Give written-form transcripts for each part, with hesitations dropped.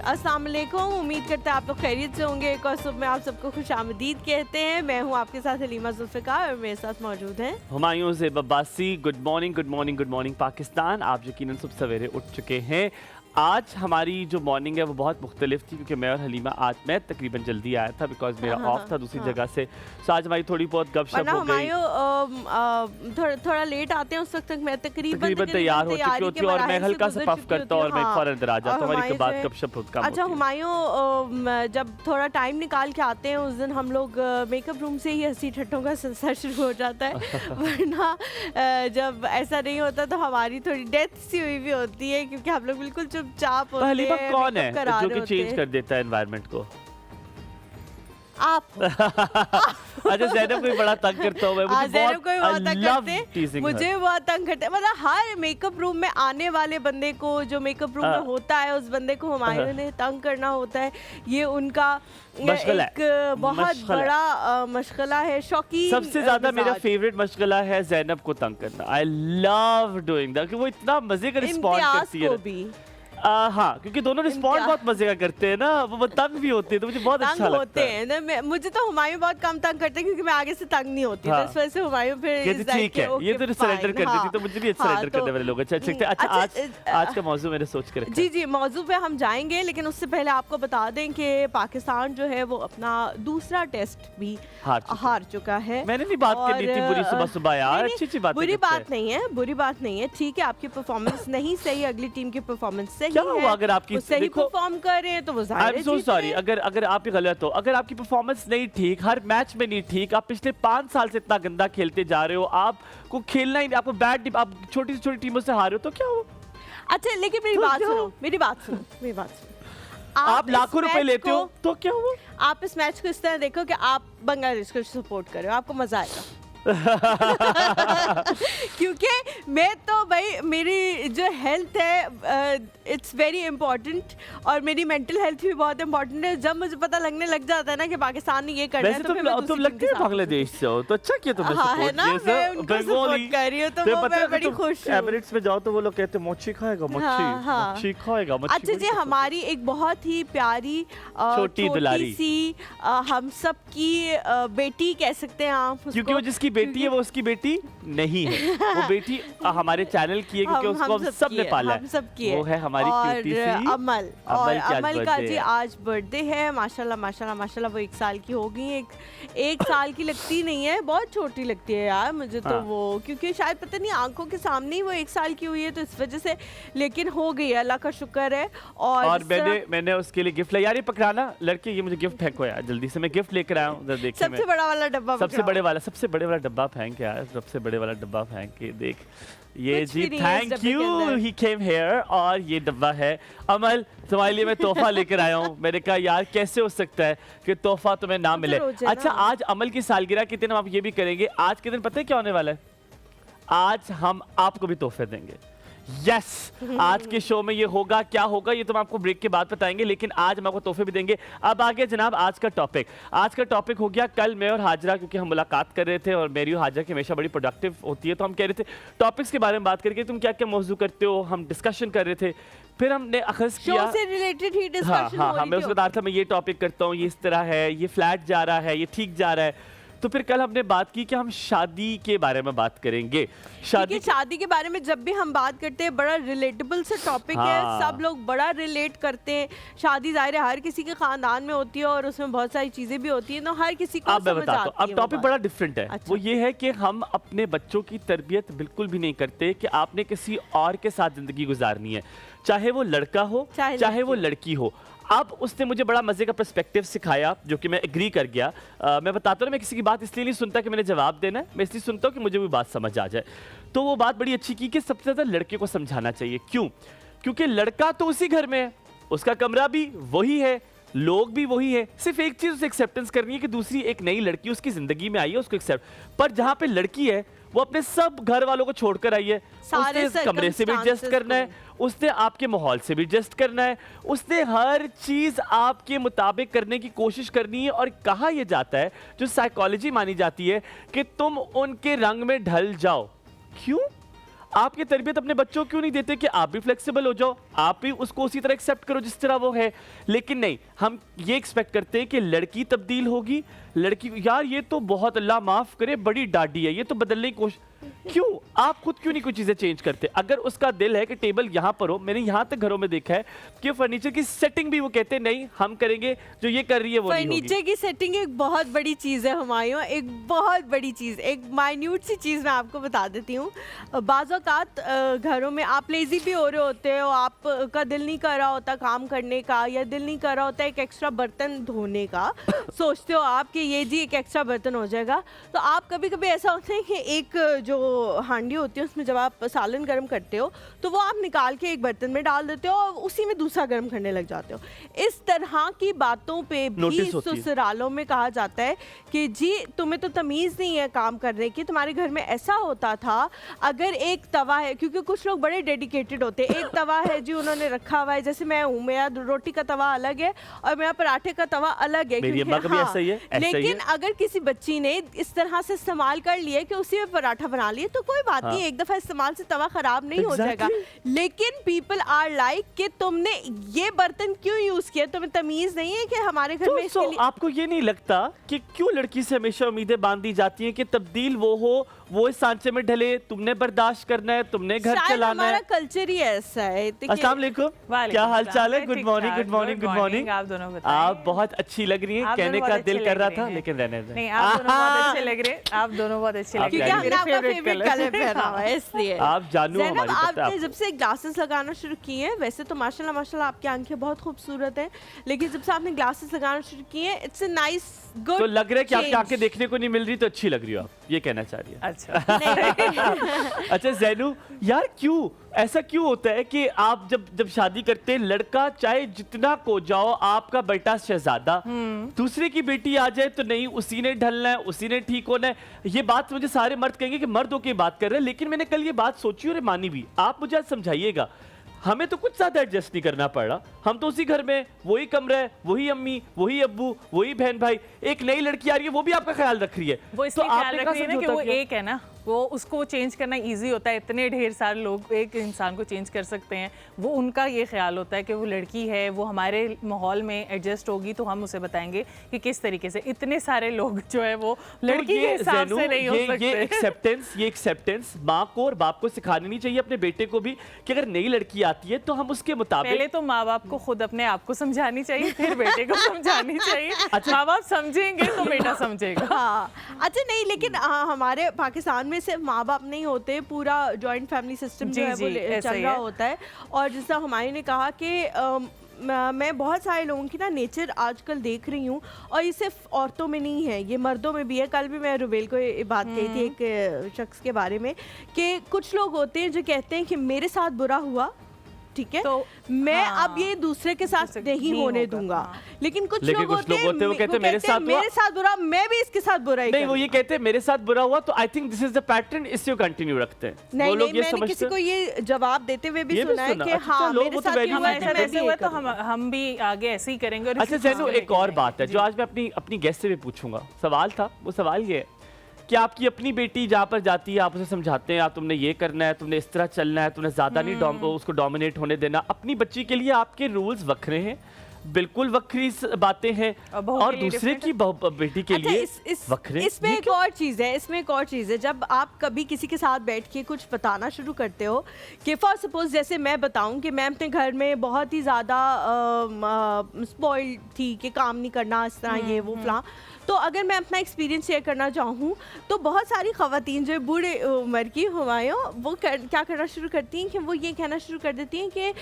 अस्सलाम वालेकुम, उम्मीद करते हैं आप लोग खैरियत से होंगे। एक और सुबह में आप सबको खुशामदीद कहते हैं। मैं हूं आपके साथ हलीमा जुल्फ़िकार और मेरे साथ मौजूद हैं Humayun ज़ेब Abbasi. Good morning, good morning, good morning Pakistan. आप यकीनन सब सवेरे उठ चुके हैं। आज हमारी जो मॉर्निंग है वो बहुत मुख्तलिफ थी क्योंकि मैं और हलीमा आज मैं तकरीबन जल्दी आया था बिकॉज मेरा ऑफ था दूसरी जगह से। तो आज हमारी थोड़ी बहुत गपशप हो गई। थोड़ा लेट आते हैं उस वक्त तक मैं तकरीबन तैयार हो चुकी होती और मैं हल्का सा पफ करता और मैं फौरन अंदर आ जाता हूं। हमारी के बाद गपशप होती है। अच्छा हुमायूं, जब थोड़ा टाइम निकाल के आते हैं उस दिन हम लोग मेकअप रूम से ही हंसी ठट्टों का सिलसिला शुरू हो जाता है वरना जब ऐसा नहीं होता तो हमारी थोड़ी डेथ सी हुई भी होती है क्योंकि हम लोग बिल्कुल चुपचाप होते हैं। हलीमा कौन है जो कि चेंज कर देता है एनवायरनमेंट को? आप अच्छा ज़ैनब को बड़ा तंग करता हूँ मैं। मुझे बहुत तंग करते हैं। मतलब हर मेकअप रूम में आने वाले बंदे को जो मेकअप रूम में होता है उस बंदे को हुमायूं ने तंग करना होता है। ये उनका एक बहुत बड़ा मशगला है। शौकीन सबसे ज्यादा मेरा फेवरेट मशगला है ज़ैनब को तंग करना। I love doing that. वो इतना मजे का रिस्पॉन्ड करती है। हाँ, क्योंकि दोनों रिस्पॉन्ड बहुत मजे का करते हैं ना, वो तंग भी होते हैं तो मुझे बहुत अच्छा लगता है। मुझे तो हुमायूं बहुत कम तंग करते हैं क्योंकि मैं आगे से तंग नहीं होती। हाँ। तो इस वजह से हुमायूं फिर ठीक है, ये तो सरेंडर कर देती तो मुझे भी सरेंडर करने वाले लोग अच्छा ठीक है। अच्छा आज का मौजू मैंने सोच के रखा। जी मौजू पे हम जाएंगे लेकिन उससे पहले आपको बता दें कि पाकिस्तान जो है वो अपना दूसरा टेस्ट भी हार चुका है। मैंने नहीं बात करनी थी बुरी सुबह यार। अच्छी बात बुरी बात नहीं है, बुरी बात नहीं है। ठीक है, आपकी परफॉर्मेंस नहीं सही, अगली टीम की परफॉर्मेंस सही है। अगर आपकी सही परफॉर्म कर रहे हैं तो वो जाहिर है सो सॉरी अगर आप गलत हो, अगर आपकी परफॉर्मेंस नहीं ठीक, हर मैच में नहीं ठीक, आप पिछले 5 साल से इतना गंदा खेलते जा रहे हो, आपको खेलना ही, आपको बैट, आप छोटी से छोटी टीमों से हारे हो तो क्या हो? अच्छा लेकिन मेरी बात सुनो। आप लाखों रुपए लेते हो तो क्या हुआ? आप इस मैच को इस तरह देखो कि आप बांग्लादेश को सपोर्ट कर रहे हो, आपको मजा आएगा। क्योंकि मैं तो भाई मेरी जो हेल्थ है इट्स वेरी इम्पोर्टेंट और मेरी मेंटल हेल्थ भी बहुत इम्पोर्टेंट है। जब मुझे पता लगने लग जाता है ना कि पाकिस्तान ने ये करना है तो तुम लगती है बांग्लादेश से हो तो अच्छा किया तुमने सपोर्ट किया। मैं उनको सपोर्ट कर रही हूं तो मैं बड़ी खुश हूं। एमिरेट्स में जाओ तो वो लोग कहते हैं मच्छी खाएगा, मच्छी खाएगा। अच्छा जी, हमारी एक बहुत ही प्यारी छोटी दुलारी सी हम सब की बेटी कह सकते हैं आप, क्योंकि वो जिसकी बेटी है वो उसकी बेटी नहीं है। वो बेटी हमारे चैनल की है क्योंकि उसको हम सब ने पाला है। वो है हमारी क्यूटी सी अमल। और अमल का जी आज बर्थडे है। माशाल्लाह माशाल्लाह माशाल्लाह वो 1 साल की हो गई। एक साल की लगती नहीं है, बहुत छोटी लगती है यार मुझे तो। वो क्योंकि शायद पता नहीं आंखों के सामने ही वो 1 साल की हुई है तो इस वजह से, लेकिन हो गई है, अल्लाह का शुक्र है। और मैंने उसके लिए गिफ्ट लाया यार। ये पकड़ाना लड़के, ये मुझे गिफ्ट फेंको यार जल्दी से। मैं गिफ्ट लेकर आया हूँ। सबसे बड़ा वाला डब्बा, सबसे बड़े वाला डब्बा फेंक यार, सबसे बड़े वाला डब्बा फेंक के देख। ये जी thank you, he came here. और ये डब्बा है अमल तुम्हारे लिए, मैं तोहफा लेकर आया हूँ। मैंने कहा यार कैसे हो सकता है कि तोहफा तुम्हें ना मिले। अच्छा आज अमल की सालगिरह के दिन हम आप ये भी करेंगे। आज के दिन पता है क्या होने वाला है? आज हम आपको भी तोहफे देंगे। यस आज के शो में ये होगा। क्या होगा ये तो हम आपको ब्रेक के बाद बताएंगे, लेकिन आज हम आपको तोहफे भी देंगे। अब आगे जनाब आज का टॉपिक हो गया। कल मैं और हाजरा क्योंकि हम मुलाकात कर रहे थे और मेरी और हाजरा की हमेशा बड़ी प्रोडक्टिव होती है तो हम कह रहे थे टॉपिक्स के बारे में बात करके तुम क्या क्या मौजू करते हो, हम डिस्कशन कर रहे थे। फिर हमने अखज़ किया से रिलेटेड ही डिस्कशन। हाँ मैं उसको बता रहा था मैं ये टॉपिक करता हूँ, ये इस तरह है, ये फ्लैट जा रहा है, ये ठीक जा रहा है। तो फिर कल हमने बात की कि हम शादी के बारे में बात करेंगे। शादी के बारे में जब भी हम बात करते हैं बड़ा रिलेटेबल सा टॉपिक है। सब लोग बड़ा रिलेट करते हैं। शादी जाहिर है हर किसी के खानदान में होती है और उसमें बहुत सारी चीजें भी होती हैं तो हर किसी को समझ आती है। अब टॉपिक बड़ा डिफरेंट है। अच्छा। वो ये है कि हम अपने बच्चों की तरबियत बिल्कुल भी नहीं करते कि आपने किसी और के साथ जिंदगी गुजारनी है, चाहे वो लड़का हो चाहे वो लड़की हो। अब उसने मुझे बड़ा मजे का पर्सपेक्टिव सिखाया जो कि मैं एग्री कर गया। मैं बताता हूँ मैं किसी की बात इसलिए नहीं सुनता कि मैंने जवाब देना है, मैं इसलिए सुनता हूँ कि मुझे वो बात समझ आ जाए। तो वो बात बड़ी अच्छी की कि सबसे ज़्यादा लड़के को समझाना चाहिए। क्यों? क्योंकि लड़का तो उसी घर में है, उसका कमरा भी वही है, लोग भी वही है, सिर्फ एक चीज उसे एक्सेप्टेंस करनी है कि दूसरी एक नई लड़की उसकी जिंदगी में आई है, उसको एक्सेप्ट। पर जहाँ पे लड़की है वो अपने सब घर वालों को छोड़कर आई है, उसने कमरे से भी एडजस्ट करना है, उसने आपके माहौल से भी एडजस्ट करना है, उसने हर चीज आपके मुताबिक करने की कोशिश करनी है। और कहा यह जाता है, जो साइकोलॉजी मानी जाती है, कि तुम उनके रंग में ढल जाओ। क्यों? आप ये तरबियत अपने बच्चों को क्यों नहीं देते कि आप भी फ्लेक्सिबल हो जाओ, आप भी उसको उसी तरह एक्सेप्ट करो जिस तरह वो है? लेकिन नहीं, हम ये एक्सपेक्ट करते हैं कि लड़की तब्दील होगी, लड़की यार ये तो बहुत, अल्लाह माफ करे, बड़ी डाडी है, ये तो बदलने की कोशिश। क्यों? आप खुद क्यों नहीं कोई चीजें चेंज करते? अगर उसका दिल है कि टेबल यहाँ पर हो, मैंने यहाँ तक घरों में देखा है कि फर्नीचर की सेटिंग भी वो कहते हैं नहीं हम करेंगे, जो ये कर रही है वो नहीं होगी। फर्नीचर की सेटिंग एक बहुत बड़ी चीज़ है हुमायूं, एक बहुत बड़ी चीज़, एक माइन्यूट सी चीज़ मैं आपको बता देती हूँ। बाज़ औक़ात घरों में आप लेज़ी भी हो रहे होते हो, आपका दिल नहीं कर रहा होता काम करने का, या दिल नहीं कर रहा होता एक एक्स्ट्रा बर्तन धोने का, सोचते हो आप कि ये जी एक एक्स्ट्रा बर्तन हो जाएगा, तो आप कभी कभी ऐसा होता है कि एक जो हांडी होती है उसमें जब आप सालन गर्म करते हो तो वो आप निकाल के एक बर्तन में डाल देते हो और उसी में दूसरा गर्म करने लग जाते हो। इस तरह की बातों पे भी ससुरालों में कहा जाता है कि जी तुम्हें तो तमीज़ नहीं है काम करने की, तुम्हारे घर में ऐसा होता था, अगर एक तवा है, क्योंकि कुछ लोग बड़े डेडिकेटेड होते हैं, एक तवा है जी उन्होंने रखा हुआ है, जैसे मैं हूँ, मेरा रोटी का तवा अलग है और मेरा पराठे का तवा अलग है, लेकिन अगर किसी बच्ची ने इस तरह से इस्तेमाल कर लिया कि उसी में पराठा बना लिए तो कोई बात नहीं, एक दफा इस्तेमाल से तवा खराब नहीं हो जाएगा। लेकिन पीपल आर लाइक कि तुमने ये बर्तन क्यों यूज किया, तुम्हें तमीज नहीं है कि हमारे घर में इसके लिए। आपको ये नहीं लगता कि क्यों लड़की से हमेशा उम्मीदें बांधी जाती हैं कि तब्दील वो हो, वो इस सांचे में ढले, तुमने बर्दाश्त करना है, तुमने घर चलाना है, हमारा कल्चर ही ऐसा है। अस्सलाम वालेकुम, क्या हाल चाल है? Good morning, good morning, good morning. आप दोनों बताइए। आप बहुत अच्छी लग रही हैं, कहने का दिल कर रहा था लेकिन रहने दें। नहीं, आप दोनों बहुत अच्छे लग रहे हैं, आप दोनों बहुत अच्छे लग रहे हैं, क्योंकि आपका फेवरेट कलर पहना हुआ है इसलिए। आप जानू हमारी, आपने जब से ग्लासेस लगाना शुरू किए हैं, वैसे तो माशाल्लाह माशाल्लाह आपकी आंखें बहुत खूबसूरत हैं, लेकिन जब से आपने ग्लासेस लगाना शुरू किए हैं, इट्स अ नाइस गुड। तो लग रहा है कि आपकी आंखें देखने को नहीं मिल रही तो अच्छी लग रही हो, आप ये कहना चाह रही है? अच्छा। अच्छा ज़ैनू, यार क्यों ऐसा क्यों होता है कि आप जब शादी करते हैं, लड़का चाहे जितना को जाओ आपका बेटा शहजादा, दूसरे की बेटी आ जाए तो नहीं उसी ने ढलना है, उसी ने ठीक होना है। ये बात मुझे सारे मर्द कहेंगे कि मर्दों की बात कर रहे हैं, लेकिन मैंने कल ये बात सोची और मानी भी। आप मुझे आज समझाइएगा, हमें तो कुछ ज्यादा एडजस्ट नहीं करना पड़ रहा, हम तो उसी घर में, वही कमरा है, वही अम्मी, वही अब्बू, वही बहन भाई, एक नई लड़की आ रही है वो भी आपका ख्याल रख रही है। वो इसलिए ख्याल रख रही है ना कि वो एक है ना, वो उसको चेंज करना इजी होता है, इतने ढेर सारे लोग एक इंसान को चेंज कर सकते हैं, वो उनका ये ख्याल होता है कि वो लड़की है, वो हमारे माहौल में एडजस्ट होगी तो हम उसे बताएंगे कि किस तरीके से। इतने सारे लोग जो है वो लड़की के हिसाब से नहीं हो सकते। ये एक्सेप्टेंस माँ को और बाप को सिखानी नहीं चाहिए, अपने बेटे को भी, कि अगर नई लड़की आती है तो हम उसके मुताबिक। पहले तो माँ बाप को खुद अपने आप को समझानी चाहिए, फिर बेटे को समझानी चाहिए। अच्छा, माँ बाप समझेंगे तो बेटा समझेगा। हाँ, अच्छा नहीं, लेकिन हमारे पाकिस्तान में सिर्फ माँ बाप नहीं होते, पूरा जॉइंट फैमिली सिस्टम जो है वो चल रहा होता है। और जैसा हमारे ने कहा कि मैं बहुत सारे लोगों की ना नेचर आजकल देख रही हूँ, और ये सिर्फ औरतों में नहीं है, ये मर्दों में भी है। कल भी मैं रुबेल को ये बात कही थी एक शख्स के बारे में कि कुछ लोग होते हैं जो कहते हैं कि मेरे साथ बुरा हुआ, ठीक है, तो मैं अब ये दूसरे के साथ नहीं होने दूंगा। लेकिन कुछ लोग होते हैं वो कहते हैं मेरे साथ बुरा, मैं भी इसके साथ बुरा ही नहीं, वो ये कहते हैं मेरे साथ बुरा हुआ तो I think this is the pattern, इससे कंटिन्यू रखते हैं। नहीं, मैंने किसी को ये जवाब देते हुए भी सुना है कि हाँ मेरे साथ ऐसे हुआ तो हम भी आगे ऐसे ही करेंगे। अच्छा ज़ैनू, एक और बात है जो आज मैं अपनी गेस्ट से भी पूछूंगा, सवाल था, वो सवाल ये है कि आपकी अपनी बेटी जहाँ पर जाती है आप उसे समझाते हैं, आप तुमने ये करना है, तुमने इस तरह चलना है, तुमने ज़्यादा नहीं उसको डोमिनेट होने देना। अपनी बच्ची के लिए आपके रूल्स वक्रे हैं, बिल्कुल वक्री बातें हैं, और दूसरे की बेटी के लिए वक्रे। इसमें एक और चीज़ है, जब आप कभी किसी के साथ बैठ के कुछ बताना शुरू करते हो कि फॉर सपोज जैसे मैं बताऊं कि मैं अपने घर में बहुत ही ज़्यादा स्पॉइल्ड थी कि काम नहीं करना, इस तरह ये वो फलां, तो अगर मैं अपना एक्सपीरियंस शेयर करना चाहूँ तो बहुत सारी ख़वातीन जो बूढ़े उम्र की हुमायूं वो क्या करना शुरू करती हैं कि वो ये कहना शुरू कर देती हैं कि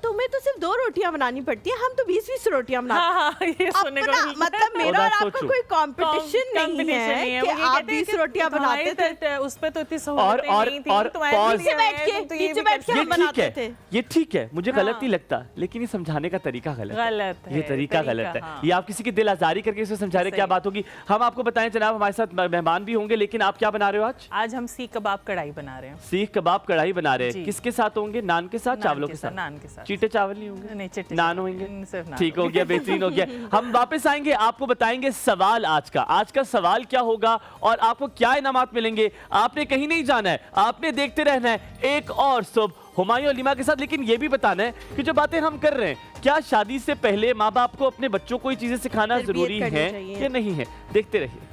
तुम्हें तो सिर्फ 2 रोटियां बनानी पड़ती हैं, हम तो 20-20 रोटियां बनाते हैं। ये सुनने को मिलता है। मतलब मेरा और so आपका true. कोई कंपटीशन नहीं है कि आप 20 रोटियां बनाते थे, उस पे तो इतनी सहूलियत नहीं थी, तुम्हारे pause. नीचे बैठ के हम बनाते थे। ये ठीक है, मुझे गलत नहीं लगता, लेकिन ये समझाने का तरीका गलत है। ये तरीका गलत है। ये आप किसी की दिल आजारी करके इसे समझा रहे, क्या बात होगी। हम आपको बताएं जनाब, हमारे साथ मेहमान भी होंगे, लेकिन आप क्या बना रहे हो आज? आज हम सीख कबाब कढ़ाई बना रहे हैं। सीख कबाब कढ़ाई बना रहे हैं, किसके साथ होंगे? नान के साथ, चावलों के साथ? नान के साथ। चीटे चावल नहीं होंगे? नहीं, चिट्टे नान होंगे। सिर्फ नान। ठीक हो गया, बेहतरीन हो गया। हम वापस आएंगे, आपको बताएंगे सवाल आज का सवाल क्या होगा और आपको क्या इनामात मिलेंगे। आपने कहीं नहीं जाना है, आपने देखते रहना है एक और सुबह हुमायूं और लीमा के साथ। लेकिन ये भी बताना है कि जो बातें हम कर रहे हैं, क्या शादी से पहले माँ बाप को अपने बच्चों को ये चीजें सिखाना जरूरी है या नहीं है? देखते रहिए।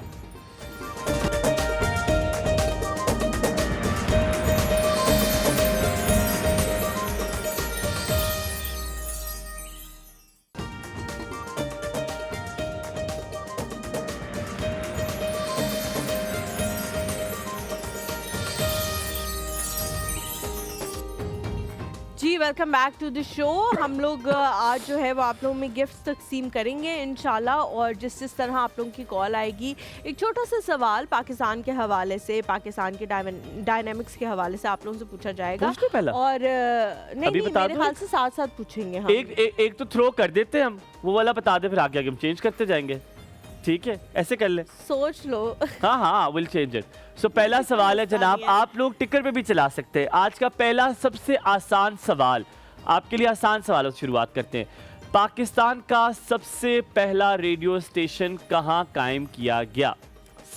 जी welcome back to the show. हम लोग आज जो है वो आप लोगों में गिफ्ट्स तकसीम करेंगे इंशाल्लाह, और जिस तरह आप लोगों की कॉल आएगी एक छोटा सा सवाल पाकिस्तान के हवाले से, पाकिस्तान के डायनामिक्स के हवाले से आप लोगों से पूछा जाएगा। और नहीं मेरे ख्याल से साथ साथ पूछेंगे हम। एक तो थ्रो कर देते हैं हम, वो वाला बता दे, फिर आगे हम चेंज करते जाएंगे। ठीक है, ऐसे कर ले, सोच लो। हाँ, विल चेंज इट। सो पहला सवाल है जनाब, आप लोग टिकर पे भी चला सकते हैं। आज का पहला सबसे आसान सवाल, आपके लिए आसान सवालों से शुरुआत करते हैं। पाकिस्तान का सबसे पहला रेडियो स्टेशन कहाँ कायम किया गया?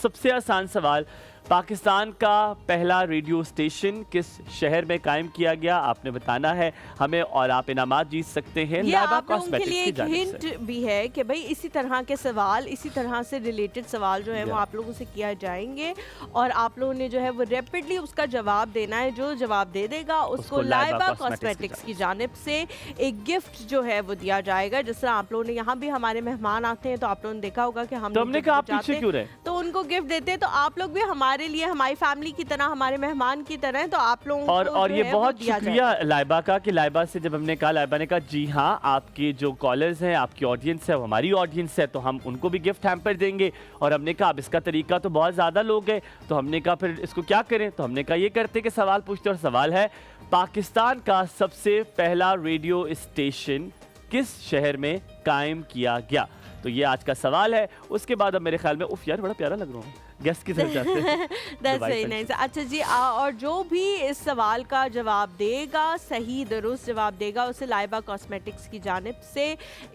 सबसे आसान सवाल, पाकिस्तान का पहला रेडियो स्टेशन किस शहर में कायम किया गया, आपने बताना है हमें, और आप इनामात जीत सकते हैं। ये आप लोगों के लिए एक हिंट भी है कि भाई इसी तरह के सवाल, इसी तरह से रिलेटेड सवाल जो है वो आप लोगों से किया जाएंगे, और आप लोगों ने जो है वो रैपिडली उसका जवाब देना है। जो जवाब दे देगा उसको लाइबा कॉस्मेटिक्स की जानिब से एक गिफ्ट जो है वो दिया जाएगा। जिस तरह आप लोगों ने यहाँ भी हमारे मेहमान आते हैं तो आप लोगों ने देखा होगा कि हमने कहा आप पीछे क्यों रहे, तो उनको गिफ्ट देते हैं। तो आप लोग भी हमारे लिए, हमारी फैमिली की तरह, हमारे मेहमान की तरह, तो आप लोगों को और ये बहुत शुक्रिया लाइबा का कि लाइबा से जब हमने कहा, लाइबा ने कहा जी हाँ, आपके जो कॉलर्स हैं, आपकी ऑडियंस है, वो हमारी ऑडियंस है, तो हम उनको भी गिफ्ट हैम्पर देंगे। और हमने कहा अब इसका तरीका तो बहुत ज़्यादा लोग हैं, तो हमने कहा फिर इसको क्या करें, तो हमने कहा ये करते कि सवाल पूछते। और सवाल है, पाकिस्तान का सबसे पहला रेडियो स्टेशन किस शहर में कायम किया गया? तो ये आज का सवाल है। उसके बाद अब मेरे ख्याल में, उफ यार बड़ा प्यारा लग रहा हूँ, गेस्ट की तरफ जाते हैं। That's very nice. अच्छा जी, और जो भी इस सवाल का जवाब देगा, सही दुरुस्त जवाब देगा, उसे लाइबा कॉस्मेटिक्स की जानिब से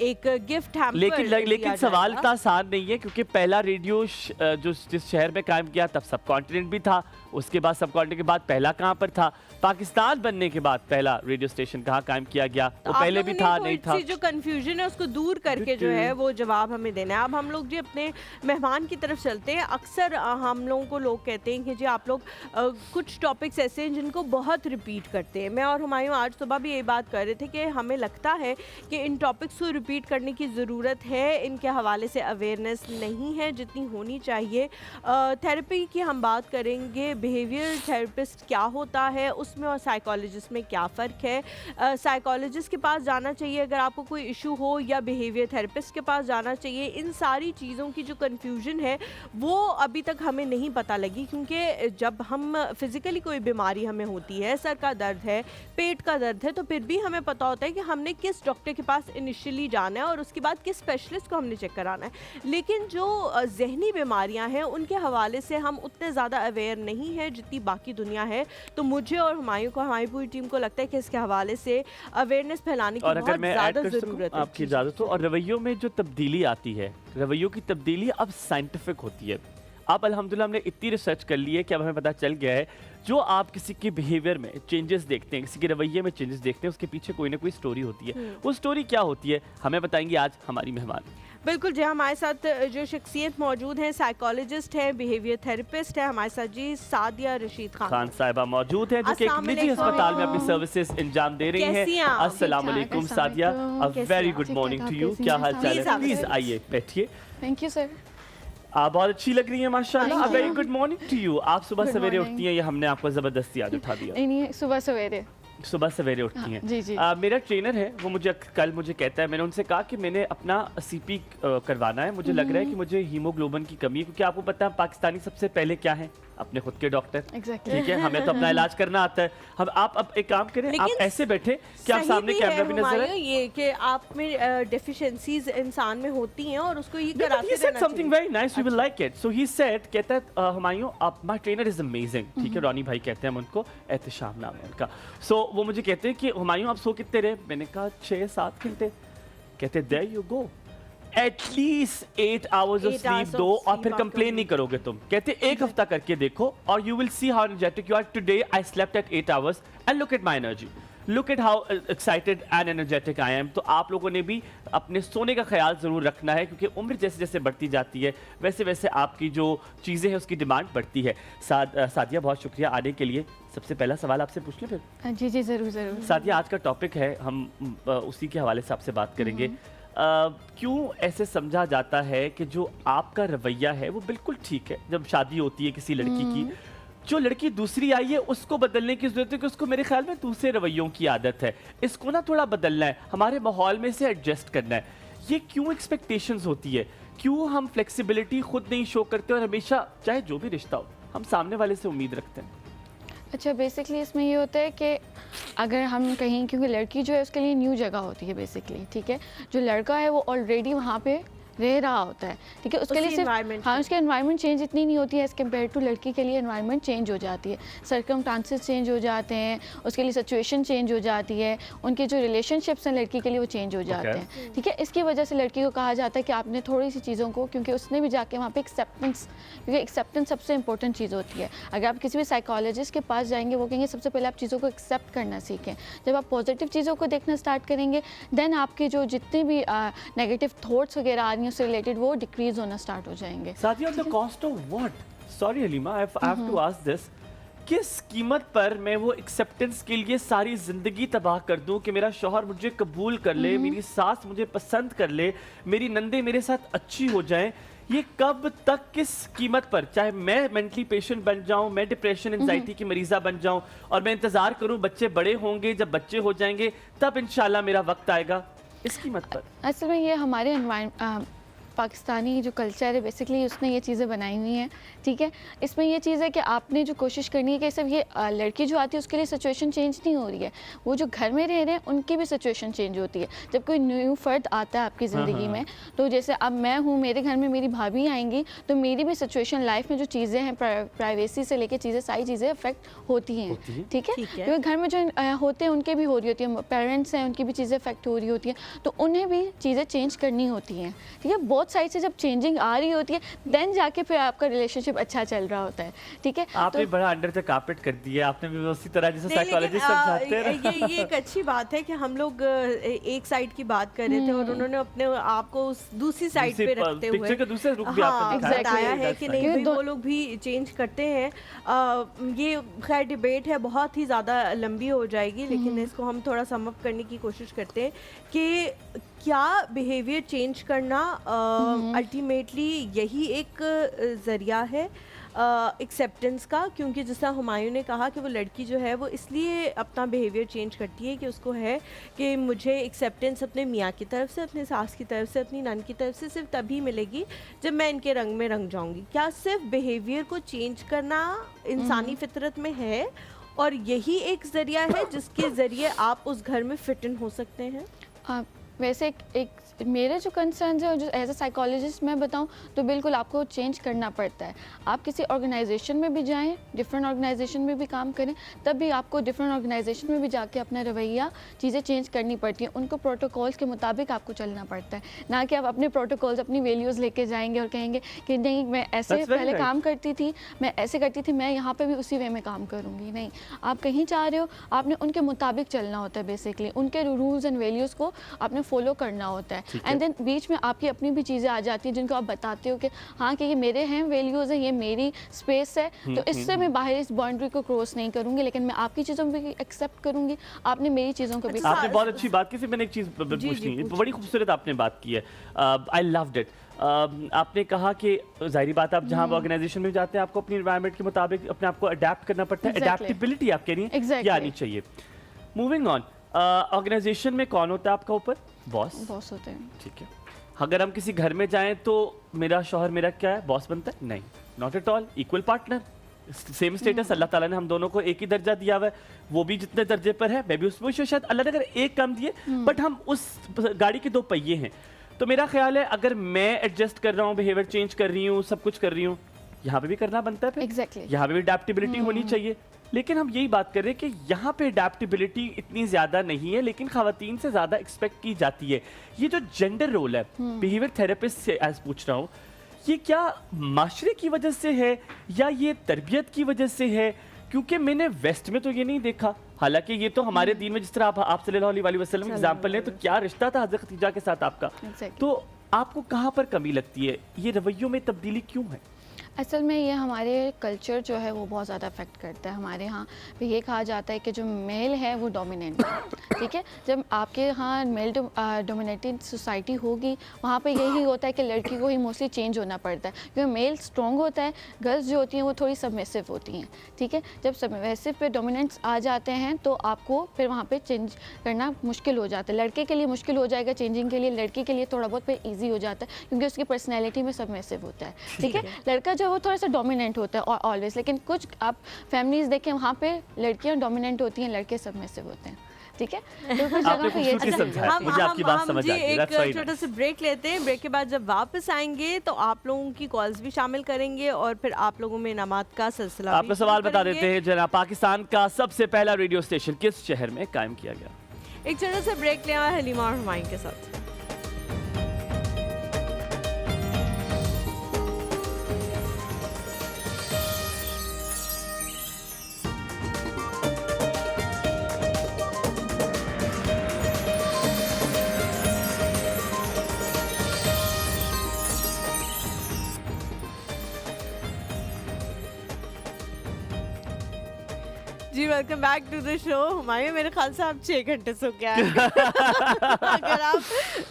एक गिफ्ट हैम्पर लेकिन सवाल इतना आसान नहीं है, क्योंकि पहला रेडियो जो जिस शहर में कायम किया तब सब कॉन्टिनेंट भी था, उसके बाद सब कॉन्टिनेंट के बाद पहला कहाँ पर था, पाकिस्तान बनने के बाद पहला रेडियो स्टेशन कहाँ कायम किया गया, तो पहले भी था नहीं था। जो कंफ्यूजन है उसको दूर करके जो है वो जवाब हमें देना है। अब हम लोग जी अपने मेहमान की तरफ चलते हैं। अक्सर हम लोगों को लोग कहते हैं कि जी आप लोग कुछ टॉपिक्स ऐसे हैं जिनको बहुत रिपीट करते हैं। मैं और हुमायूं आज सुबह भी यही बात कर रहे थे कि हमें लगता है कि इन टॉपिक्स को रिपीट करने की ज़रूरत है, इनके हवाले से अवेयरनेस नहीं है जितनी होनी चाहिए। थेरेपी की हम बात करेंगे, बिहेवियर थेरेपिस्ट क्या होता है, उसमें और साइकोलॉजिस्ट में क्या फ़र्क है। साइकोलॉजिस्ट के पास जाना चाहिए अगर आपको कोई इशू हो, या बिहेवियर थेरेपिस्ट के पास जाना चाहिए। इन सारी चीज़ों की जो कन्फ्यूजन है वो अभी तक हमें नहीं पता लगी, क्योंकि जब हम फिज़िकली कोई बीमारी हमें होती है, सर का दर्द है, पेट का दर्द है, तो फिर भी हमें पता होता है कि हमने किस डॉक्टर के पास इनिशियली जाना है और उसके बाद किस स्पेशलिस्ट को हमने चेक कराना है। लेकिन जो जहनी बीमारियां हैं उनके हवाले से हम उतने ज़्यादा अवेयर नहीं है जितनी बाकी दुनिया है। तो मुझे और हुमायूं को, हमारी पूरी टीम को लगता है कि इसके हवाले से अवेयरनेस फैलाने की बहुत ज़्यादा ज़रूरत है। आपकी इजाज़त हो। और रवैयों में जो तब्दीली आती है, रवैयों की तब्दीली अब साइंटिफिक होती है। अब अल्हम्दुलिल्लाह हमने इतनी रिसर्च कर ली है कि अब हमें पता चल गया है, जो आप किसी के बिहेवियर में चेंजेस देखते हैं, किसी के रवैये में चेंजेस देखते हैं, उसके पीछे कोई ना कोई स्टोरी होती है। वो स्टोरी क्या होती है हमें बताएंगी आज हमारी मेहमान। बिल्कुल जी, हमारे साथ जो शख्सियत मौजूद हैं, साइकोलॉजिस्ट है, बिहेवियर थेरेपिस्ट है, हमारे साथ जी सादिया रशीद खान साहिबा मौजूद हैं, जो कि एक निजी अस्पताल में अपनी सर्विसेज अंजाम दे रही हैं। अस्सलाम वालेकुम Sadia, a very good morning to you. क्या हाल चाल है? प्लीज आइए बैठिए। Thank you sir. आप बहुत अच्छी लग रही हैं माशाल्लाह। Thank very you. Good morning to you. आप सुबह Good सवेरे morning. उठती हैं या हमने आपको जबरदस्ती आज उठा दिया? नहीं सुबह सवेरे। सुबह सवेरे उठती हैं। जी जी। मेरा ट्रेनर है, वो मुझे कल कहता है, मैंने उनसे कहा कि मैंने अपना सीपी करवाना है, मुझे लग रहा है कि मुझे हीमोग्लोबिन की कमी है, क्योंकि आपको पता है पाकिस्तानी सबसे पहले क्या है, अपने खुद के डॉक्टर। Exactly. ठीक है, हमें तो अपना इलाज करना आता है। हम आप अब एक काम करें, आप लेकिन ऐसे बैठे कि आप सही सामने भी कैमरा है भी नजर हुमायूं है। ये कि आप में डेफिशिएंसीज इंसान में होती हैं और उसको ये No, but कराते he said रहना something चाहिए। very nice. We will like it. So he said, कहता है हुमायूं, आप my trainer is amazing. ठीक है, रॉनी भाई कहते हैं हम उनको, एहतिशाम नाम है उनका। So वो मुझे कहते हैं कि हुमायूं आप सो कितने रहे? मैंने कहा 6-7 घंटे। कहते हैं there you go. At least 8 hours of 8 hours sleep of दो और sleep फिर आपको कंप्लेन नहीं करोगे तुम। कहते एक हफ्ता करके देखो और you will see how energetic you are. Today I slept at 8 hours and look at my energy. Look at how excited and energetic I am. तो आप लोगों ने भी अपने सोने का ख्याल ज़रूर रखना है, क्योंकि उम्र जैसे जैसे बढ़ती जाती है वैसे वैसे आपकी जो चीज़ें हैं उसकी डिमांड बढ़ती है। सादिया बहुत शुक्रिया आने के लिए। सबसे पहला सवाल आपसे पूछ लें फिर। जी जी ज़रूर ज़रूर। सादिया, आज का टॉपिक है, हम उसी के हवाले से आपसे बात करेंगे। क्यों ऐसे समझा जाता है कि जो आपका रवैया है वो बिल्कुल ठीक है, जब शादी होती है किसी लड़की की, जो लड़की दूसरी आई है उसको बदलने की जरूरत है, कि उसको मेरे ख्याल में दूसरे रवैयों की आदत है, इसको ना थोड़ा बदलना है, हमारे माहौल में से एडजस्ट करना है। ये क्यों एक्सपेक्टेशंस होती है? क्यों हम फ्लेक्सिबिलिटी खुद नहीं शो करते और हमेशा चाहे जो भी रिश्ता हो हम सामने वाले से उम्मीद रखते हैं? अच्छा, बेसिकली इसमें ये होता है कि अगर हम कहीं, क्योंकि लड़की जो है उसके लिए न्यू जगह होती है बेसिकली, ठीक है, जो लड़का है वो ऑलरेडी वहाँ पे रह रहा होता है, ठीक है, उसके लिए सिर्फ हाँ उसके एनवायरनमेंट चेंज इतनी नहीं होती है एज़ कम्पेयर टू लड़की के लिए एनवायरनमेंट चेंज हो जाती है, सर्कमस्टांसेस चेंज हो जाते हैं, उसके लिए सिचुएशन चेंज हो जाती है, उनके जो रिलेशनशिप्स हैं लड़की के लिए वो चेंज हो जाते हैं, ठीक है। इसकी वजह से लड़की को कहा जाता है कि आपने थोड़ी सी चीज़ों को, क्योंकि उसने भी जाके वहाँ पे एक्सेप्टेंस, क्योंकि एक्सेप्टेंस सबसे इंपॉर्टेंट चीज़ होती है। अगर आप किसी भी साइकोलॉजिस्ट के पास जाएंगे वो कहेंगे सबसे पहले आप चीज़ों को एक्सेप्ट करना सीखें। जब आप पॉजिटिव चीज़ों को देखना स्टार्ट करेंगे देन आपके जो जितने भी नेगेटिव थॉट्स वगैरह आ रही हैं उससे रिलेटेड वो डिक्रीज होना स्टार्ट हो जाएंगे। Sadia, on the cost of what? Sorry Halima, I have to ask this. किस कीमत पर मैं वो एक्सेप्टेंस के लिए सारी जिंदगी तबाह कर दूं कि मेरा शौहर मुझे कबूल कर ले, मेरी सास मुझे पसंद कर ले, मेरी नंदे मेरे साथ अच्छी हो जाएं? ये कब तक, किस कीमत पर? चाहे मैं मेंटली पेशेंट बन जाऊं, मैं डिप्रेशन एंजाइटी की मरीज़ा बन जाऊं और मैं इंतज़ार करूं बच्चे बड़े होंगे, जब बच्चे हो जाएंगे तब इंशाल्लाह मेरा वक्त आएगा, इस कीमत पर? असल में ये हमारे पाकिस्तानी जो कल्चर है बेसिकली उसने ये चीज़ें बनाई हुई हैं, ठीक है। इसमें ये चीज़ है कि आपने जो कोशिश करनी है कि सिर्फ ये लड़की जो आती है उसके लिए सिचुएशन चेंज नहीं हो रही है, वो जो घर में रह रहे हैं उनकी भी सिचुएशन चेंज होती है। जब कोई न्यू फर्द आता है आपकी ज़िंदगी में, तो जैसे अब मैं हूँ, मेरे घर में मेरी भाभी आएंगी तो मेरी भी सिचुएशन लाइफ में जो चीज़ें हैं प्राइवेसी से लेकर चीज़ें सारी चीज़ें अफेक्ट होती हैं, ठीक है। क्योंकि घर में जो होते हैं उनके भी हो रही होती है, पेरेंट्स हैं उनकी भी चीज़ें अफेक्ट हो रही होती हैं, तो उन्हें भी चीज़ें चेंज करनी होती हैं, ठीक है। बहुत साइड से जब चेंजिंग आ रही होती है देन जाके फिर आपका रिलेशनशिप अच्छा चल रहा होता है, ठीक है। आपने बड़ा अंडर द कारपेट कर दिया, आपने भी उसी तरह जैसे साइकोलॉजिस्ट समझाते हैं। ये एक अच्छी बात है कि हम लोग एक साइड की बात कर रहे थे और उन्होंने अपने आप को उस दूसरी साइड पे रखते हुए पिक्चर के दूसरे रुख भी आपने दिखाया बताया है कि नहीं भाई वो लोग भी चेंज करते हैं। ये खैर डिबेट है, बहुत ही ज़्यादा लंबी हो जाएगी, लेकिन इसको हम थोड़ा सम अप करने की कोशिश करते हैं कि क्या बिहेवियर चेंज करना अल्टीमेटली यही एक ज़रिया है एक्सेप्टेंस का, क्योंकि जैसा हुमायूं ने कहा कि वो लड़की जो है वो इसलिए अपना बिहेवियर चेंज करती है कि उसको है कि मुझे एक्सेप्टेंस अपने मियाँ की तरफ से, अपने सास की तरफ से, अपनी नन की तरफ से सिर्फ तभी मिलेगी जब मैं इनके रंग में रंग जाऊंगी। क्या सिर्फ बिहेवियर को चेंज करना इंसानी फितरत में है और यही एक ज़रिया है जिसके ज़रिए आप उस घर में फिट इन हो सकते हैं? वैसे एक मेरे जो कंसर्न है जो एज ए साइकोलॉजिस्ट मैं बताऊं तो बिल्कुल आपको चेंज करना पड़ता है। आप किसी ऑर्गेनाइजेशन में भी जाएं, डिफरेंट ऑर्गेनाइजेशन में भी काम करें, तब भी आपको डिफरेंट ऑर्गेनाइजेशन में भी जाके अपना रवैया चीज़ें चेंज करनी पड़ती हैं, उनको प्रोटोकॉल्स के मुताबिक आपको चलना पड़ता है, ना कि आप अपने प्रोटोकॉल्स अपनी वैल्यूज़ लेके जाएंगे और कहेंगे कि नहीं मैं ऐसे पहले काम करती थी, मैं ऐसे करती थी, मैं यहाँ पर भी उसी वे में काम करूँगी। नहीं, आप कहीं चाह रहे हो आपने उनके मुताबिक चलना होता है, बेसिकली उनके रूल्स एंड वैल्यूज़ को आपने फॉलो करना होता है। एंड देन बीच में आपकी अपनी भी चीज़ें आ जाती हैं जिनको आप बताते हो कि हाँ कि ये मेरे हैं वैल्यूज़ हैं, ये मेरी स्पेस है, तो इससे मैं बाहर इस बाउंड्री को क्रॉस नहीं करूँगी, लेकिन मैं आपकी चीज़ों को भी एक्सेप्ट करूँगी, आपने मेरी चीज़ों को भी। आपने बहुत अच्छी बात की। मैंने एक चीज़ पूछनी है, बड़ी खूबसूरत आपने बात की है, आई लव्ड इट। आपने कहा कि जाहिर बात आप जहाँ ऑर्गेनाइजेशन में जाते हैं आपको अपनी एनवायरनमेंट के मुताबिक अपने आप को अडेप्ट करना पड़ता है। अडेप्टेबिलिटी आप कह रही हैं ये आनी चाहिए। मूविंग ऑन, ऑर्गेनाइजेशन में कौन होता है आपका ऊपर? बॉस होते हैं। ठीक है, अगर हम किसी घर में जाएं तो मेरा शौहर मेरा क्या है, बॉस बनता है? नहीं, not at all. Equal partner, same status. अल्लाह ताला ने हम दोनों को एक ही दर्जा दिया हुआ है, वो भी जितने दर्जे पर है मैं भी उसमें, शायद अल्लाह ने अगर एक कम दिए, बट हम उस गाड़ी के दो पहिए हैं। तो मेरा ख्याल है अगर मैं एडजस्ट कर रहा हूँ, बिहेवियर चेंज कर रही हूँ, सब कुछ कर रही हूँ, यहाँ पे भी करना बनता है फिर। Exactly. यहाँ पे भी अडेप्टेबिलिटी होनी चाहिए। लेकिन हम यही बात कर रहे हैं कि यहाँ पे अडेप्टेबिलिटी इतनी ज़्यादा नहीं है, लेकिन ख़वातीन से ज़्यादा एक्सपेक्ट की जाती है। ये जो जेंडर रोल है, बिहेवियर थेरेपिस्ट से आज पूछ रहा हूँ, ये क्या माशरे की वजह से है या ये तरबियत की वजह से है? क्योंकि मैंने वेस्ट में तो ये नहीं देखा, हालांकि ये तो हमारे दीन में जिस तरह आप सल्लल्लाहु अलैहि वसल्लम एग्जांपल लें तो क्या रिश्ता था हज़रत खदीजा के साथ आपका। तो आपको कहाँ पर कमी लगती है, ये रवैयों में तब्दीली क्यों है? असल में ये हमारे कल्चर जो है वो बहुत ज़्यादा अफेक्ट करता है। हमारे यहाँ पे ये कहा जाता है कि जो मेल है वो डोमिनेंट है, ठीक है। जब आपके यहाँ मेल डोमिनेटेड सोसाइटी होगी वहाँ पे यही होता है कि लड़की को ही मोस्टली चेंज होना पड़ता है, क्योंकि मेल स्ट्रॉन्ग होता है, गर्ल्स जो होती हैं वो थोड़ी सबमिसिव होती हैं, ठीक है। जब सबमिसिव पे डोमिनेंट्स आ जाते हैं तो आपको फिर वहाँ पे चेंज करना मुश्किल हो जाता है। लड़के के लिए मुश्किल हो जाएगा चेंजिंग के लिए, लड़की के लिए थोड़ा बहुत फिर ईजी हो जाता है क्योंकि उसकी पर्सनैलिटी में सबमिसिव होता है, ठीक है। लड़का जो वो थोड़ा सा डोमिनेंट होता है ऑलवेज, लेकिन कुछ आप फैमिलीज देखें वहाँ पे लड़कियाँ डोमिनेंट होती हैं, लड़के सबमिसिव होते हैं, ठीक है। तो कुछ जगह पे ये मुझे आपकी बात समझ आ गई। एक छोटा सा ब्रेक लेते हैं, ब्रेक के बाद जब वापस आएंगे तो आप लोगों की कॉल्स भी शामिल करेंगे और फिर आप लोगों में इनामात का सिलसिला आपको सवाल बता देते हैं जना, पाकिस्तान का सबसे पहला रेडियो स्टेशन किस शहर में कायम किया गया? एक छोटा सा ब्रेक लिया हलीमा और हुमायूं के साथ। जी welcome back to the show. Humayun, मेरे ख्याल से आप 6 घंटे सो के आए। अगर आप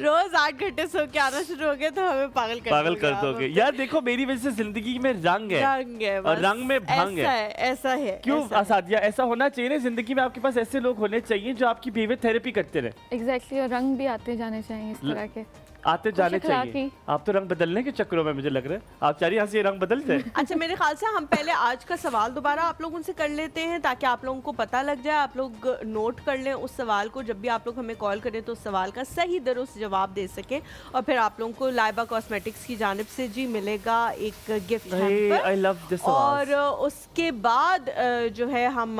रोज 8 घंटे सो के आना शुरू हो गए तो हमें पागल कर दोगे। यार देखो, मेरी वजह से जिंदगी में रंग है और रंग में भंग है। ऐसा है क्यों सादिया, ऐसा होना चाहिए ना जिंदगी में, आपके पास ऐसे लोग होने चाहिए जो आपकी बिहेवियर थेरेपी करते रहे। एग्जैक्टली, और रंग भी आते जाने चाहिए इस तरह के, आते जाने चाहिए। आप तो रंग बदलने के चक्करों में मुझे लग रहा है आप चाह रही रंग बदल जाए। अच्छा, मेरे ख्याल से हम पहले आज का सवाल दोबारा आप लोगों से कर लेते हैं ताकि आप लोगों को पता लग जाए, आप लोग नोट कर लें उस सवाल को, जब भी आप लोग हमें कॉल करें तो उस सवाल का सही दुरुस्त जवाब दे सकें और फिर आप लोगों को लाइबा कॉस्मेटिक्स की जानिब से जी मिलेगा एक गिफ्ट हैम्पर। और उसके बाद जो है हम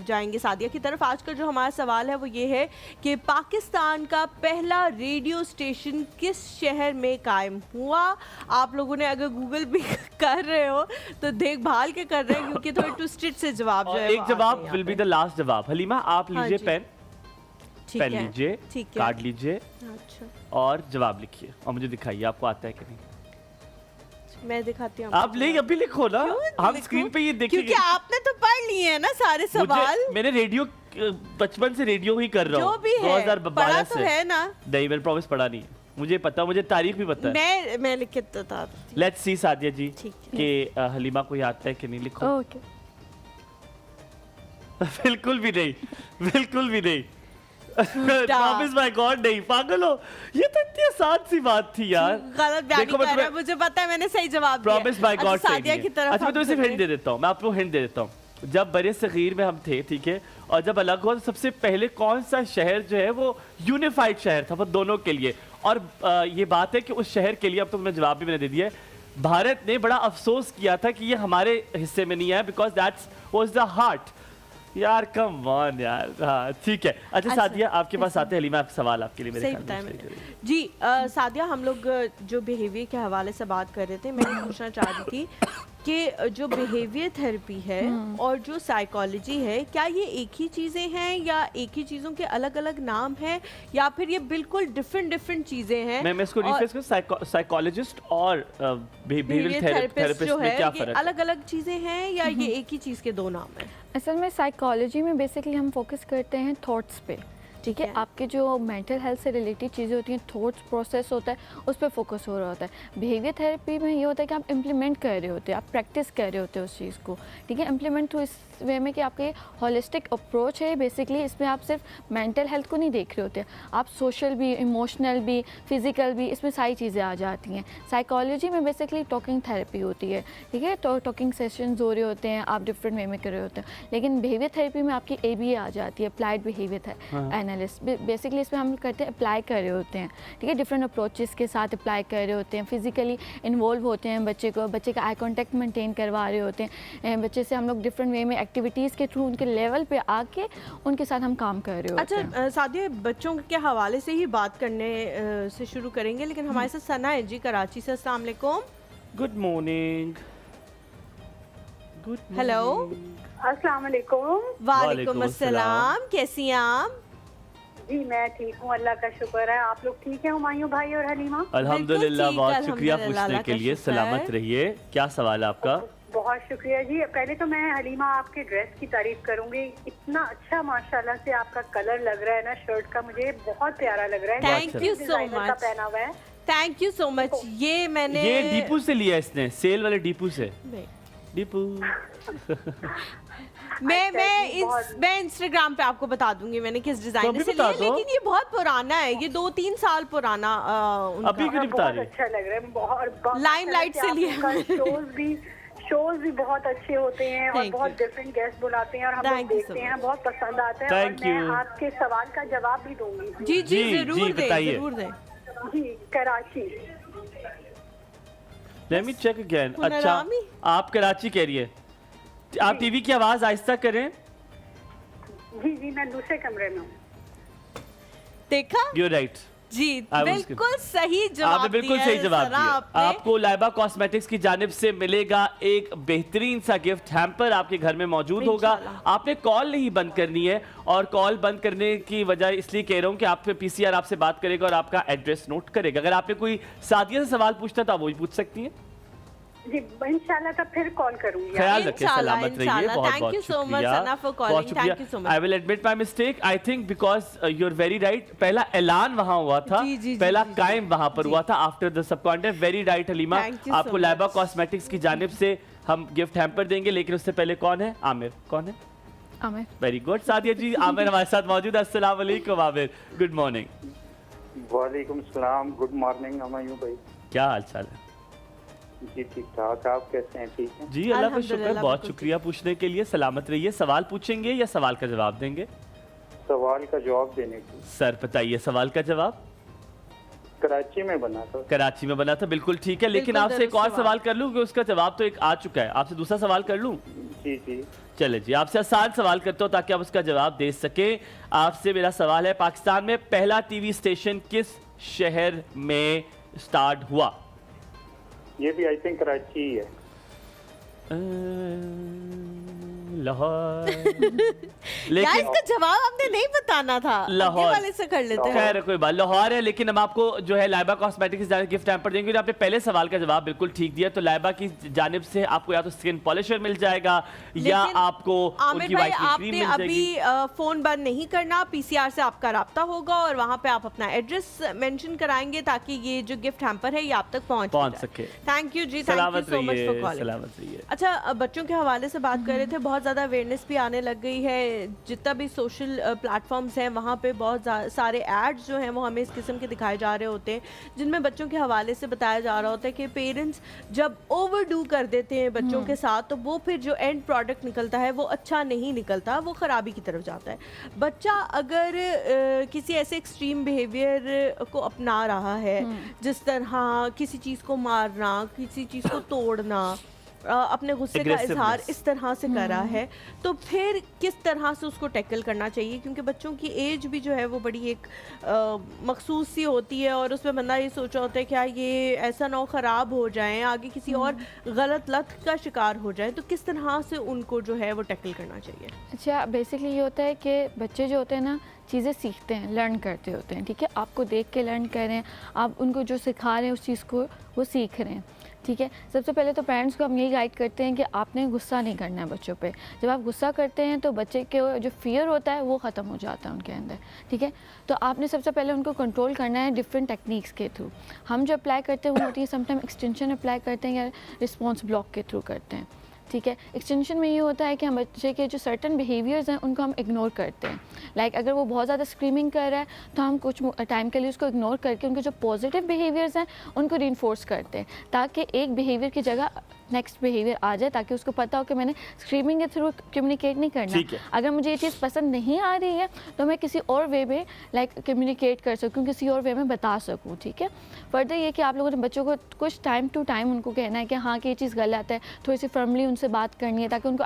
जाएंगे सादिया की तरफ। आज का जो हमारा सवाल है वो ये है कि पाकिस्तान का पहला रेडियो स्टेशन किस शहर में कायम हुआ? आप लोगों ने अगर गूगल भी कर रहे हो तो देखभाल के कर रहे हैं क्योंकि थोड़े ट्विस्टेड से जवाब जो है एक जवाब विल बी द लास्ट जवाब। हलीमा, आप लीजिए पेन लीजिए, कार्ड लीजिए, अच्छा, और जवाब लिखिए और मुझे दिखाइए आपको आता है कि नहीं। मैं दिखाती हूँ। आप अभी लिखो ना, हम स्क्रीन पे ये देखेंगे क्योंकि आपने तो पढ़ लिए हैं ना सारे सवाल। मैंने रेडियो बचपन से रेडियो ही कर रहा हूँ, जो भी है 2012 से है ना। नहीं, मैंने प्रॉमिस पढ़ा नहीं, मुझे पता, मुझे तारीख भी पता है। मैं लिख तो था। लेट्स सी सादिया जी कि हलीमा को याद है कि नहीं। लिखो। ओके। बिल्कुल भी नहीं, बिल्कुल भी नहीं। प्रॉमिस बाय गॉड नहीं, पागल हो, ये तो इतनी आसान सी बात थी यार। गलत बयानी कर रहा है, मुझे पता है, मैंने सही जवाब दिया। प्रॉमिस बाय गॉड सादिया की तरफ। अच्छा, मैं तो सिर्फ हिंट दे देता हूँ, मैं आपको हिंट दे देता हूँ। जब बड़े सगीर में हम थे, ठीक है, और जब अलग हुआ तो सबसे पहले कौन सा शहर जो है वो यूनिफाइड शहर था वो दोनों के लिए। और ये बात है कि उस शहर के लिए, अब तो मैंने जवाब भी मैंने दे दिया है, भारत ने बड़ा अफसोस किया था कि ये हमारे हिस्से में नहीं आया, because that's was the heart. यार कम ऑन यार। हाँ ठीक है। अच्छा सादिया, आपके पास आते हैं। हलीमा, सवाल आपके लिए मेरे ख्याल में जी। सादिया, हम लोग जो बिहेवियर के हवाले से बात कर रहे थे, मैं पूछना चाह रही थी कि जो बिहेवियर थेरेपी है और जो साइकोलॉजी है, क्या ये एक ही चीज़ें हैं या एक ही चीज़ों के अलग अलग नाम हैं या फिर ये बिल्कुल डिफरेंट चीज़ें हैं? मैं इसको रिफ्रेश करूं, साइकोलॉजिस्ट और बिहेवियरल थेरेपिस्ट जो में है क्या ये फर्क है? अलग अलग चीज़ें हैं या ये एक ही चीज़ के दो नाम हैं? असल में साइकोलॉजी में बेसिकली हम फोकस करते हैं थॉट्स पे, ठीक है। आपके जो मेंटल हेल्थ से रिलेटेड चीज़ें होती हैं, थॉट्स प्रोसेस होता है, उस पर फोकस हो रहा होता है। बिहेवियर थेरेपी में ये होता है कि आप इम्प्लीमेंट कर रहे होते हैं, आप प्रैक्टिस कर रहे होते हैं उस चीज़ को, ठीक है। इम्प्लीमेंट तो इस वे में कि आपके हॉलिस्टिक अप्रोच है बेसिकली, इसमें आप सिर्फ मेंटल हेल्थ को नहीं देख रहे होते, आप सोशल भी, इमोशनल भी, फिजिकल भी, इसमें सारी चीज़ें आ जाती हैं। साइकोलॉजी में बेसिकली टॉकिंग थेरेपी होती है, ठीक है। तो टॉकिंग सेशंस हो रहे होते हैं, आप डिफरेंट वे में कर रहे होते हैं। लेकिन बिहेवियर थेरेपी में आपकी ABA आ जाती है, अप्लाइड बिहेवियर एनालिस्ट। बेसिकली इसमें हम करते हैं, अप्लाई कर रहे होते हैं, ठीक है। डिफरेंट अप्रोचेस के साथ अप्लाई कर रहे होते हैं, फिजिकली इन्वॉल्व होते हैं बच्चे को, बच्चे का आई कॉन्टैक्ट मेंटेन करवा रहे होते हैं बच्चे से। हम लोग डिफरेंट वे में एक्टिविटीज़ के थ्रू उनके लेवल पे आके उनके साथ हम काम कर रहे होते हैं। अच्छा सादिया, बच्चों के हवाले से ही बात करने से शुरू करेंगे, लेकिन हमारे साथ सना है जी कराची से। अस्सलाम वालेकुम। Good morning. हेलो। अस्सलाम वालेकुम। वालेकुम अस्सलाम, कैसी हैं आप? जी मैं ठीक हूँ, अल्लाह का शुक्र है। आप लोग ठीक हैं हुमायूं भाई और हलीमा? अल्हम्दुलिल्लाह, ठीक, बहुत शुक्रिया अल्हम्दुलिल्लाह, पूछने के अल्लाह लिए। का शुक्र है। सलामत रहिए। क्या सवाल है आपका? बहुत शुक्रिया जी। पहले तो मैं हलीमा आपके ड्रेस की तारीफ करूंगी, इतना अच्छा माशाल्लाह से आपका कलर लग रहा है ना शर्ट का, मुझे बहुत प्यारा लग रहा है। थैंक यू सो डिजाइनर का मच। पहना हुआ है। Thank you so much. ये मैंने ये डीपू से लिया इसने, सेल वाले डीपू से। नहीं। डीपू मैं इंस्टाग्राम पे आपको बता दूंगी मैंने किस डिजाइनर अभी से बता लिया, दो। लेकिन ये बहुत पुराना है, ये 2-3 साल पुराना उनका। अभी क्यों नहीं बता बहुत रही? अच्छा लग रहा है। बहुत लाइमलाइट से लिया। शोज भी बहुत अच्छे होते हैं और Thank बहुत you. डिफरेंट गेस्ट बुलाते हैं और हम लोग Thank you so देखते हैं, much. बहुत पसंद आता है। और Thank you. मैं आपके सवाल का जवाब भी दूंगी। जी जी जी, जरूर जी, दें, बताइए। जरूर दें। जी Karachi. Let me check again. अच्छा, पुनरामी? आप कराची कह रही है। आप टीवी की आवाज आहिस्ता करें। जी जी मैं दूसरे कमरे में हूँ। देखा यू राइट। जी, I was बिल्कुल सही जवाब आपने बिल्कुल दिया सही है जवाब सना दिया। आपने। आपको लाइबा कॉस्मेटिक्स की जानिब से मिलेगा एक बेहतरीन सा गिफ्ट हैम्पर, आपके घर में मौजूद होगा। इंशाल्लाह। आपने कॉल नहीं बंद करनी है, और कॉल बंद करने की वजह इसलिए कह रहा हूँ कि आप पे PCR आपसे बात करेगा और आपका एड्रेस नोट करेगा। अगर आपने कोई सादिया से सवाल पूछना तो आप वही पूछ सकती हैं। जी इंशाल्लाह तब फिर कॉल करूंगी। ख्याल रखिए, इंशाल्लाह, सलामत रहिए। इंशाल्लाह। बहुत Thank बहुत you so much, शुक्रिया। Sana, for calling. बहुत शुक्रिया। Thank you so much. I will admit my mistake. I think because you're very right. पहला ऐलान वहाँ हुआ था, जी, जी, पहला जी, जी, कायम वहाँ पर जी। हुआ था after the subcontent. Very right Halima. Thank you so आपको लाइबा much. कॉस्मेटिक्स की जानिब से हम गिफ्ट हैम्पर देंगे, लेकिन उससे पहले कौन है? आमिर। कौन है? आमिर। वेरी गुड सादिया जी। आमिर हमारे साथ मौजूद है। अस्सलाम वालेकुम आमिर, गुड मॉर्निंग। वालेकुम सलाम, गुड मॉर्निंग हुमायूं भाई। क्या हाल चाल है? जी ठीक ठाक, आप कैसे हैं? ठीक हैं जी अल्लाह का शुक्र, अल्हम्दुलिल्लाह, बहुत बिल्कुल शुक्रिया पूछने के लिए। सलामत रहिए। सवाल पूछेंगे या सवाल का जवाब देंगे? सवाल का जवाब देने की। सर बताइए सवाल का जवाब। कराची में बना था। कराची में बना था, बिल्कुल ठीक है। लेकिन बिल्कुल आपसे एक और दुरुस्त सवाल कर लूं कि उसका जवाब तो एक आ चुका है। आपसे दूसरा सवाल कर लूं? जी जी चले जी, आपसे आसान सवाल करता हूं ताकि आप उसका जवाब दे सके। आपसे मेरा सवाल है, पाकिस्तान में पहला टीवी स्टेशन किस शहर में स्टार्ट हुआ? ये भी आई थिंक कराची ही है। लाहौर। यार लेकिन इसका जवाब आपने नहीं बताना था, लाहौर। आगे वाले से कर लेते हैं। खैर कोई बात, लाहौर है। लेकिन हम आपको जो है लाइबा कॉस्मेटिक्स गिफ्ट हैम्पर देंगे। आपने पहले सवाल का जवाब बिल्कुल ठीक दिया, तो लाइबा की जानिब से आपको या तो स्किन पॉलिशर मिल जाएगा या लेकिन आपको आमिर उनकी भाई, व्हाइटनिंग क्रीम आपने मिल अभी जाएगी। फोन बंद नहीं करना, PCR से आपका राब्ता होगा और वहाँ पे आप अपना एड्रेस मेंशन कराएंगे ताकि ये जो गिफ्ट हैम्पर है ये आप तक पहुँच सके। थैंक यू जी, थैंक यू सलामत सो मच रहिए, फॉर कॉलिंग। सलामत रहिए। अच्छा, बच्चों के हवाले से बात कर रहे थे, बहुत ज़्यादा अवेयरनेस भी आने लग गई है। जितना भी सोशल प्लेटफॉर्म्स हैं वहाँ पे बहुत सारे एड्स जो हैं वो हमें इस किस्म के दिखाए जा रहे होते हैं, जिनमें बच्चों के हवाले से बताया जा रहा होता है कि पेरेंट्स जब ओवरडू कर देते हैं बच्चों के साथ, तो वो फिर जो एंड प्रोडक्ट निकलता है वो अच्छा नहीं निकलता, वो ख़राबी की तरफ जाता है। बच्चा अगर किसी ऐसे एक्सट्रीम बिहेवियर को अपना रहा है, जिस तरह किसी चीज़ को मारना, किसी चीज़ को तोड़ना, अपने गुस्से का इजहार इस तरह से करा है, तो फिर किस तरह से उसको टैकल करना चाहिए? क्योंकि बच्चों की एज भी जो है वो बड़ी एक मखसूस सी होती है और उसमें बंदा ये सोचा होता है क्या ये ऐसा ना हो ख़राब हो जाए, आगे किसी और गलत लत का शिकार हो जाए, तो किस तरह से उनको जो है वो टैकल करना चाहिए? अच्छा, बेसिकली ये होता है कि बच्चे जो होते हैं ना चीज़ें सीखते हैं, लर्न करते होते हैं, ठीक है। आपको देख के लर्न कर रहे हैं, आप उनको जो सिखा रहे हैं उस चीज़ को वो सीख रहे हैं, ठीक है। सबसे पहले तो पेरेंट्स को हम यही गाइड करते हैं कि आपने गुस्सा नहीं करना है बच्चों पे। जब आप गुस्सा करते हैं तो बच्चे के जो फियर होता है वो ख़त्म हो जाता है उनके अंदर, ठीक है। तो आपने सबसे पहले उनको कंट्रोल करना है डिफरेंट टेक्निक्स के थ्रू। हम जो अप्लाई करते हैं वो होती है, समटाइम एक्सटेंशन अप्लाई करते हैं या रिस्पॉन्स ब्लॉक के थ्रू करते हैं, ठीक है। एक्सटेंशन में ये होता है कि हम बच्चे के जो सर्टन बिहेवियर्स हैं उनको हम इग्नोर करते हैं। लाइक अगर वो बहुत ज़्यादा स्क्रीमिंग कर रहा है तो हम कुछ टाइम के लिए उसको इग्नोर करके उनके जो पॉजिटिव बिहेवियर्स हैं उनको रीइंफोर्स करते हैं, ताकि एक बिहेवियर की जगह नेक्स्ट बिहेवियर आ जाए, ताकि उसको पता हो कि मैंने स्क्रीमिंग के थ्रू कम्युनिकेट नहीं करना। अगर मुझे ये चीज़ पसंद नहीं आ रही है तो मैं किसी और वे में लाइक कम्युनिकेट कर सकूँ, किसी और वे में बता सकूँ, ठीक है। फर्दर ये कि आप लोगों ने बच्चों को कुछ टाइम टू टाइम उनको कहना है कि हाँ कि ये चीज़ गलत है, थोड़ी सी फर्मली उनसे बात करनी है, ताकि उनको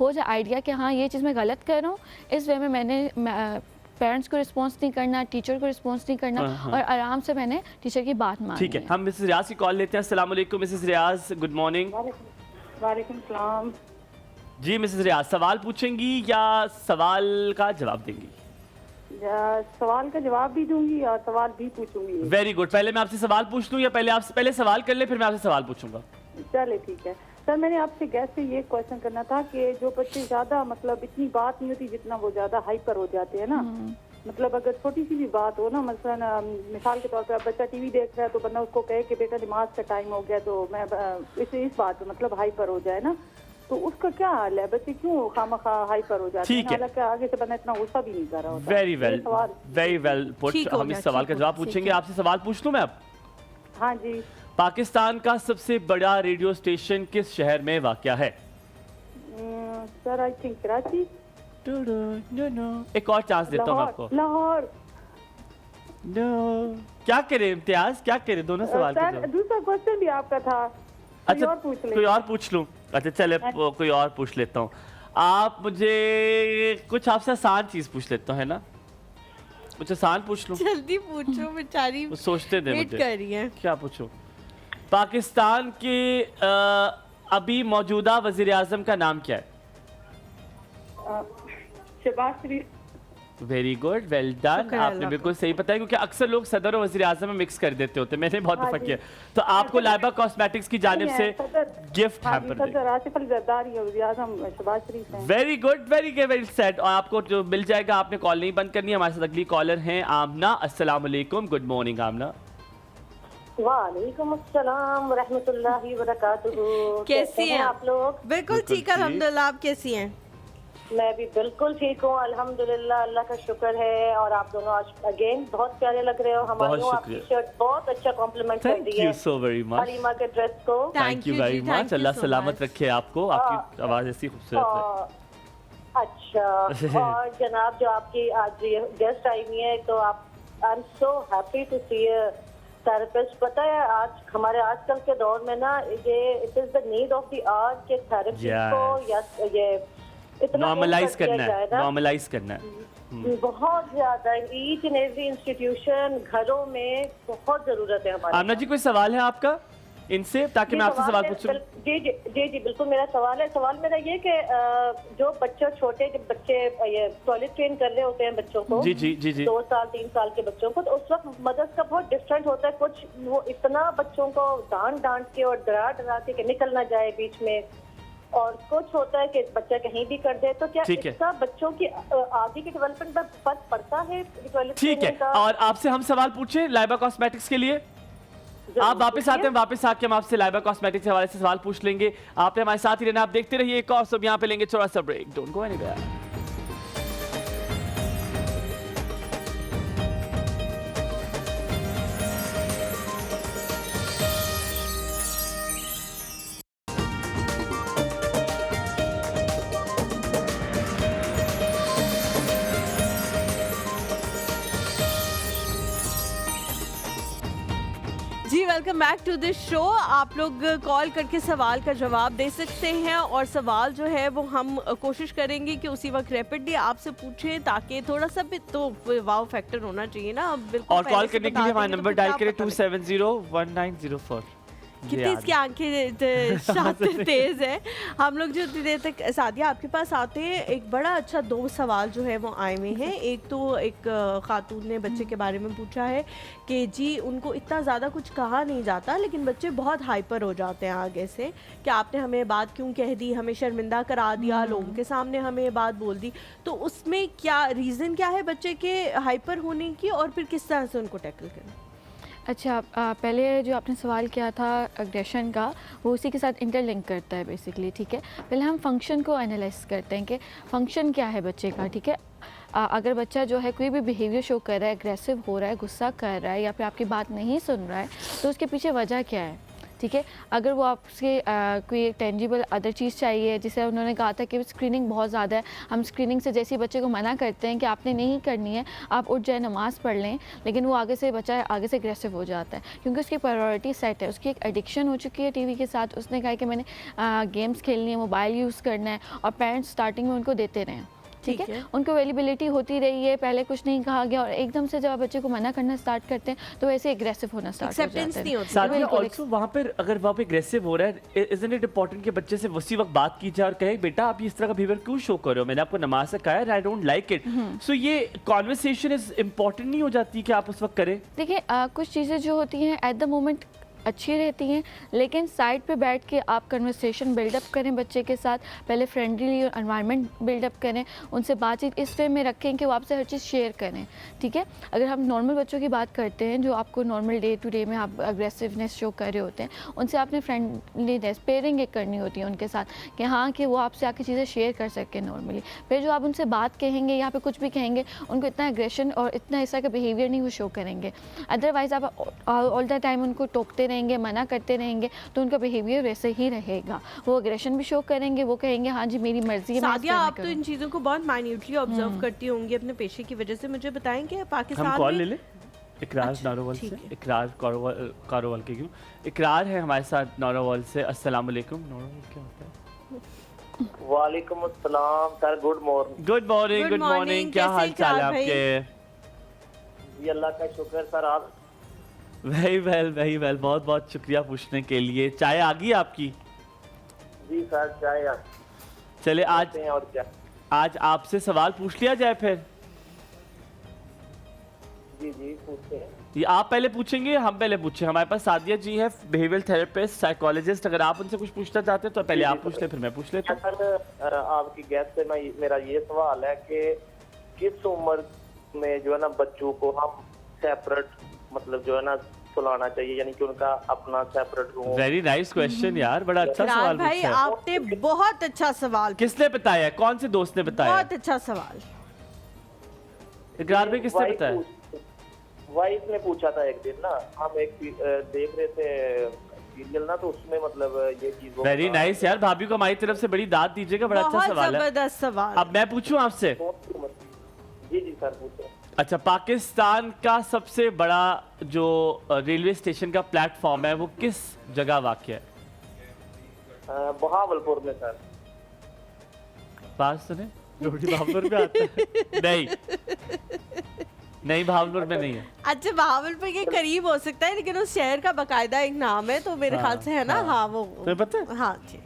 हो जाए आइडिया कि हाँ ये चीज़ मैं गलत कर रहा हूँ, इस वे में मैंने पेरेंट्स को रिस्पॉन्स नहीं करना, टीचर को रिस्पॉन्स नहीं करना, और आराम से मैंने टीचर की बात माननी है। ठीक है, हम मिसेस रियाज की कॉल लेते हैं। अस्सलाम वालेकुम मिसेस रियाज, गुड मॉर्निंग। वालेकुम सलाम। जी मिसेस रियाज, सवाल पूछेंगी या सवाल का जवाब देंगी? सवाल का जवाब भी दूंगी और सवाल भी पूछूंगी। Very good. पहले मैं आपसे सवाल पूछ लूँ या पहले सवाल कर ले फिर मैं आपसे सवाल पूछूंगा? चले ठीक है सर। मैंने आपसे गैस से ये क्वेश्चन करना था कि जो बच्चे ज्यादा मतलब इतनी बात नहीं होती जितना वो ज्यादा हाइपर हो जाते हैं ना, मतलब अगर छोटी सी भी बात हो ना, मसलन मिसाल के तौर पर बच्चा टीवी देख रहा है तो बंदा उसको कहे कि बेटा नमाज का टाइम हो गया, तो मैं इस बात पे मतलब हाइपर हो जाए ना, तो उसका क्या हाल है? बच्चे क्यों खामखा हाइपर हो जाते हैं? हालांकि आगे से बंदा इतना गुस्सा भी नहीं कर रहा होता। Very well put. हम इस सवाल का जवाब पूछेंगे। आपसे सवाल पूछ लूं मैं अब? हाँ जी। पाकिस्तान का सबसे बड़ा रेडियो स्टेशन किस शहर में वाक़या है? Sir I think Karachi. एक और चांस देता हूँ आपको। लाहौर। नो। क्या करें इम्तियाज, क्या करें? दोनों सवाल सर दूसरा क्वेश्चन भी आपका था। अच्छा कोई और पूछ लूं? अच्छा चले कोई और पूछ लेता हूँ। आप मुझे कुछ आपसे आसान चीज पूछ लेता हूँ, है ना? कुछ आसान पूछ लूं? जल्दी पूछो, बेचारी सोचते दे मुझे। कर रही है। क्या पूछूं? पाकिस्तान के अभी मौजूदा वजीर आजम का नाम क्या है? Shahbaz Sharif. Very good, well done. आपने बिल्कुल सही बताया, क्योंकि अक्सर लोग सदर और वजीर आजम में मिक्स कर देते होते हैं। मैंने बहुत दफा किया। तो आपको लाइबा कॉस्मेटिक्स की जानिब से gift hamper very good, very said. और आपको जो मिल जाएगा, आपने कॉल नहीं बंद करनी। हमारे साथ अगली कॉलर हैं आमना। अस्सलाम वालेकुम, गुड मॉर्निंग आमना। वालेकुम अस्सलाम रहमतुल्लाहि व बरकातुहू। कैसी हैं आप लोग? बिल्कुल ठीक है अल्हम्दुलिल्लाह। आप कैसी हैं? मैं भी बिल्कुल ठीक हूँ अल्हम्दुलिल्लाह, अल्लाह का शुक्र है। और आप दोनों आज अगेन बहुत प्यारे लग रहे हो। हमारी आपकी शर्ट बहुत अच्छा कॉम्प्लीमेंट कर दी है। Thank you so very much. Halima के ड्रेस को थैंक यू वेरी मच। अल्लाह सलामत रखे आपको, आपकी आवाज ऐसी खूबसूरत है। अच्छा। और जनाब जो आपकी आज गेस्ट आई हुई है, तो आप I am so happy to see therapist. पता है आज हमारे आजकल के दौर में ना ये it is the need of the hour के थेरेपी को या ये नॉर्मलाइज करना है, नॉर्मलाइज करना है बहुत ज्यादा। ईच एंड एवरी इंस्टीट्यूशन, घरों में बहुत जरूरत है हमारी। आमना जी कोई सवाल है आपका इनसे, ताकि मैं आपसे सवाल पूछूं? जी बिल्कुल मेरा सवाल है। सवाल मेरा ये कि जो बच्चे छोटे, जब बच्चे ये टॉयलेट ट्रेन कर रहे होते हैं बच्चों को, जी 2 साल 3 साल के बच्चों को, तो उस वक्त मदर्स का बहुत डिफरेंट होता है। कुछ वो इतना बच्चों को डांट के और डरा के निकल ना जाए बीच में, और कुछ होता है कि बच्चा कहीं भी कर दे। तो क्या इसका बच्चों की आगे के डेवलपमेंट पर फर्क पड़ता है? ठीक है। और आपसे हम सवाल पूछे लाइबा कॉस्मेटिक्स के लिए, आप वापस आते हैं, वापस आके हम आपसे लाइबा कॉस्मेटिक्स के हवाले से सवाल पूछ लेंगे। आपने हमारे साथ ही रहना, आप देखते रहिए। एक और सब यहाँ पे लेंगे थोड़ा सा ब्रेक। Don't go anywhere. जी welcome back to this show. आप लोग कॉल करके सवाल का जवाब दे सकते हैं और सवाल जो है वो हम कोशिश करेंगे कि उसी वक्त रैपिडली आपसे पूछें ताकि थोड़ा सा भी तो वाव फैक्टर होना चाहिए ना। बिल्कुल और कॉल करने के लिए हमारा नंबर डायल करें टू 2701904। कितनी इसकी आंखें शातिर तेज है। हम लोग जो इतनी देर तक सादिया आपके पास आते हैं, एक बड़ा अच्छा 2 सवाल जो है वो आए हुए हैं। एक तो एक खातून ने बच्चे के बारे में पूछा है कि जी उनको इतना ज़्यादा कुछ कहा नहीं जाता लेकिन बच्चे बहुत हाइपर हो जाते हैं आगे से कि आपने हमें बात क्यों कह दी, हमें शर्मिंदा करा दिया, लोगों के सामने हमें ये बात बोल दी। तो उसमें क्या रीज़न क्या है बच्चे के हाइपर होने की और फिर किस तरह से उनको टैकल करें? अच्छा, पहले जो आपने सवाल किया था एग्रेशन का, वो उसी के साथ इंटरलिंक करता है बेसिकली, ठीक है। पहले हम फंक्शन को एनालाइज करते हैं कि फंक्शन क्या है बच्चे का, ठीक है। अगर बच्चा जो है कोई भी बिहेवियर शो कर रहा है, एग्रेसिव हो रहा है, गुस्सा कर रहा है या फिर आपकी बात नहीं सुन रहा है, तो उसके पीछे वजह क्या है, ठीक है। अगर वो आपसे कोई टेंजिबल अदर चीज़ चाहिए, जिसे उन्होंने कहा था कि स्क्रीनिंग बहुत ज़्यादा है, हम स्क्रीनिंग से जैसे बच्चे को मना करते हैं कि आपने नहीं करनी है, आप उठ जाए नमाज़ पढ़ लें, लेकिन वो आगे से बच्चा आगे से एग्रेसिव हो जाता है क्योंकि उसकी प्रायोरिटी सेट है, उसकी एक एडिक्शन हो चुकी है टीवी के साथ। उसने कहा कि मैंने गेम्स खेलनी है, मोबाइल यूज़ करना है और पेरेंट्स स्टार्टिंग में उनको देते रहें, ठीक है। उनको अवेलेबिलिटी होती रही है, पहले कुछ नहीं कहा गया और एकदम से जब आप बच्चे को मना करना स्टार्ट करते हैं तो वैसे एग्रेसिव होना स्टार्ट हो जाता है। सादिया ऑल्सो वहाँ पर अगर वहाँ पे एग्रेसिव हो रहा है, इजंट इट इम्पोर्टेंट कि बच्चे से उसी वक्त बात की जाए और कहे बेटा आप इस तरह का बिहेवियर क्यों शो कर रहे हो, मैंने आपको नमाज से कहा है, आई डोंट लाइक इट। सो ये कॉन्वर्सेशन इज इम्पोर्टेंट नहीं हो जाती कि आप उस वक्त करें? देखिए, कुछ चीज़ें जो होती हैं एट द मोमेंट अच्छी रहती हैं, लेकिन साइड पे बैठ के आप कन्वर्सेशन बिल्डअप करें बच्चे के साथ, पहले फ्रेंडली एनवायरनमेंट बिल्डअप करें, उनसे बातचीत इस वे में रखें कि वो आपसे हर चीज़ शेयर करें, ठीक है। अगर हम नॉर्मल बच्चों की बात करते हैं जो आपको नॉर्मल डे टू डे में आप अग्रेसिवनेस शो कर रहे होते हैं, उनसे आपने फ्रेंडलीनेस पेयरिंग एक करनी होती है उनके साथ कि हाँ कि वो आपसे आके चीज़ें शेयर कर सकें नॉर्मली। फिर जो आप उनसे बात कहेंगे, यहाँ पे कुछ भी कहेंगे, उनको इतना एग्रेशन और इतना ऐसा का बिहेवियर नहीं वो शो करेंगे। अदरवाइज़ आप ऑल द टाइम उनको टोकते रहेंगे, मना करते रहेंगे तो उनका बिहेवियर वैसे ही रहेगा, वो एग्रेशन भी शो करेंगे, वो कहेंगे हाँ जी मेरी मर्जी है। सादिया आप तो इन चीज़ों को बहुत माइन्यूटली ऑब्जर्व करती होंगी अपने पेशे की वजह से, मुझे बताएं कि पाकिस्तान हम कॉल में ले लें इकरार नारोवाल से। इकरार कारोवाल के क्यों, इकरार है हमारे साथ नारोवाल से। अस्सलाम वालेकुम। नारोवाल क्या होता है? वालेकुम अस्सलाम sir, good morning. Good morning, good morning. क्या हाल चाल है आपके? जी अल्लाह का शुक्र सर, आप? वेरी वेल, बहुत बहुत शुक्रिया पूछने के लिए। चाय आ गई आपकी? जी सर, चाय आ। चले आज और क्या, आज आपसे सवाल पूछ लिया जाए फिर? जी पूछते हैं। ये आप पहले पूछेंगे हम पहले पूछे? हमारे पास सादिया जी है, बिहेवियर थेरेपिस्ट, साइकोलॉजिस्ट। अगर आप उनसे कुछ पूछना चाहते हैं तो पहले आप पूछ ले, फिर मैं पूछ लेता हूँ। सर आपकी गेस्ट से मेरा ये सवाल है कि किस उम्र में जो है ना बच्चों को हम सेपरेट मतलब जो है ना सुलाना चाहिए, यानी कि उनका अपना separate room? Very nice question यार, बड़ा अच्छा सवाल भाई पूछा है। आपने बहुत अच्छा सवाल। किसने बताया? कौन से दोस्त ने बताया? बहुत अच्छा सवाल। इकरार में किसने बताया? वाइफ ने पूछा था एक दिन ना, हम एक देख रहे थे सीरियल ना, तो उसमें मतलब ये चीज। वेरी नाइस यार, भाभी को हमारी तरफ से बड़ी दाद दीजिएगा, बड़ा अच्छा सवाल है। जबरदस्त सवाल। अब मैं पूछूं आपसे? जी सर पूछे। अच्छा, पाकिस्तान का सबसे बड़ा जो रेलवे स्टेशन का प्लेटफॉर्म है वो किस जगह वाक़ है? बहावलपुर में सर। बात सुने, रोटी बहावलपुर में आता है? नहीं बहावलपुर में नहीं है। अच्छा, बहावलपुर के करीब हो सकता है लेकिन उस शहर का बकायदा एक नाम है, तो मेरे ख्याल से है ना। हाँ वो तुम्हें पता है? हाँ जी।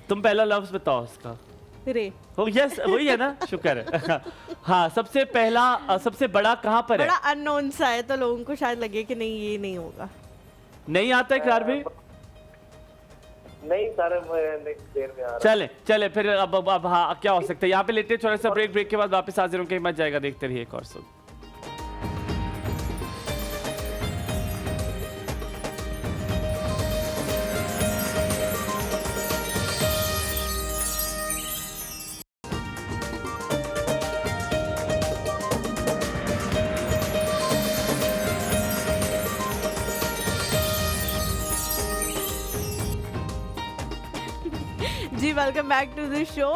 तुम पहला लफ्ज बताओ उसका। रे। हो यस, वही है ना, शुक्र है। हाँ, सबसे पहला सबसे बड़ा कहाँ पर है? बड़ा अननोन सा है तो लोगों को शायद लगे कि नहीं ये नहीं होगा। नहीं आता है इकरार में? नहीं सर, देर में आ रहा। चले फिर अब हाँ क्या हो सकता है? यहाँ पे लेते थोड़ा सा ब्रेक के बाद वापस हाजिर होंगे, मत जाएगा, देखते रहिए एक और सुन। जी welcome back to the show.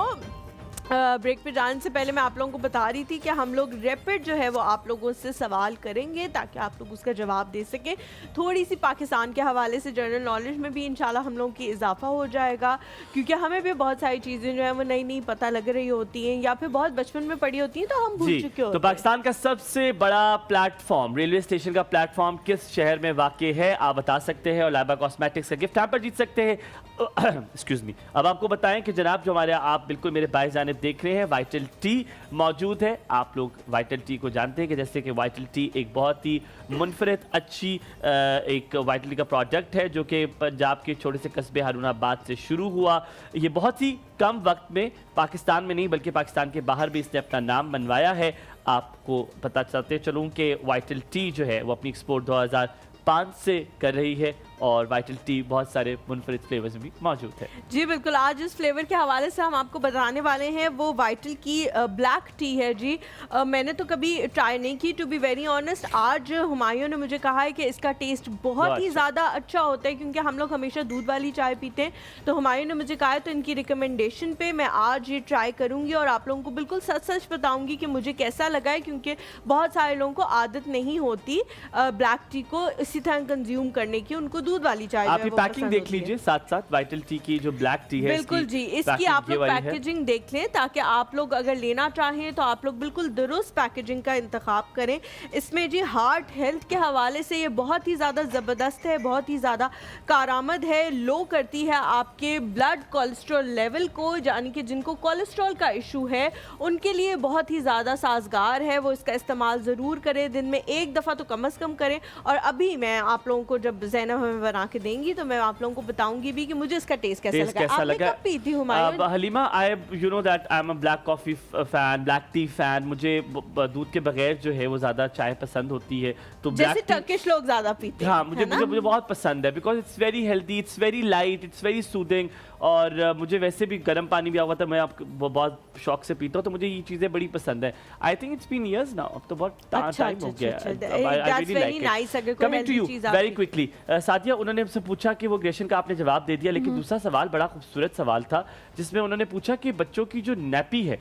Break पे जाने से पहले मैं आप लोगों को बता रही थी कि हम लोग रैपिड जो है वो आप लोगों से सवाल करेंगे ताकि आप लोग उसका जवाब दे सकें। थोड़ी सी पाकिस्तान के हवाले से जनरल नॉलेज में भी इंशाल्लाह हम लोगों की इजाफा हो जाएगा, क्योंकि हमें भी बहुत सारी चीज़ें जो है वो नई नई पता लग रही होती हैं या फिर बहुत बचपन में पढ़ी होती हैं तो हम भूल चुके होते हैं। तो पाकिस्तान का सबसे बड़ा प्लेटफॉर्म, रेलवे स्टेशन का प्लेटफॉर्म किस शहर में वाक़ है आप बता सकते हैं और लाइबा कॉस्मेटिक्स का गिफ्ट हैम्पर जीत सकते हैं। Excuse me. अब आपको बताएं कि जनाब जो हमारे आप बिल्कुल मेरे बाएं जानिब देख रहे हैं वाइटल टी मौजूद है। आप लोग वाइटल टी को जानते हैं कि जैसे कि वाइटल टी एक बहुत ही मुनफरद अच्छी एक वाइटल टी का प्रोडक्ट है जो कि पंजाब के छोटे से कस्बे हारूनाबाद से शुरू हुआ। ये बहुत ही कम वक्त में पाकिस्तान में नहीं बल्कि पाकिस्तान के बाहर भी इसने अपना नाम बनवाया है। आपको पता चलते चलूँ कि वाइटल टी जो है वो अपनी एक्सपोर्ट 2005 से कर रही है और वाइटल टी बहुत सारे मुनफरिद फ्लेवर्स भी मौजूद है। जी बिल्कुल, आज इस फ्लेवर के हवाले से हम आपको बताने वाले हैं वो वाइटल की ब्लैक टी है जी। मैंने तो कभी ट्राई नहीं की टू बी वेरी ऑनेस्ट। आज हुमायूं ने मुझे कहा है कि इसका टेस्ट बहुत ही ज़्यादा अच्छा होता है, क्योंकि हम लोग हमेशा दूध वाली चाय पीते हैं। तो हुमायूं ने मुझे कहा है तो इनकी रिकमेंडेशन पे मैं आज ये ट्राई करूँगी और आप लोगों को बिल्कुल सच सच बताऊँगी कि मुझे कैसा लगा है, क्योंकि बहुत सारे लोगों को आदत नहीं होती ब्लैक टी को इसी तरह कंज्यूम करने की, उनको दूध वाली चाय आप ये पैकिंग देख लीजिए साथ साथ वाइटल टी की जो ब्लैक टी है। बिल्कुल जी, इसकी आप लोग पैकेजिंग देख लें ताकि आप लोग अगर लेना चाहें तो आप लोग बिल्कुल दुरुस्त पैकेजिंग का इंतखाब करें। इसमें जी हार्ट हेल्थ के हवाले से ये बहुत ही ज़्यादा ज़बरदस्त है, बहुत ही ज़्यादा कारआमद है। लो करती है आपके ब्लड कोलेस्ट्रॉल लेवल को, यानी कि जिनको कोलेस्ट्रॉल का इशू है उनके लिए बहुत ही ज़्यादा साजगार है। वो इसका इस्तेमाल ज़रूर करें, दिन में एक दफ़ा तो कम से कम करें। और अभी मैं आप लोगों को जब ज़ैनब हमें बना के देंगी तो मैं आप लोगों को बताऊंगी भी कि मुझे इसका टेस्ट कैसा लगा। कब पी थी Humayun? Halima, I you know that I am a black coffee fan, black tea fan. मुझे दूध के बगैर जो है वो ज़्यादा चाय पसंद होती है, तो जैसे टर्किश लोग ज़्यादा पीते हैं। हाँ, मुझे बहुत पसंद है because it's very healthy, it's very light, it's very soothing. और मुझे वैसे भी गर्म पानी भी हुआ था, मैं बहुत शौक से पीता हूँ, तो मुझे ये चीज़ें बड़ी पसंद है। I think it's been years now, अब तो बहुत टाइम हो गया है। Coming to you very quickly, Sadia, उन्होंने हमसे पूछा कि वो क्वेश्चन का आपने जवाब दे दिया, लेकिन दूसरा सवाल बड़ा खूबसूरत सवाल था जिसमें उन्होंने पूछा कि बच्चों की जो नैपी है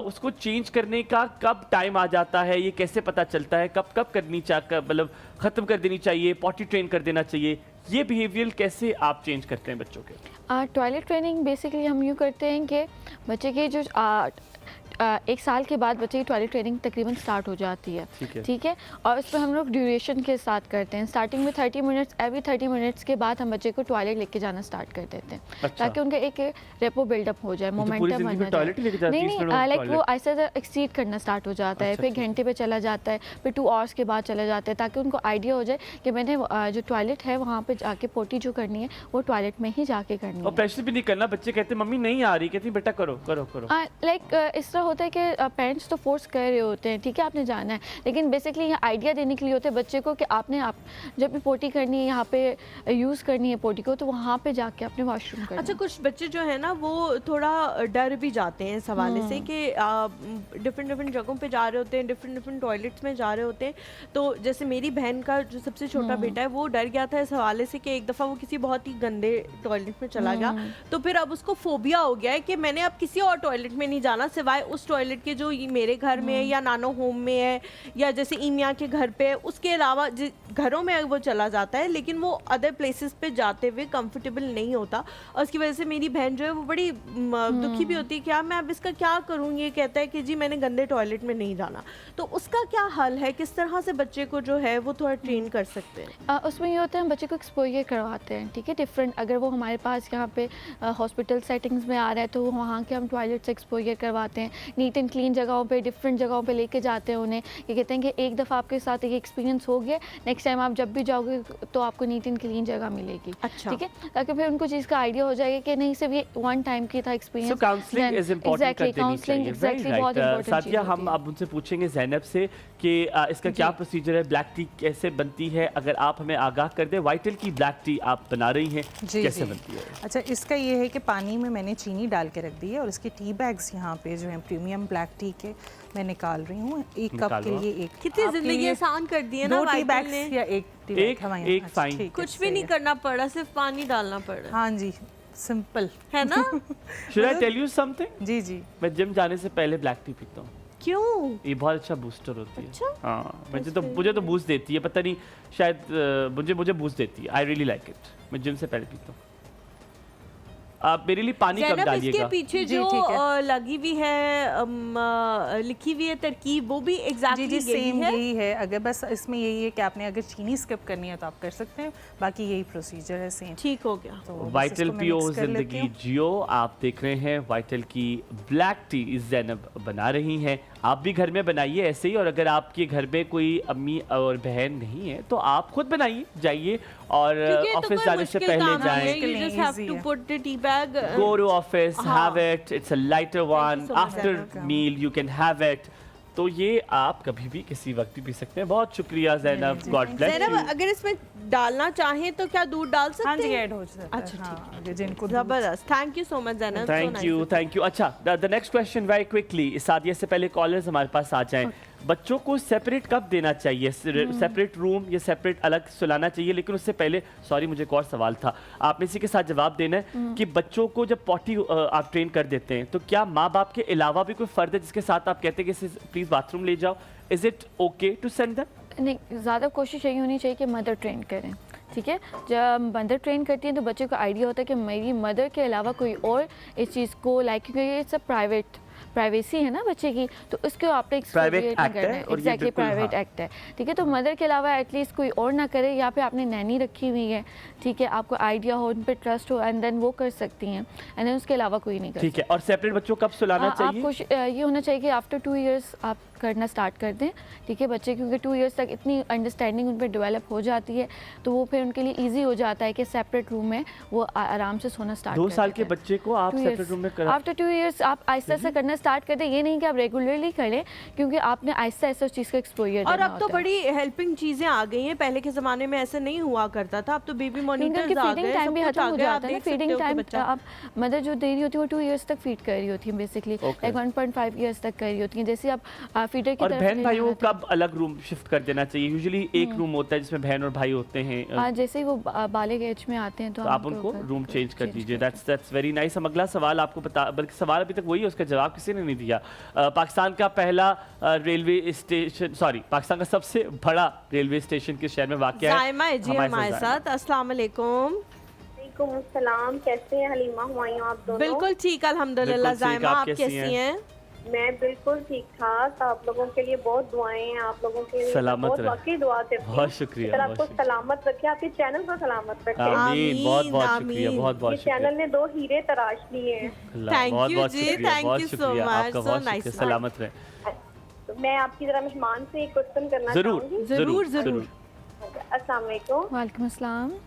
उसको चेंज करने का कब टाइम आ जाता है, ये कैसे पता चलता है, कब कब करनी चाहिए, मतलब ख़त्म कर देनी चाहिए, पॉटी ट्रेन कर देना चाहिए, ये बिहेवियर कैसे आप चेंज करते हैं बच्चों के? टॉयलेट ट्रेनिंग बेसिकली हम यूँ करते हैं कि बच्चे के जो 1 साल के बाद बच्चे की टॉयलेट ट्रेनिंग तकरीबन स्टार्ट हो जाती है, ठीक है। और उस पर हम लोग ड्यूरेशन के साथ करते हैं। स्टार्टिंग में 30 मिनट्स, एवरी 30 मिनट्स के बाद हम बच्चे को टॉयलेट लेके जाना स्टार्ट कर देते हैं। अच्छा। ताकि उनका एक रेपो बिल्डअप हो जाए, मोमेंटम बन जाए। नहीं, लाइक वो ऐसा एक्सीड करना स्टार्ट हो जाता है, फिर घंटे पे चला जाता है, फिर 2 आवर्स के बाद चला जाता है, ताकि उनको आइडिया हो जाए कि मैंने जो टॉयलेट है वहाँ पे जाके पोटी जो करनी है वो टॉयलेट में ही जाके करनी है। और प्रेशर भी नहीं करना, बच्चे कहते हैं मम्मी नहीं आ रही, कहती बेटा करो करो करो। लाइक इस तरह होता है कि पेरेंट्स तो फोर्स कर रहे होते हैं, ठीक है, आपने जाना है, लेकिन बेसिकली ये आइडिया देने के लिए होता है बच्चे को कि आपने जब भी पोटी करनी है, यहाँ पे यूज़ करनी है पोटी को, तो वहाँ पे जाके अपने वॉशरूम करना। अच्छा, कुछ बच्चे जो है ना वो थोड़ा डर भी जाते हैं इस हवाले से कि डिफरेंट जगहों पे जा रहे होते हैं, डिफरेंट टॉयलेट्स में जा रहे होते हैं। तो जैसे मेरी बहन का जो सबसे छोटा बेटा है वो डर गया था इस हवाले से कि एक दफ़ा वो किसी बहुत ही गंदे टॉयलेट में चला गया, तो फिर अब उसको फोबिया हो गया है कि मैंने अब किसी और टॉयलेट में नहीं जाना सिवाय उस टॉयलेट के जो मेरे घर में है या नानो होम में है या जैसे ईमिया के घर पे है। उसके अलावा घरों में वो चला जाता है, लेकिन वो अदर प्लेसेस पे जाते हुए कंफर्टेबल नहीं होता, और उसकी वजह से मेरी बहन जो है वो बड़ी दुखी भी होती है कि मैं अब इसका क्या करूँ। ये कहता है कि जी मैंने गंदे टॉयलेट में नहीं जाना, तो उसका क्या हल है, किस तरह से बच्चे को जो है वो थोड़ा ट्रेन कर सकते हैं? उसमें ये होता है हम बच्चे को एक्सपोजर करवाते हैं, ठीक है, डिफरेंट। अगर वो हमारे पास यहाँ पे हॉस्पिटल सेटिंग्स में आ रहा है तो वहाँ के हम टॉयलेट से एक्सपोजर करवाते हैं, नीट एंड क्लीन जगहों पे, डिफरेंट जगहों पे लेके जाते हैं उन्हें। ये कहते हैं कि एक दफ़ा आपके साथ एक एक्सपीरियंस हो गया, नेक्स्ट टाइम आप जब भी जाओगे तो आपको नीट एंड क्लीन जगह मिलेगी। अच्छा। ठीक है, ताकि फिर उनको चीज़ का आइडिया हो जाएगा कि नहीं सिर्फ ये वन टाइम की था experience. So counselling is important, counselling exactly बहुत इंपॉर्टेंट। सादिया, हम अब उनसे पूछेंगे ज़ैनब से कि इसका क्या प्रोसीजर है, ब्लैक टी कैसे बनती है, अगर आप हमें आगाह कर दें। वाइटल की ब्लैक टी आप बना रही हैं, कैसे बनती है? अच्छा, इसका ये है कि पानी में मैंने चीनी डाल के रख दी है और इसके टी बैग्स यहाँ पे जो है प्रीमियम ब्लैक टी के मैं निकाल रही हूँ। 1 कप के लिए एक, कितनी जिंदगी आसान कर दी है ना 2 टी बैग्स या एक फाइन, कुछ भी नहीं करना पड़ा, सिर्फ पानी डालना पड़ा। हाँ जी, सिंपल है ना? Should I tell you something? जी जी। मैं जिम जाने से पहले ब्लैक टी पीता हूँ। क्यों? ये बहुत अच्छा बूस्टर होती है। अच्छा? हाँ, मुझे तो बूस्ट देती है, पता नहीं शायद मुझे बूस्ट देती है। I really like it. मैं जिम से पहले पीता हूँ। आप मेरे लिए पानी कम ज़ैनब, डालिएगा। इसके पीछे जी, जो ठीक है। लगी हुई है लिखी हुई है तरकीब, वो भी जी एग्जैक्टली जी यही सेम है। यही है। अगर बस इसमें यही है कि आपने अगर चीनी स्किप करनी है तो आप कर सकते हैं, बाकी यही प्रोसीजर है सेम। ठीक हो गया। तो बस वाइटल इसको मैं पियो mix कर लेती जिंदगी हूँ। जियो। आप देख रहे हैं वाइटल की ब्लैक टी ज़ैनब बना रही हैं। आप भी घर में बनाइए ऐसे ही, और अगर आपके घर में कोई अम्मी और बहन नहीं है तो आप खुद बनाइए, जाइए और क्योंकि ये तो ऑफिस कोई जाने से मुश्किल पहले काम नहीं है, जाएं। you just have Easy to है। put the tea bag, Go to office, हाँ। have it. It's a lighter one. so much, After Zainab. meal, you can have it. तो ये आप कभी भी किसी वक्त भी पी सकते हैं। बहुत शुक्रिया ज़ैनब, जी, गॉड ब्लेस ज़ैनब, यू। अगर इसमें डालना चाहें तो क्या दूध डाल सकते हाँ जी, हैं? ऐड हो जाता है। अच्छा, हाँ, अगर जिनको जबरदस्त, thank you so much Zainab. Thank you, thank you. अच्छा, the next question very quickly, Sadia से पहले कॉलर्स हमारे पास आ जाएं। बच्चों को सेपरेट कब देना चाहिए? सेपरेट रूम या सेपरेट अलग सुलाना चाहिए? लेकिन उससे पहले सॉरी, मुझे एक और सवाल था, आपने इसी के साथ जवाब देना है कि बच्चों को जब पॉटी आप ट्रेन कर देते हैं तो क्या माँ बाप के अलावा भी कोई फर्द है जिसके साथ आप कहते हैं कि प्लीज बाथरूम ले जाओ? Is it okay to send them? नहीं, ज़्यादा कोशिश यही होनी चाहिए कि मदर ट्रेन करें, ठीक है? जब मदर ट्रेन करती है तो बच्चे को आइडिया होता है कि मेरी मदर के अलावा कोई और इस चीज़ को लाइक, क्योंकि ये सब प्राइवेसी है ना बच्चे की, तो उसको आपने Private एक्सप्लोरेट नहीं act करना है है। और ये एग्जैक्टली, बिल्कुल, प्राइवेट हाँ। एक्ट है, ठीक है? तो मदर के अलावा एटलीस्ट कोई और ना करे। यहाँ पे आपने नैनी रखी हुई है, ठीक है? आपको आइडिया हो, उन पर ट्रस्ट हो, एंड देन वो कर सकती हैं, एंड देन उसके अलावा कोई नहीं कर ठीक है। और सेपरेट बच्चों को कब सुलाना चाहिए? आपको ये होना चाहिए कि आफ्टर 2 इयर्स आप करना स्टार्ट कर दें, ठीक है? बच्चे क्योंकि 2 इयर्स तक इतनी अंडरस्टैंडिंग उन पर डेवलप हो जाती है तो वो फिर उनके लिए ईजी हो जाता है कि सेपरेट रूम में वो आराम से सोना स्टार्ट 2 साल के बच्चे को आप सेपरेट रूम में करा? आफ्टर 2 इयर्स आप आहिस्ता आहिस्ता करना स्टार्ट कर दें। ये नहीं कि आप रेगुलरली करें, क्योंकि आपने आहिस्ता आहिस्ता उस चीज़ का एक्सपोजर और अब तो बड़ी हेल्पिंग चीजें आ गई हैं, पहले के जमाने में ऐसा नहीं हुआ करता था। अब तो बेबी मॉनिटर्स आ गए, फीडिंग टाइम भी सब कुछ खत्म आ हो गया, आप जाता है ना। देख सकते फीडिंग हो कि टाइम बच्चा आप मदर जो दे रही होती है वो 2 इयर्स तक फीड कर रही होती है बेसिकली, लाइक 1.5 इयर्स तक कर रही होती है। जैसे आप फीडर की और तरफ बहन ले भाइयों को जाना कब अलग रूम शिफ्ट कर देना चाहिए? यूजुअली एक रूम होता है जिसमें बहन और भाई होते हैं, हाँ, जैसे ही वो बालिग एज में आते हैं तो तो आप उनको रूम चेंज कर दीजिए। That's very nice. हम अगला सवाल आपको बता, बल्कि सवाल अभी तक वही है, उसका जवाब किसी ने नहीं दिया। पाकिस्तान का पहला रेलवे स्टेशन, सॉरी, पाकिस्तान का सबसे बड़ा रेलवे स्टेशन किस शहर में वाक़या है? जायमा है जी हमारे साथ। अस्सलाम वालेकुम। वालेकुम अस्सलाम, कैसे हैं हलीमा, हुमायूं, आप दोनों? बिल्कुल ठीक, अल्हम्दुलिल्लाह। बिल्कुल ठीक, जायमा, आप आप कैसी कैसी हैं? मैं बिल्कुल ठीक ठाक। आप लोगों के लिए बहुत दुआएं हैं, आप लोगों के लिए सलामत बहुत रहे। वाकई दुआ करती हूं। बहुत शुक्रिया, अगर बहुत आपको शुक्रिया। सलामत रखे, आपके चैनल को सलामत रखे। आमीन। बहुत बहुत शुक्रिया, आमीन। बहुत ये बहुत शुक्रिया। चैनल ने 2 हीरे तराश लिए हैं। Thank बहुत you बहुत जी, शुक्रिया, thank बहुत you so शुक्रिया much, आपका, so बहुत nice शुक्रिया। man. सलामत रहे। तो मैं आपकी जरा मेहमान से एक क्वेश्चन करना जरूर चाहूंगी। जरूर, जरूर। अस्सलाम वालेकुम। वालेकुम अस्सलाम।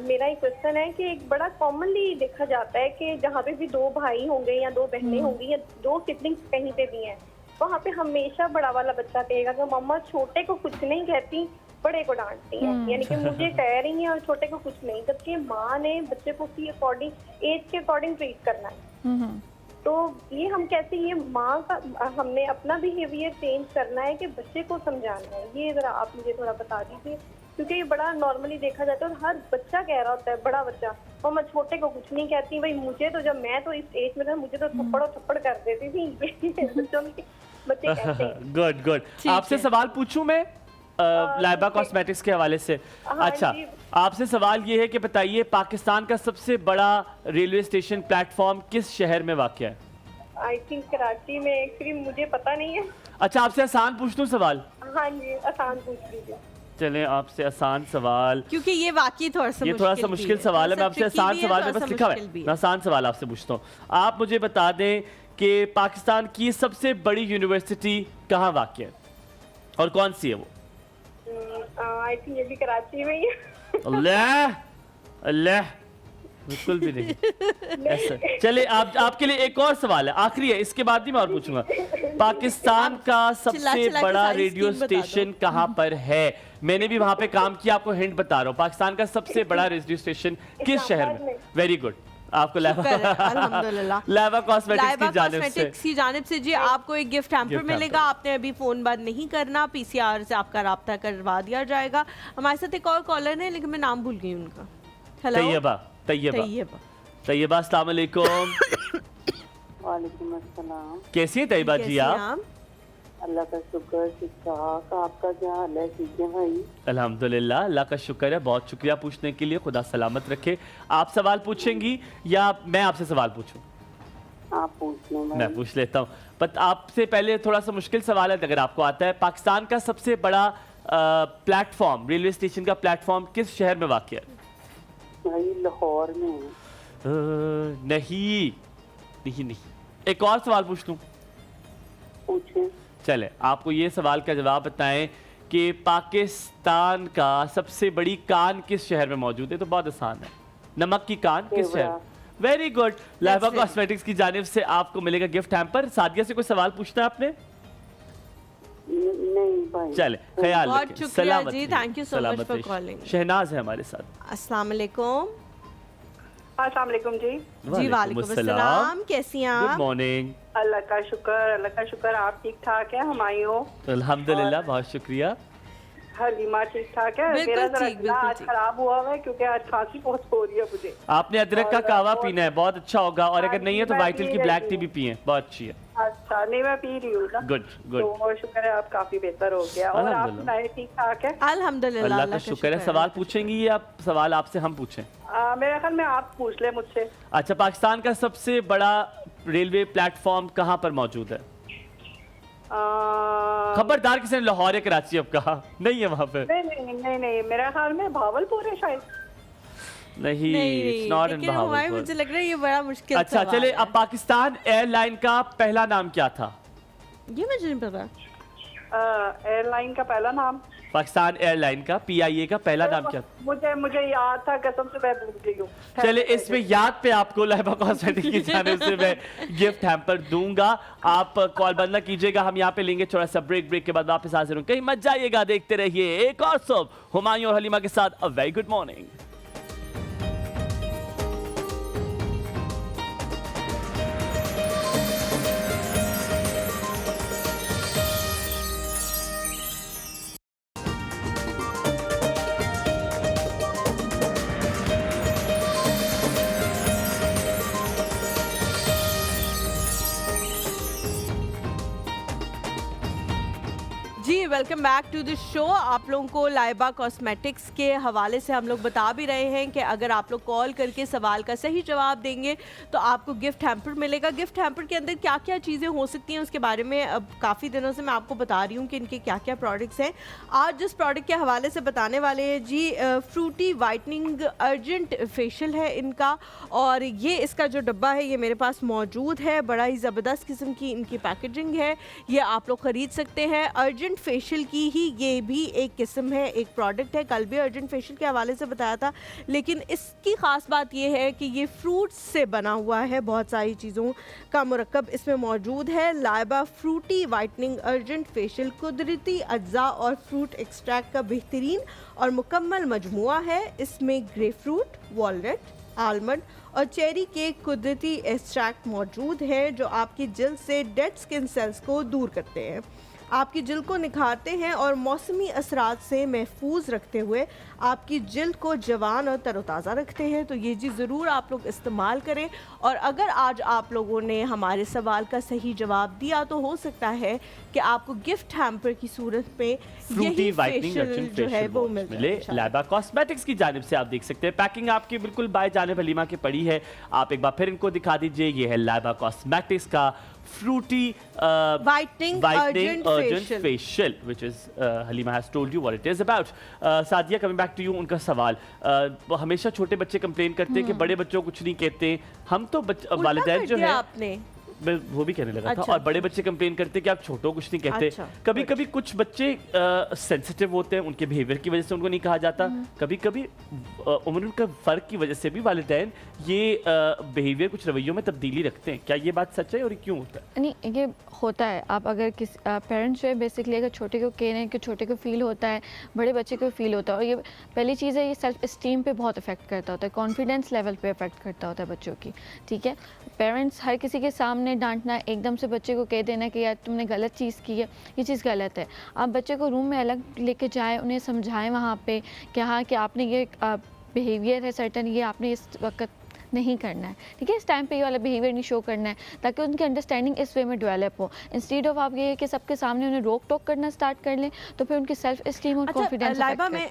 मेरा एक क्वेश्चन है कि एक बड़ा कॉमनली देखा जाता है कि जहाँ पे भी 2 भाई होंगे या 2 बहनें होंगी या 2 सिबलिंग्स कहीं पे भी हैं, वहाँ पे हमेशा बड़ा वाला बच्चा कहेगा कि मम्मा छोटे को कुछ नहीं कहती, बड़े को डांटती हैं, यानी कि मुझे कह रही हैं और छोटे को कुछ नहीं, जबकि माँ ने बच्चे को उसकी अकॉर्डिंग, एज के अकॉर्डिंग ट्रीट करना है। तो ये हम कैसे, ये माँ का, हमने अपना बिहेवियर चेंज करना है कि बच्चे को समझाना है? ये जरा आप मुझे थोड़ा बता दीजिए, क्योंकि ये बड़ा नॉर्मली देखा जाता है और हर बच्चा कह रहा होता है, बड़ा बच्चा, और मैं छोटे को कुछ नहीं कहती। भाई मुझे तो, जब मैं तो इस एज में था, मुझे तो थप्पड़ कर देती थी। बच्चों के बच्चे कहते हैं। Good good. आपसे सवाल पूछूं मैं लाइबा कॉस्मेटिक्स के हवाले से? हाँ अच्छा, जी। आपसे सवाल ये है कि बताइए पाकिस्तान का सबसे बड़ा रेलवे स्टेशन प्लेटफॉर्म किस शहर में वाक़या है? आई थिंक कराची में, एक्चुअली मुझे पता नहीं है। अच्छा, आपसे आसान पूछ लूं सवाल? हाँ जी, आसान पूछ लीजिए। चलें, आपसे आसान सवाल, क्योंकि ये वाकई थोड़ा सा मुश्किल सवाल है। मैं आपसे आसान सवाल में बस लिखा हुआ है, मैं आसान सवाल आपसे पूछता हूँ। आप मुझे बता दें कि पाकिस्तान की सबसे बड़ी यूनिवर्सिटी कहाँ वाक़या है और कौन सी है वो? आई थिंक ये भी कराची में ही है। अल्लाह अल्लाह, बिल्कुल भी नहीं ऐसा। चले, आपके लिए एक और सवाल है, आखिरी है, इसके बाद ही मैं और पूछूंगा। पाकिस्तान का सबसे बड़ा रेडियो स्टेशन कहाँ पर है? मैंने भी वहां पे काम किया, आपको हिंट बता रहा हूँ। पाकिस्तान का सबसे बड़ा रेडियो स्टेशन किस शहर में? वेरी गुड, आपको लाइबा कॉस्मेटिक्स की जानिब से जी आपको एक गिफ्ट हैम्पर मिलेगा। आपने अभी फोन बंद नहीं करना, पीसीआर से आपका राब्ता करवा दिया जाएगा। हमारे साथ एक और कॉलर है, लेकिन मैं नाम भूल गई उनका। हेलो, तैयबा। तैयबा अस्सलाम वालेकुम। वालेकुम अस्सलाम। कैसी हैं तैयबा जी आप? अल्लाह का शुक्र, ठीक ठाक। आपका क्या हाल है? ठीक है भाई? अल्हम्दुलिल्लाह, अल्लाह का शुक्र है। बहुत शुक्रिया पूछने के लिए, खुदा सलामत रखे। आप सवाल पूछेंगी या मैं आपसे सवाल पूछूं? आप पूछ लो। मैं पूछ लेता हूँ। बट आपसे पहले थोड़ा सा मुश्किल सवाल है, अगर आपको आता है। पाकिस्तान का सबसे बड़ा प्लेटफॉर्म, रेलवे स्टेशन का प्लेटफॉर्म किस शहर में वाक़ है? भाई लाहौर में। नहीं नहीं नहीं। एक और सवाल पूछ लूं? पूछे। चले, आपको ये सवाल का जवाब बताएं कि पाकिस्तान का सबसे बड़ी कान किस शहर में मौजूद है? तो बहुत आसान है, नमक की कान किस शहर? Very good. लाइबा कॉस्मेटिक्स की जानिब से आपको मिलेगा गिफ्ट हैम्पर। सादिया से कोई सवाल पूछना है आपने? नहीं भाई। चले, ख्याल बहुत रखें। शुक्रिया सलामत जी, रहिए, थैंक यू सो मच सलामत फॉर रहिए। कॉलिंग। शहनाज है हमारे साथ। अस्सलाम वालेकुम। अस्सलाम वालेकुम जी। जी वालेकुम अस्सलाम, कैसी हैं गुड आप? मॉर्निंग। अल्लाह का शुक्र, अल्लाह का शुक्र। आप ठीक ठाक है? हमायूं? अल्हम्दुलिल्लाह, बहुत शुक्रिया। हलीमा ठीक ठाक है? बिल्कुल मेरा जरा ठीक, गला बिल्कुल आज ठीक। खराब हुआ हुआ है क्योंकि आज खांसी बहुत हो रही है मुझे। आपने अदरक का और कावा और- पीना है, बहुत अच्छा होगा। और अगर हाँ नहीं है जी, तो मैं वाइटल पी की रही ब्लैक टी हूँ। भी पिए, बहुत अच्छी है। अच्छा, नहीं मैं पी रही हूँ ना। Good good. तो शुक्र है आप काफी बेहतर हो गया। और आप अल्हम्दुलिल्लाह। सुनाए, ठीक ठाक है? अल्हम्दुलिल्लाह, अल्लाह का शुक्र है। सवाल पूछेंगी या सवाल आपसे हम पूछें? मेरे ख्याल में आप पूछ ले मुझसे। अच्छा, पाकिस्तान का सबसे बड़ा रेलवे प्लेटफॉर्म कहाँ पर मौजूद है? खबरदार किसी ने लाहौर या कराची अब कहा नहीं है वहाँ पे। नहीं नहीं नहीं नहीं, मेरे ख्याल में भावलपुर है शायद। नहीं, नहीं, it's not in लेकिन हमारे बहावलपुर। मुझे लग रहा है ये बड़ा मुश्किल अच्छा सवाल चले, है। अब पाकिस्तान एयरलाइन का पहला नाम क्या था? ये मुझे नहीं पता। एयरलाइन का पहला नाम? पाकिस्तान एयरलाइन का PIA का पहला नाम क्या था? मुझे याद था, कसम से मैं भूल गई हूँ। चले, इसमें याद पे आपको लाइबा कॉस्मेटिक्स की जानिब से मैं गिफ्ट हैम्पर दूंगा। आप कॉल बंद ना कीजिएगा, हम यहाँ पे लेंगे थोड़ा सा ब्रेक के बाद वापस हाजिर होंगे। कहीं मत जाइएगा, देखते रहिए एक और सब हुमायूं और हलीमा के साथ। A very good morning. जी welcome back to the show. आप लोगों को लाइबा कॉस्मेटिक्स के हवाले से हम लोग बता भी रहे हैं कि अगर आप लोग कॉल करके सवाल का सही जवाब देंगे तो आपको गिफ्ट हैम्पर मिलेगा। गिफ्ट हैम्पर के अंदर क्या क्या चीज़ें हो सकती हैं उसके बारे में अब काफ़ी दिनों से मैं आपको बता रही हूँ कि इनके क्या क्या प्रोडक्ट्स हैं। आज जिस प्रोडक्ट के हवाले से बताने वाले हैं जी, फ्रूटी वाइटनिंग अर्जेंट फेशियल है इनका। और ये इसका जो डब्बा है ये मेरे पास मौजूद है। बड़ा ही ज़बरदस्त किस्म की इनकी पैकेजिंग है, ये आप लोग ख़रीद सकते हैं। अर्जेंट फेशियल की ही ये भी एक किस्म है, एक प्रोडक्ट है। कल भी अर्जेंट फेशियल के हवाले से बताया था, लेकिन इसकी ख़ास बात ये है कि ये फ्रूट्स से बना हुआ है। बहुत सारी चीज़ों का मुरक्कब इसमें मौजूद है। Laiba fruity whitening urgent facial कुदरती अज्जा और फ्रूट एक्सट्रैक्ट का बेहतरीन और मुकम्मल मजमुआ है। इसमें ग्रेपफ्रूट, वॉलनट, आलमंड और चेरी के कुदरती एक्सट्रैक्ट मौजूद हैं जो आपकी जल्द से डेड स्किन सेल्स को दूर करते हैं, आपकी जल्द को निखारते हैं और मौसमी असरात से महफूज रखते हुए आपकी जल्द को जवान और तरोताज़ा रखते हैं। तो ये चीज़ ज़रूर आप लोग इस्तेमाल करें। और अगर आज आप लोगों ने हमारे सवाल का सही जवाब दिया तो हो सकता है कि आपको गिफ्ट हैम्पर की सूरत में फ्रूटी यही वाइटनिंग फेशियल जो है वो मिल मिले लाइबा कॉस्मेटिक्स की जानिब से। आप देख सकते हैं पैकिंग आपकी बिल्कुल बाय जानिब हलीमा के पड़ी है। आप एक बार फिर इनको दिखा दीजिए। ये है लाइबा कॉस्मेटिक्स का fruity whitening urgent facial which is Halima has told you what it is about. Sadia, coming back to you, उनका सवाल हमेशा छोटे बच्चे कंप्लेन करते हैं कि बड़े बच्चों को कुछ नहीं कहते। हम तो वालिदैन जो है आपने मैं वो भी कहने लगा था। अच्छा। और बड़े बच्चे कंप्लेन करते हैं कि आप छोटों कुछ नहीं कहते। अच्छा, कभी कभी कुछ बच्चे सेंसिटिव होते हैं, उनके बिहेवियर की वजह से उनको नहीं कहा जाता। कभी कभी उम्र का फ़र्क की वजह से भी वालिदैन ये बिहेवियर, कुछ रवैयों में तब्दीली रखते हैं। क्या ये बात सच है और ये क्यों होता है? नहीं, ये होता है। आप अगर किस पेरेंट्स जो है बेसिकली अगर छोटे को कह रहे हैं कि छोटे को फील होता है, बड़े बच्चे को फील होता है। और ये पहली चीज़ है, ये सेल्फ इस्टीम पे बहुत इफेक्ट करता होता है, कॉन्फिडेंस लेवल पे इफेक्ट करता होता है बच्चों की। ठीक है, पेरेंट्स हर किसी के सामने डांटना, एकदम से बच्चे को कह देना कि यार तुमने गलत चीज़ की है, ये चीज़ गलत है। आप बच्चे को रूम में अलग लेके जाएं, उन्हें समझाएं वहाँ पे कि हाँ कि आपने ये बिहेवियर है सर्टन, ये आपने इस वक्त नहीं करना है, ठीक है। इस टाइम पे ये वाला बिहेवियर नहीं शो करना है ताकि उनकी अंडरस्टैंडिंग इस वे में डेवलप हो। इंस्टेड ऑफ आप ये कि सबके सामने उन्हें रोक टोक करना स्टार्ट कर लें तो फिर उनकी सेल्फ एस्टीम और कॉन्फिडेंस लाइबा मैं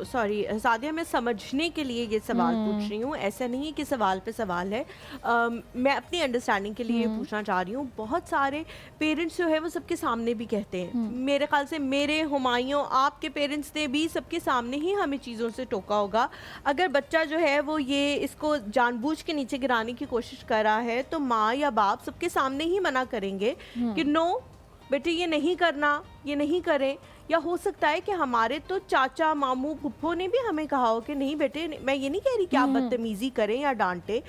सॉरी सादिया, मैं समझने के लिए ये सवाल पूछ रही हूँ, ऐसा नहीं है कि सवाल पे सवाल है। मैं अपनी अंडरस्टैंडिंग के लिए पूछना चाह रही हूँ। बहुत सारे पेरेंट्स जो है वो सबके सामने भी कहते हैं, मेरे ख्याल से मेरे हुमायूं आपके पेरेंट्स ने भी सबके सामने ही हमें चीज़ों से टोका होगा। अगर बच्चा जो है वो ये इसको जानबूझ के नीचे गिराने की कोशिश कर रहा है तो माँ या बाप सबके सामने ही मना करेंगे कि नो बेटे ये नहीं करना, ये नहीं करें। या हो सकता है कि हमारे तो चाचा मामू फुप्पो ने भी हमें कहा हो कि नहीं बेटे, मैं ये नहीं कह रही कि आप बदतमीजी करें या डांटे,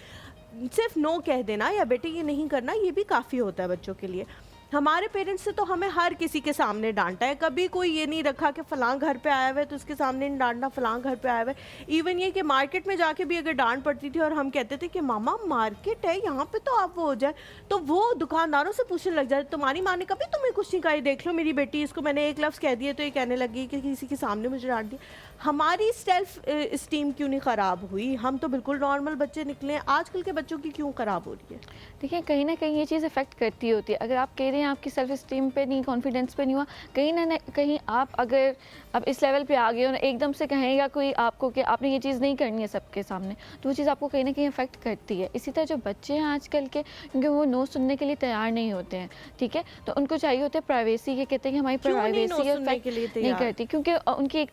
सिर्फ नो कह देना या बेटे ये नहीं करना, ये भी काफ़ी होता है बच्चों के लिए। हमारे पेरेंट्स से तो हमें हर किसी के सामने डांटा है, कभी कोई ये नहीं रखा कि फ़लाँ घर पे आया हुआ है तो उसके सामने नहीं डांटना, फ़लाँ घर पे आया हुआ है। इवन ये कि मार्केट में जाके भी अगर डांट पड़ती थी और हम कहते थे कि मामा मार्केट है यहाँ पे तो आप वो हो जाए, तो वो दुकानदारों से पूछने लग जाए तुम्हारी माँ ने कभी तुम्हें कुछ नहीं कहा, देख लो मेरी बेटी, इसको मैंने एक लफ्ज़ कह दिया तो ये कहने लगी कि किसी के सामने मुझे डांट दी। हमारी सेल्फ इस्टीम क्यों नहीं ख़राब हुई? हम तो बिल्कुल नॉर्मल बच्चे निकले, आजकल के बच्चों की क्यों ख़राब हो रही है? देखिए कहीं ना कहीं ये चीज़ इफेक्ट करती होती है। अगर आप कह रहे हैं आपकी सेल्फ इस्टीम पे नहीं, कॉन्फिडेंस पे नहीं हुआ, कहीं ना कहीं आप अगर अब इस लेवल पे आ गए और एकदम से कहेगा कोई आपको कि आपने ये चीज़ नहीं करनी है सबके सामने, तो वो चीज़ आपको कहीं ना कहीं इफेक्ट करती है। इसी तरह जो बच्चे हैं आजकल के, क्योंकि वो नो सुनने के लिए तैयार नहीं होते हैं, ठीक है, तो उनको चाहिए होता है प्राइवेसी, के कहते हैं कि हमारी प्राइवेसी नहीं करती, क्योंकि उनकी एक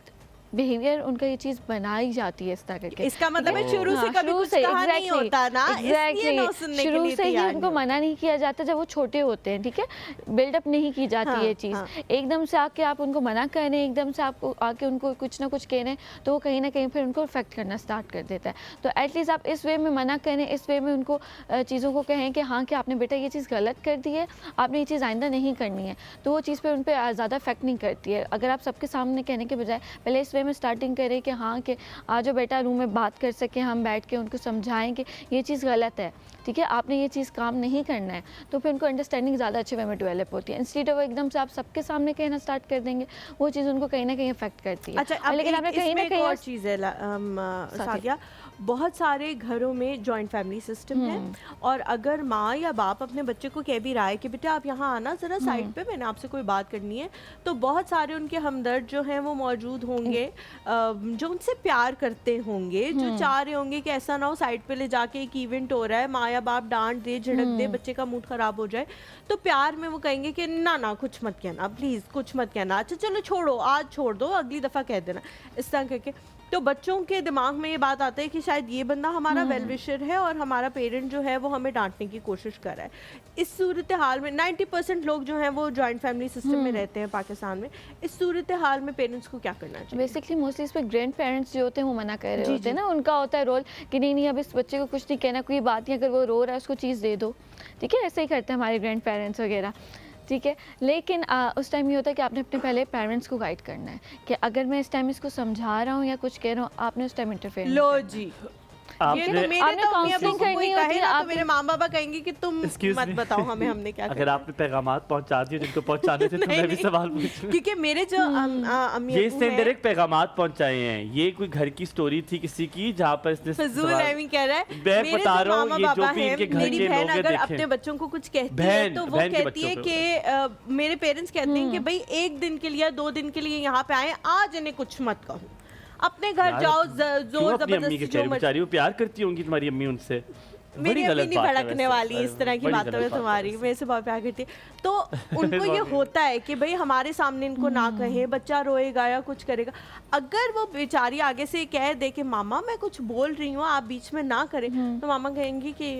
बिहेवियर उनका ये चीज़ बनाई जाती है इस तरह के। इसका मतलब है शुरू से कभी कुछ कहा नहीं होता ना, एग्जैक्टली शुरू से ही उनको मना नहीं किया जाता जब वो छोटे होते हैं, ठीक है, बिल्डअप नहीं की जाती ये चीज़। एकदम से आके आप उनको मना कर रहे हैं, एकदम से आपको आके उनको कुछ ना कुछ कह रहे हैं, तो वो कहीं ना कहीं फिर उनको इफेक्ट करना स्टार्ट कर देता है। तो एटलीस्ट आप इस वे में मना करें, इस वे में उनको चीज़ों को कहें कि हाँ कि आपने बेटा ये चीज़ गलत कर दी है, आपने ये चीज़ आइंदा नहीं करनी है, तो वो चीज़ पर उन पर ज़्यादा इफेक्ट नहीं करती है। अगर आप सबके सामने कहने के बजाय पहले इस वे में स्टार्टिंग करें कि हाँ कि आज बेटा रूम में बात कर सके, हम बैठ के उनको समझाएं कि ये चीज़ गलत है, ठीक है, आपने ये चीज़ काम नहीं करना है, तो फिर उनको अंडरस्टैंडिंग ज़्यादा अच्छे वे में डेवलप होती है। इंस्टेड ऑफ एकदम से आप सबके सामने कहना स्टार्ट कर देंगे, वो चीज़ उनको कहीं ना कहीं अफेक्ट करती है। अच्छा, लेकिन आपने कहीं ना कहीं और चीज़ है सादिया, बहुत सारे घरों में जॉइंट फैमिली सिस्टम है और अगर माँ या बाप अपने बच्चे को कह भी रहा है कि बेटा आप यहाँ आना ज़रा साइड पे, मैंने आपसे कोई बात करनी है, तो बहुत सारे उनके हमदर्द जो हैं वो मौजूद होंगे जो उनसे प्यार करते होंगे, जो चाह रहे होंगे कि ऐसा ना हो साइड पे ले जाके एक इवेंट हो रहा है, माँ या बाप डांट दे, झिड़क दे, बच्चे का मूड ख़राब हो जाए, तो प्यार में वो कहेंगे कि ना ना कुछ मत कहना, प्लीज़ कुछ मत कहना, अच्छा चलो छोड़ो, आज छोड़ दो, अगली दफ़ा कह देना, इस तरह करके। तो बच्चों के दिमाग में ये बात आता है कि शायद ये बंदा हमारा वेल विशर है और हमारा पेरेंट जो है वो हमें डांटने की कोशिश कर रहा है। इस सूरत हाल में 90% लोग जो हैं वो जॉइंट फैमिली सिस्टम में रहते हैं पाकिस्तान में। इस सूरत हाल में पेरेंट्स को क्या करना चाहिए? बेसिकली मोस्टली इस पर ग्रैंड पेरेंट्स जो होते हैं वो मना कर रहे होते हैं ना, उनका होता है रोल कि नहीं नहीं अब इस बच्चे को कुछ नहीं कहना, कोई बात नहीं, अगर वो रो रहा है उसको चीज़ दे दो, ठीक है, ऐसे ही करते हैं हमारे ग्रैंड पेरेंट्स वगैरह, ठीक है। लेकिन उस टाइम ये होता है कि आपने अपने पहले पेरेंट्स को गाइड करना है कि अगर मैं इस टाइम इसको समझा रहा हूँ या कुछ कह रहा हूँ, आपने उस टाइम इंटरफेयर लो जी, ये तो मेरे तो काउंसलिंग करनी होती है, तो मेरे माँ बाबा कहेंगे कि तुम मत बताओ हमें, हमने क्या अगर आपने पैगामात पहुंचा दिए जिनको पहुंचाने थे, तो मैं भी सवाल पूछूं, क्योंकि मेरे जो ये इसने डायरेक्ट पैगामात पहुंचाए हैं, ये कोई घर की स्टोरी थी किसी की जहाँ पर इसने फजूल एमी कह रहा है, मैं बता रहा हूँ ये जो भी इनके घर के लोग अगर अपने बच्चों को कुछ कहती है तो वो कहती है कि मेरे पेरेंट्स कहते हैं कि भाई एक दिन के लिए 2 दिन के लिए यहाँ पे आए, आज इन्हें कुछ मत कहो, अपने घर जाओ, जोर जबरदस्ती जो बेचारी वो प्यार करती होंगी तुम्हारी अम्मी उनसे, मेरी अम्मी नहीं भड़कने वाली इस तरह की बातों में तुम्हारी, मेरे से बहुत प्यार करती है, तो उनको ये होता है कि भाई हमारे सामने इनको ना कहे, बच्चा रोएगा या कुछ करेगा, अगर वो बेचारी आगे से कह दे कि मामा मैं कुछ बोल रही हूँ आप बीच में ना करें, तो मामा कहेंगी कि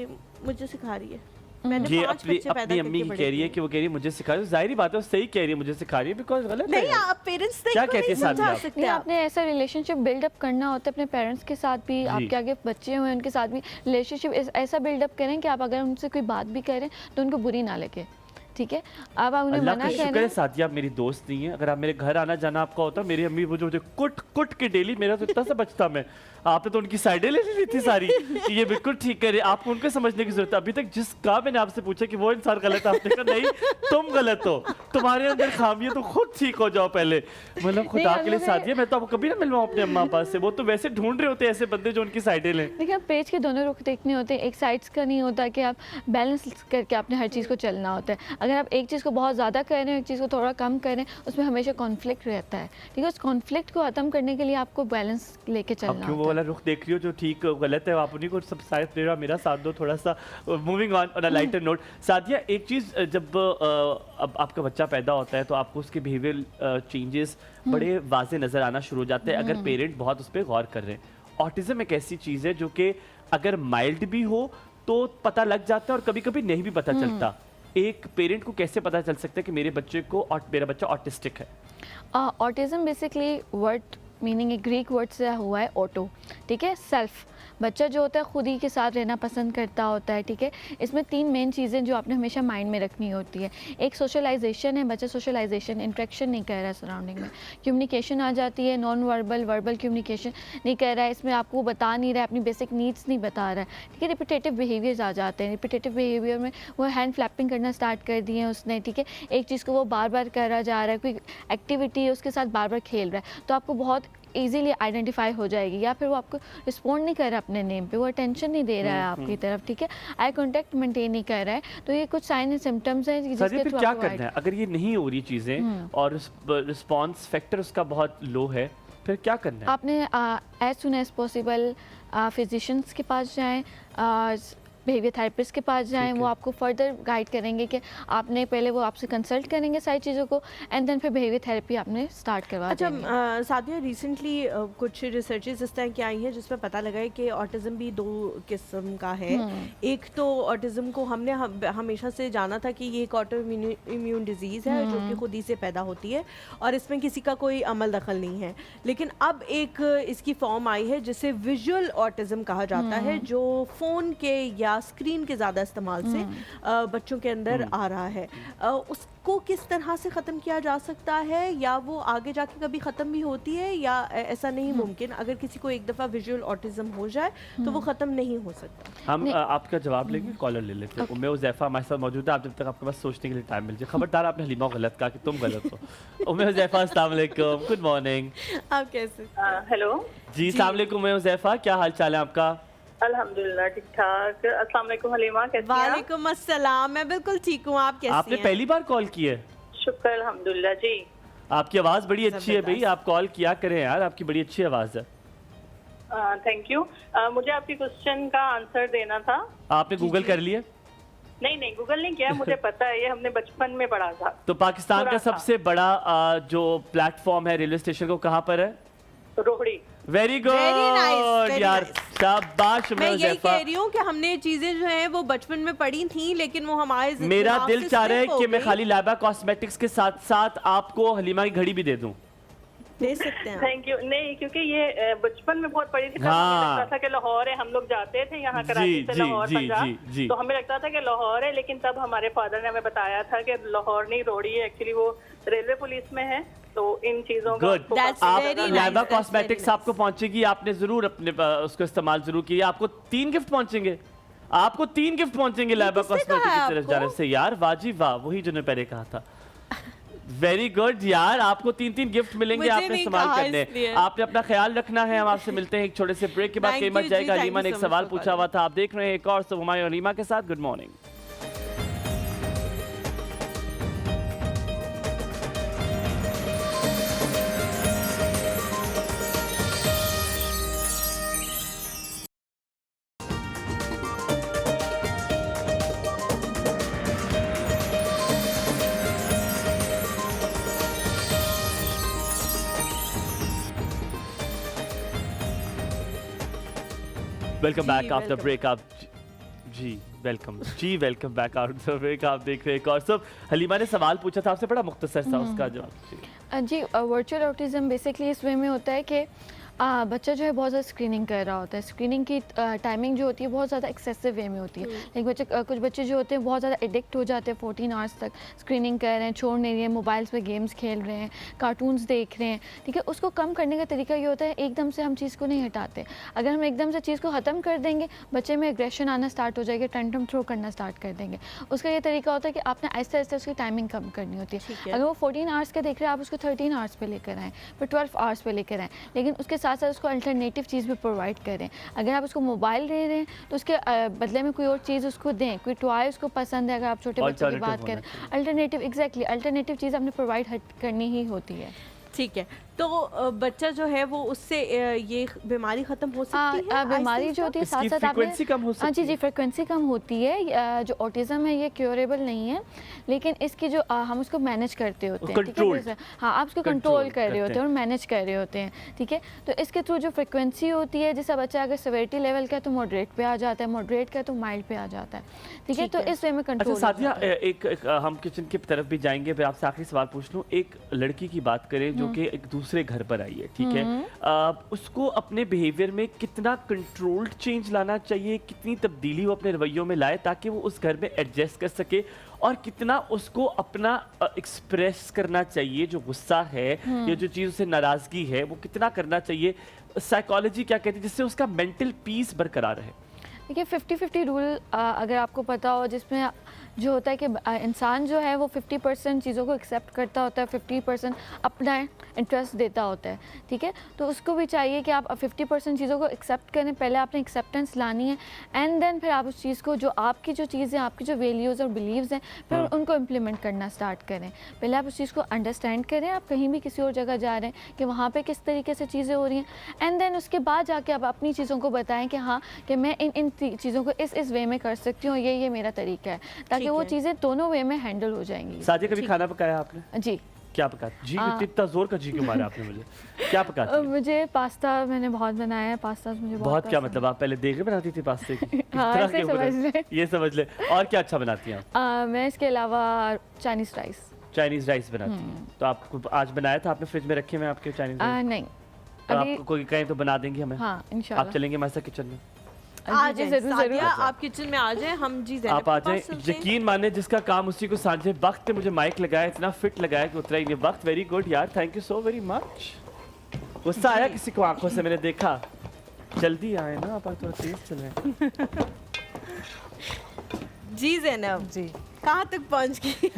मुझे सिखा रही है, ये अपनी अम्मी की कह रही है कि वो कह रही है मुझे सिखा रही है, जाहिर बात है सही कह रही है, मुझे सिखा रही है, बिकॉज़ गलत नहीं, आप पेरेंट्स क्या कहते हैं साथ में, नहीं आपने ऐसा रिलेशनशिप बिल्डअप करना होता है अपने पेरेंट्स के साथ भी, आपके आगे बच्चे हुए उनके साथ भी रिलेशनशिप ऐसा बिल्डअप करें कि आप अगर उनसे कोई बात भी करें तो उनको बुरी ना लगे, ठीक है। अब आप उन्हें अल्लाह मना का शुक्र करना है सादिया आप मेरी दोस्त नहीं है। अगर आप मेरे घर आना जाना आपका होता, मेरी अम्मी वो जो मुझे कुट कुट के डेली, मेरा तो इतना सा बचता मैं। आपने तो उनकी साइडें ले ली थी सारी कि ये बिल्कुल ठीक करे। आपको उनको समझने की जरूरत है। अभी तक जिसका मैंने आपसे पूछा कि वो इंसान गलत है, आपने कहा नहीं तुम गलत हो, तुम्हारे अंदर खामी है, तो खुद ठीक हो जाओ पहले। मतलब खुदा के लिए सादिया, मैं तो आपको कभी ना मिलवाऊं अपने अम्मा पास से। वो तो वैसे ढूंढ रहे होते हैं ऐसे बंदे जो उनकी साइडें लें। देखिए, पेज के दोनों रुख देखने होते हैं, एक साइड्स का नहीं होता कि आप बैलेंस करके आपने हर चीज़ को चलना होता है। अगर आप एक चीज़ को बहुत ज़्यादा कर रहे हैं, एक चीज़ को थोड़ा कम कर रहे हैं, उसमें हमेशा कॉन्फ्लिक्ट रहता है। ठीक है, उस कॉन्फ्लिक्ट को ख़त्म करने के लिए आपको बैलेंस लेके अब चलना क्यों वो होता वाला रुख देख रही हो जो ठीक गलत है, आप उन्हीं को सब साथ मेरा साथ दो थोड़ा सा। Moving on a lighter note, Sadia एक चीज़, जब अब आपका बच्चा पैदा होता है तो आपको उसके बिहेवियर चेंजेस बड़े वाजे नज़र आना शुरू हो जाते हैं अगर पेरेंट बहुत उस पर गौर कर रहे हैं। ऑटिज़म एक ऐसी चीज़ है जो कि अगर माइल्ड भी हो तो पता लग जाता है और कभी कभी नहीं भी पता चलता। एक पेरेंट को कैसे पता चल सकता है कि मेरे बच्चा ऑटिस्टिक है? ऑटिज्म बेसिकली वर्ड मीनिंग एक ग्रीक वर्ड से हुआ है ऑटो, ठीक है, सेल्फ। बच्चा जो होता है खुद ही के साथ रहना पसंद करता होता है, ठीक है। इसमें 3 मेन चीज़ें जो आपने हमेशा माइंड में रखनी होती है। एक सोशलाइजेशन है, बच्चा सोशलाइजेशन इंट्रैक्शन नहीं कर रहा है सराउंडिंग में, कम्युनिकेशन आ जाती है, नॉन वर्बल वर्बल कम्युनिकेशन नहीं कर रहा है, इसमें आपको बता नहीं रहा है, अपनी बेसिक नीड्स नहीं बता रहा है, ठीक है। रिपीटेटिव बिहेवियर्स आ जाते हैं, रिपीटेटिव बिहेवियर में वो हैंड फ्लैपिंग करना स्टार्ट कर दिए हैं उसने, ठीक है। एक चीज़ को वो बार बार करा जा रहा है, कोई एक्टिविटी है उसके साथ बार बार खेल रहा है, तो आपको बहुत इजीली आइडेंटिफाई हो जाएगी। या फिर वो आपको रिस्पॉन्ड नहीं कर रहा अपने नेम पे, वो अटेंशन नहीं दे रहा है आपकी तरफ, ठीक है, आई कांटेक्ट मेंटेन नहीं कर रहा है, तो ये कुछ साइन एंड सिम्टम्स हैं जिसके थ्रू क्या करना है अगर ये नहीं हो रही चीज़ें और रिस्पॉन्स फैक्टर उसका बहुत लो है, फिर क्या करना है? आपने as soon as possible physicians के पास जाएं, बिहेवियर थेरेपिस्ट के पास जाएं, वो आपको फर्दर गाइड करेंगे कि आपने पहले वो आपसे कंसल्ट करेंगे सारी चीज़ों को, एंड देन फिर बिहेवियर थेरेपी आपने स्टार्ट करवा देंगे। अच्छा सादिया, रिसेंटली कुछ रिसर्चेस इस तरह की आई हैं जिसमें पता लगा है कि ऑटिज़म भी 2 किस्म का है। एक तो ऑटिज़म को हमने हमेशा से जाना था कि ये एक ऑटो इम्यून डिजीज़ है जो कि खुद ही से पैदा होती है और इसमें किसी का कोई अमल दखल नहीं है। लेकिन अब एक इसकी फॉर्म आई है जिसे विजुअल ऑटिज़म कहा जाता है, जो फ़ोन के या स्क्रीन के ज़्यादा इस्तेमाल से बच्चों के अंदर आ रहा है। उसको किस तरह से ख़त्म किया जा सकता है, या वो आगे जाके कभी ख़त्म भी होती है, या ऐसा नहीं मुमकिन? अगर किसी को एक दफ़ा विजुअल ऑटिज़म हो जाए तो वो ख़त्म नहीं हो सकता। हम आपका जवाब लेंगे, कॉलर ले लेते हैं। उम्मे उज़ैफ़ा हमारे साथ मौजूद है। आप जब तक आपके पास सोचने के लिए टाइम मिल जाए, खबरदार आपने हलीमा को गलत कहा कि तुम गलत हो। उम्मे उज़ैफ़ा अस्सलाम वालेकुम, गुड मॉर्निंग। आप कैसे? हेलो जी अस्सलाम वालेकुम उम्मे उज़ैफ़ा, क्या हाल चाल है आपका? अल्हम्दुलिल्लाह ठीक ठाक। अस्सलाम वालेकुम हलीमा, कैसी हैं आप? वालेकुम अस्सलाम, मैं बिल्कुल ठीक हूँ, आप कैसी आपने हैं? पहली बार कॉल की है? शुक्र अल्हम्दुलिल्लाह जी। आपकी आवाज़ बड़ी अच्छी है भाई, आप कॉल किया करें यार, आपकी बड़ी अच्छी आवाज़ है। Thank you. मुझे आपके क्वेश्चन का आंसर देना था। आपने गूगल कर लिया? नहीं गूगल नहीं किया, मुझे पता है, ये हमने बचपन में पढ़ा था। तो पाकिस्तान का सबसे बड़ा जो प्लेटफॉर्म है रेलवे स्टेशन को कहाँ पर है? रोहड़ी। वेरी गुड यार, शाबाश। मैं यही कह रही हूँ कि हमने चीजें जो हैं वो बचपन में पढ़ी थी, लेकिन वो हमारे मेरा दिल चाह रहा है कि मैं खाली लाइबा कॉस्मेटिक्स के साथ साथ आपको हलीमा की घड़ी भी दे दूं। दे सकते हैं। Thank you. नहीं, क्योंकि ये बचपन में बहुत पढ़ी थी, तब हमें लगता था कि लाहौर है। हम लोग जाते थे यहाँ कराची से लाहौर पंजाब, तो हमें लगता था कि लाहौर है, लेकिन तब हमारे फादर ने हमें बताया था कि लाहौर नहीं, रोहड़ी है। एक्चुअली वो रेलवे पुलिस में है, तो इन चीजों का लाइबा कॉस्मेटिक्स आपको पहुंचेगी, आपने जरूर अपने उसको इस्तेमाल जरूर किया। आपको 3 गिफ्ट पहुंचेंगे, आपको 3 गिफ्ट पहुंचेंगे लाइबा कॉस्मेटिक्स की तरफ जाने से। यार वाजी वाह, वही जो ने पहले कहा था। वेरी गुड यार, आपको 3 गिफ्ट मिलेंगे, आपने इस्तेमाल करने। आपने अपना ख्याल रखना है। हम आपसे मिलते हैं एक छोटे से ब्रेक के बाद। कीमत जाएगा। हलीमा ने एक सवाल पूछा हुआ था, आप देख रहे हैं एक और सब हुमायूं हलीमा के साथ। Good morning. Welcome back after break. आप जी वेलकम बैक आफ्टर ब्रेक। आप देख रहे हैं एक और सब। हलीमा ने सवाल पूछा था आपसे, बड़ा मुख्तसर सा उसका जवाब। जी वर्चुअल ऑटिज्म बेसिकली इस वे में होता है कि बच्चा जो है बहुत ज़्यादा स्क्रीनिंग कर रहा होता है। स्क्रीनिंग की टाइमिंग जो होती है बहुत ज़्यादा एक्सेसिव वे में होती है। लेकिन कुछ बच्चे जो होते हैं बहुत ज़्यादा एडिक्ट हो जाते हैं, 14 आवर्स तक स्क्रीनिंग कर रहे हैं, छोड़ नहीं रहे हैं, मोबाइल्स पे गेम्स खेल रहे हैं, कार्टून्स देख रहे हैं, ठीक है। उसको कम करने का तरीका ये होता है, एकदम से हम चीज़ को नहीं हटाते। अगर हम एकदम से चीज़ को ख़त्म कर देंगे, बच्चे में एग्रेशन आना स्टार्ट हो जाएगा, टेंट्रम थ्रो करना स्टार्ट कर देंगे। उसका ये तरीका होता है कि आपने आहिस्ते आहिस्ते उसकी टाइमिंग कम करनी होती है। अगर वो 14 आवर्स का देख रहे हैं, आप उसको 13 आवर्स पे लेकर आएँ, फिर 12 आवर्स पे लेकर आएँ, लेकिन उसके साथ साथ उसको अल्टरनेटिव चीज़ भी प्रोवाइड करें। अगर आप उसको मोबाइल दे रहे हैं तो उसके बदले में कोई और चीज़ उसको दें, कोई टॉय उसको पसंद है। अगर आप छोटे बच्चों की बात करें, अल्टरनेटिव अल्टरनेटिव चीज़ आपने प्रोवाइड करनी ही होती है। ठीक है, तो बच्चा जो है वो उससे ये बीमारी खत्म हो सकती है। बीमारी जो होती है साथ साथ फ्रीक्वेंसी कम हो सकती है। जी जी, फ्रीक्वेंसी कम होती है। जो ऑटिज़म है ये क्योरेबल नहीं है, लेकिन इसकी जो हम उसको मैनेज करते होते हैं, ठीक है। हाँ, आप उसको कंट्रोल कर रहे होते हैं और मैनेज कर रहे होते हैं, ठीक है। तो इसके थ्रू जो फ्रीक्वेंसी होती है, जैसा बच्चा अगर सेवेरिटी लेवल का है तो मॉडरेट पे आ जाता है, मॉडरेट का है तो माइल्ड पे आ जाता है, ठीक है। तो इस वे में कंट्रोल। अच्छा सादिया, एक हम किचन की तरफ भी जाएंगे, फिर आपसे आखिरी सवाल पूछ लूँ। एक लड़की की बात करें जो कि एक दूसरे घर पर आई है, ठीक है, उसको अपने बिहेवियर में कितना कंट्रोल्ड चेंज लाना चाहिए, कितनी तब्दीली वो अपने रवैयों में लाए ताकि वो उस घर में एडजस्ट कर सके, और कितना उसको अपना एक्सप्रेस करना चाहिए, जो गुस्सा है या जो चीज़ से नाराज़गी है वो कितना करना चाहिए, साइकोलॉजी क्या कहती है, जिससे उसका मेंटल पीस बरकरार रहे। देखिए 50-50 रूल अगर आपको पता हो, जिसमें जो होता है कि इंसान जो है वो 50% चीज़ों को एक्सेप्ट करता होता है, 50% अपना इंटरेस्ट देता होता है, ठीक है। तो उसको भी चाहिए कि आप 50% चीज़ों को एक्सेप्ट करें, पहले आपने एक्सेप्टेंस लानी है, एंड देन फिर आप उस चीज़ को, जो आपकी जो चीज़ें, आपकी जो वैल्यूज़ और बिलीव्स हैं, फिर उनको इम्प्लीमेंट करना स्टार्ट करें। पहले आप उस चीज़ को अंडरस्टैंड करें, आप कहीं भी किसी और जगह जा रहे हैं कि वहाँ पर किस तरीके से चीज़ें हो रही हैं, एंड देन उसके बाद जाके आप अपनी चीज़ों को बताएं कि हाँ, कि मैं इन चीज़ों को इस वे में कर सकती हूँ, ये मेरा तरीका है, ताकि वो चीज़ें दोनों वे में हैंडल हो जाएंगी। साजिया, कभी खाना पकाया आपने? जी। क्या पका? जी, इतना जोर का जी क्यों मारा आपने मुझे? क्या पकाती? मुझे पास्ता मैंने बहुत बनाया है। पास्ता मुझे बहुत क्या मतलब, आप पहले देख बनाती थी पास्ते की? हाँ, ऐसे समझ ले। ये समझ ले। और क्या अच्छा बनाती हैं आप? मैं इसके अलावा चाइनीज़ राइस बनाती हैं। तो आपको आज बनाया था, आपने फ्रिज में रखे हुए आपके चाइनीज़ राइस? नहीं, तो आप कोई कहीं तो बना देंगी हमें? हाँ, इंशाल्लाह। आप चलेंगे हमारे साथ किचन में? जरूर आप किचन में आ जाए, हम जी आप आ जाए। यकीन माने जिसका काम उसी को सांझे। वक्त मुझे माइक लगाया, इतना फिट लगाया कि उतरा ही नहीं वक्त। वेरी गुड यार, thank you so very much. गुस्सा आया किसी को आंखों से? मैंने देखा। जल्दी आए ना आप, थोड़ा तेज चलें। जी ज़ैनब जी, कहाँ तक पहुँच गई?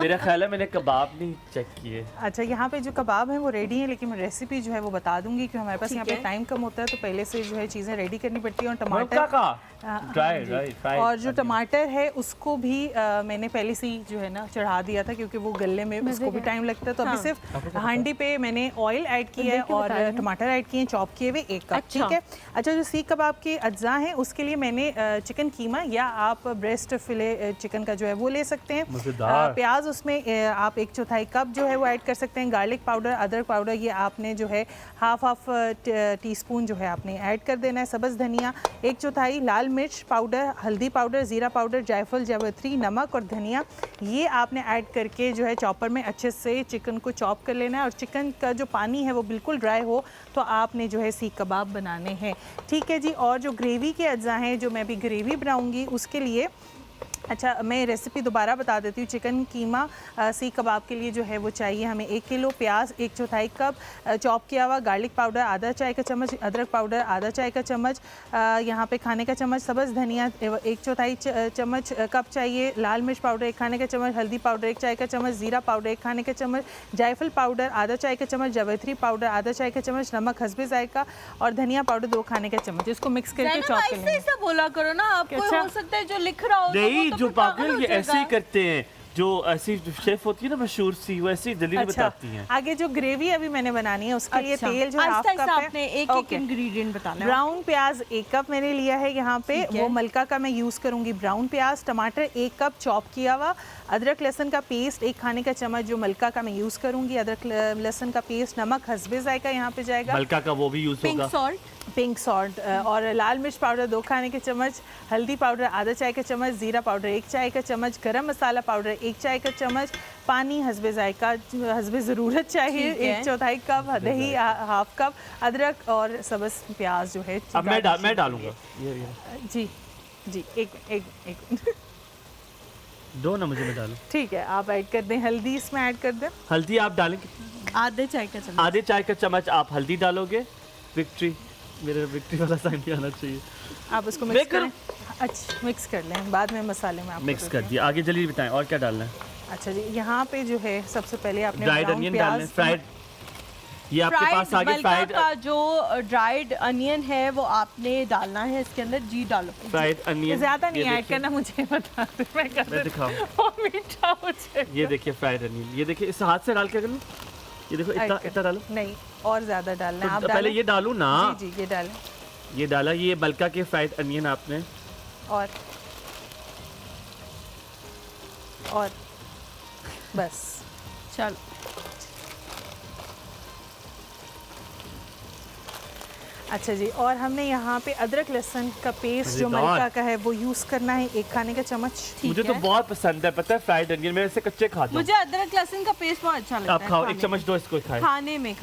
मेरा ख्याल है मैंने कबाब नहीं चेक किए। अच्छा, यहाँ पे जो कबाब हैं वो रेडी हैं, लेकिन मैं रेसिपी जो है वो बता दूंगी कि हमारे पास यहाँ पे टाइम कम होता है, तो पहले से जो है चीज़ें रेडी करनी पड़ती है। और टमाटर और जो टमाटर है उसको भी मैंने पहले से ही जो है ना चढ़ा दिया था, क्योंकि वो गलने में उसको भी टाइम लगता है। तो अभी सिर्फ हांडी पे मैंने ऑयल ऐड किया है और टमाटर ऐड किए हैं, चॉप किए हुए 1 कप, ठीक है। अच्छा, जो सीख कबाब के अज्जा हैं उसके लिए मैंने चिकन कीमा या आप ब्रेस्ट फिले चिकन का जो है वो ले सकते हैं। प्याज उसमें आप 1/4 कप जो है वो ऐड कर सकते हैं। गार्लिक पाउडर, अदरक पाउडर, ये आपने जो है हाफ टीस्पून जो है आपने ऐड कर देना है। सब्ज़ धनिया 1/4, लाल मिर्च पाउडर, हल्दी पाउडर, ज़ीरा पाउडर, जायफल, जावित्री, नमक और धनिया, ये आपने ऐड करके जो है चॉपर में अच्छे से चिकन को चॉप कर लेना है। और चिकन का जो पानी है वो बिल्कुल ड्राई हो तो आपने जो है सीख कबाब बनाने हैं, ठीक है जी। और जो ग्रेवी के अज्जा हैं, जो मैं अभी ग्रेवी बनाऊंगी उसके लिए, अच्छा मैं रेसिपी दोबारा बता देती हूँ। चिकन कीमा सीख कबाब के लिए जो है वो चाहिए हमें 1 किलो प्याज, 1/4 कप चॉप किया हुआ गार्लिक पाउडर, आधा चाय का चम्मच अदरक पाउडर, आधा चाय का चम्मच यहाँ पे खाने का चम्मच सब्ज़ धनिया 1/4 चम्मच कप चाहिए। लाल मिर्च पाउडर 1 खाने का चम्मच, हल्दी पाउडर 1 चाय का चम्मच, ज़ीरा पाउडर 1 खाने का चम्मच, जायफल पाउडर आधा चाय का चम्मच, जावित्री पाउडर आधा चाय का चम्मच, नमक हस्बे जायका और धनिया पाउडर 2 खाने का चम्मच। इसको मिक्स करके चॉप कर लेंगे। ऐसा बोला करो ना, आपको हो सकता है जो लिख रहा हो जो पागल ये ऐसे ही करते हैं, जो ऐसी शेफ होती है ना मशहूर सी, वो ऐसी जल्दी बताती हैं। आगे जो ग्रेवी अभी मैंने बनानी है उसके लिए तेल जो हाफ कप है, एक इंग्रेडिएंट बताना। ब्राउन प्याज 1 कप मैंने लिया है यहाँ पे, वो मलका का मैं यूज़ करूँगी ब्राउन प्याज। टमाटर 1 कप चॉप किया हुआ, अदरक लहसुन का पेस्ट 1 खाने का चम्मच जो मलका का मैं यूज़ करूँगी। अदरक लहसुन का पेस्ट, नमक हस्बे जायका यहाँ पे जाएगा, मलका का वो भी यूज होगा, पिंक सॉल्ट और लाल मिर्च पाउडर 2 खाने के चम्मच, हल्दी पाउडर आधा चाय का चम्मच, ज़ीरा पाउडर 1 चाय का चम्मच, गरम मसाला पाउडर 1 चाय का चम्मच, पानी हस्बे जायका हस्बे ज़रूरत चाहिए 1/4 कप, दही हाफ कप, अदरक और सब्ज़ प्याज जो है अब मैं डालूंगा जी जी एक दो ना मुझे, मैं डालूं। ठीक है, आप ऐड कर दें हल्दी, इसमें ऐड कर दें हल्दी आप डालें आधे चाय का चम्मच, आधे चाय का चम्मच आप हल्दी डालोगे। विक्ट्री, मेरा विक्ट्री वाला साइन भी आना चाहिए। आप उसको मिक्स करें। अच्छा मिक्स कर लें, बाद में मसाले में आप मिक्स कर दिया। आगे जल्दी बताएं और क्या डालना है। अच्छा जी, यहाँ पे जो है सबसे पहले आपने ड्राइड अनियन डालना है, फ्राइड, ये आपके पास आगे फ्राइड का जो ड्राइड अनियन है वो आपने डालना है इसके अंदर। जी डालो फ्राइड अनियन, ज़्यादा नहीं ऐड करना, मुझे बता दो, मैं दिखाऊं। मीठा हो जाएगा। ये देखिए फ्राइड अनियन, ये देखिए इस हाथ से डाल के, अगर ये देखो इतना डालो, नहीं और ज़्यादा डालना है। तो आप पहले ये डालूं ना। जी ये डालें, ये डाला, ये मलका के फ्राइड अनियन आपने, और बस चलो। अच्छा जी, और हमने यहाँ पे अदरक लहसुन का पेस्ट जो मलका का है वो यूज़ करना है 1 खाने का चम्मच। मुझे तो बहुत पसंद है, पता है फ्राइड अनियन, मैं इसे कच्चे खाता हूँ। मुझे अदरक लहसुन का पेस्ट बहुत अच्छा लगता है। आप खाओ, 1 चम्मच दो इसको खाएं। खाने में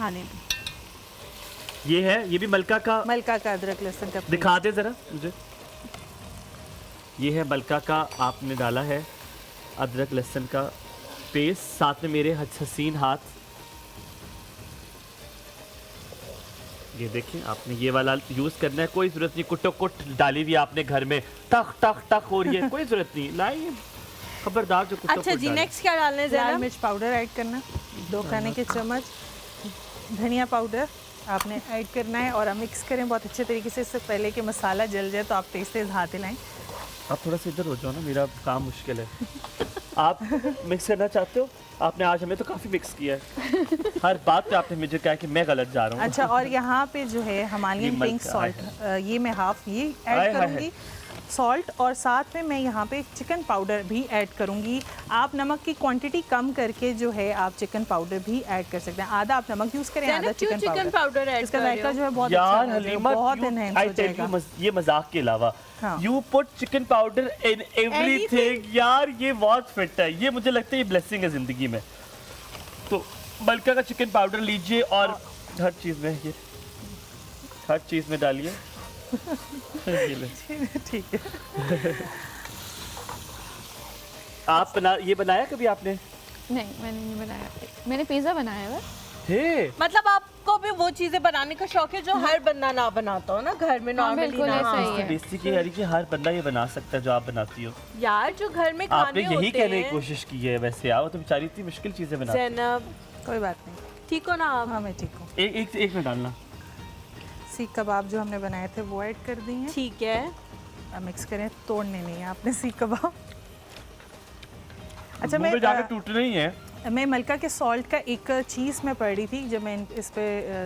ये है, ये भी मलका का अदरक लहसुन का दिखा दे जरा मुझे। ये है मलका का आपने डाला है अदरक लहसुन का पेस्ट, साथ में मेरे हसीन हाथ। ये देखिए, आपने ये वाला यूज करना है, कोई जरूरत नहीं कुटो कुट डाली हुई आपने घर में, टक टक टक हो रही है, कोई जरूरत नहीं, लाई खबरदार जो कुटो। अच्छा जी, नेक्स्ट क्या डालना है? लाल मिर्च पाउडर ऐड करना 2 खाने के चम्मच, धनिया पाउडर आपने ऐड करना है और मिक्स करें बहुत अच्छे तरीके से। इससे पहले कि मसाला जल जाए तो आप तेज तेज हाथ हिलाएं। आप थोड़ा सा इधर हो जाओ ना, मेरा काम मुश्किल है। आप मिक्स करना चाहते हो? आपने आज हमें तो काफ़ी मिक्स किया है। हर बात पे आपने मुझे कहा कि मैं गलत जा रहा हूँ। अच्छा, और यहाँ पे जो है हिमालयन पिंक सॉल्ट, ये मैं हाफ ये ऐड करूँगी सॉल्ट, और साथ में मैं यहाँ पे चिकन पाउडर भी ऐड करूँगी। आप नमक की क्वांटिटी कम करके जो है आप चिकन पाउडर भी ऐड कर सकते हैं। आधा आप नमक यूज़ करें, आधा चिकन पाउडर ऐड। इसका जायका जो है बहुत यार अच्छा, बहुत एनहांस हो जाएगा। ये मजाक के अलावा you put chicken powder in everything. यार ये बहुत फिट है, ये मुझे लगता है ये ब्लेसिंग है जिंदगी में। तो मलका का चिकन पाउडर लीजिए और हर चीज़ में, ये हर चीज़ में डालिए। ठीक है। आप ये बनाया कभी आपने? नहीं, मैंने नहीं बनाया, मैंने पिज़्ज़ा बनाया है। हे, मतलब आपको भी वो चीजें बनाने का शौक है जो हर बंदा ना बनाता हो ना घर में नॉर्मली। बिल्कुल ऐसा ही है। बेसिकली यार कि हर बंदा ये बना सकता है जो आप बनाती हो। यार जो घर में खाने आपने यही होते कहने की हैं। कोशिश की है वैसे यार, वो तो बेचारी इतनी मुश्किल चीजें बनाती है। ज़ैनब कोई बात नहीं, ठीक हो ना आप? हाँ मैं ठीक हूँ। एक में डालना। सीख कबाब जो हमने बनाए थे वो ऐड कर दिए। ठीक है, अब मिक्स करें, तोड़ने नहीं है आपने सीख कबाब। अच्छा, मुंह में जाके टूटने ही है। मैं मलका के सॉल्ट का एक चीज़ मैं पढ़ रही थी जब मैं इस पे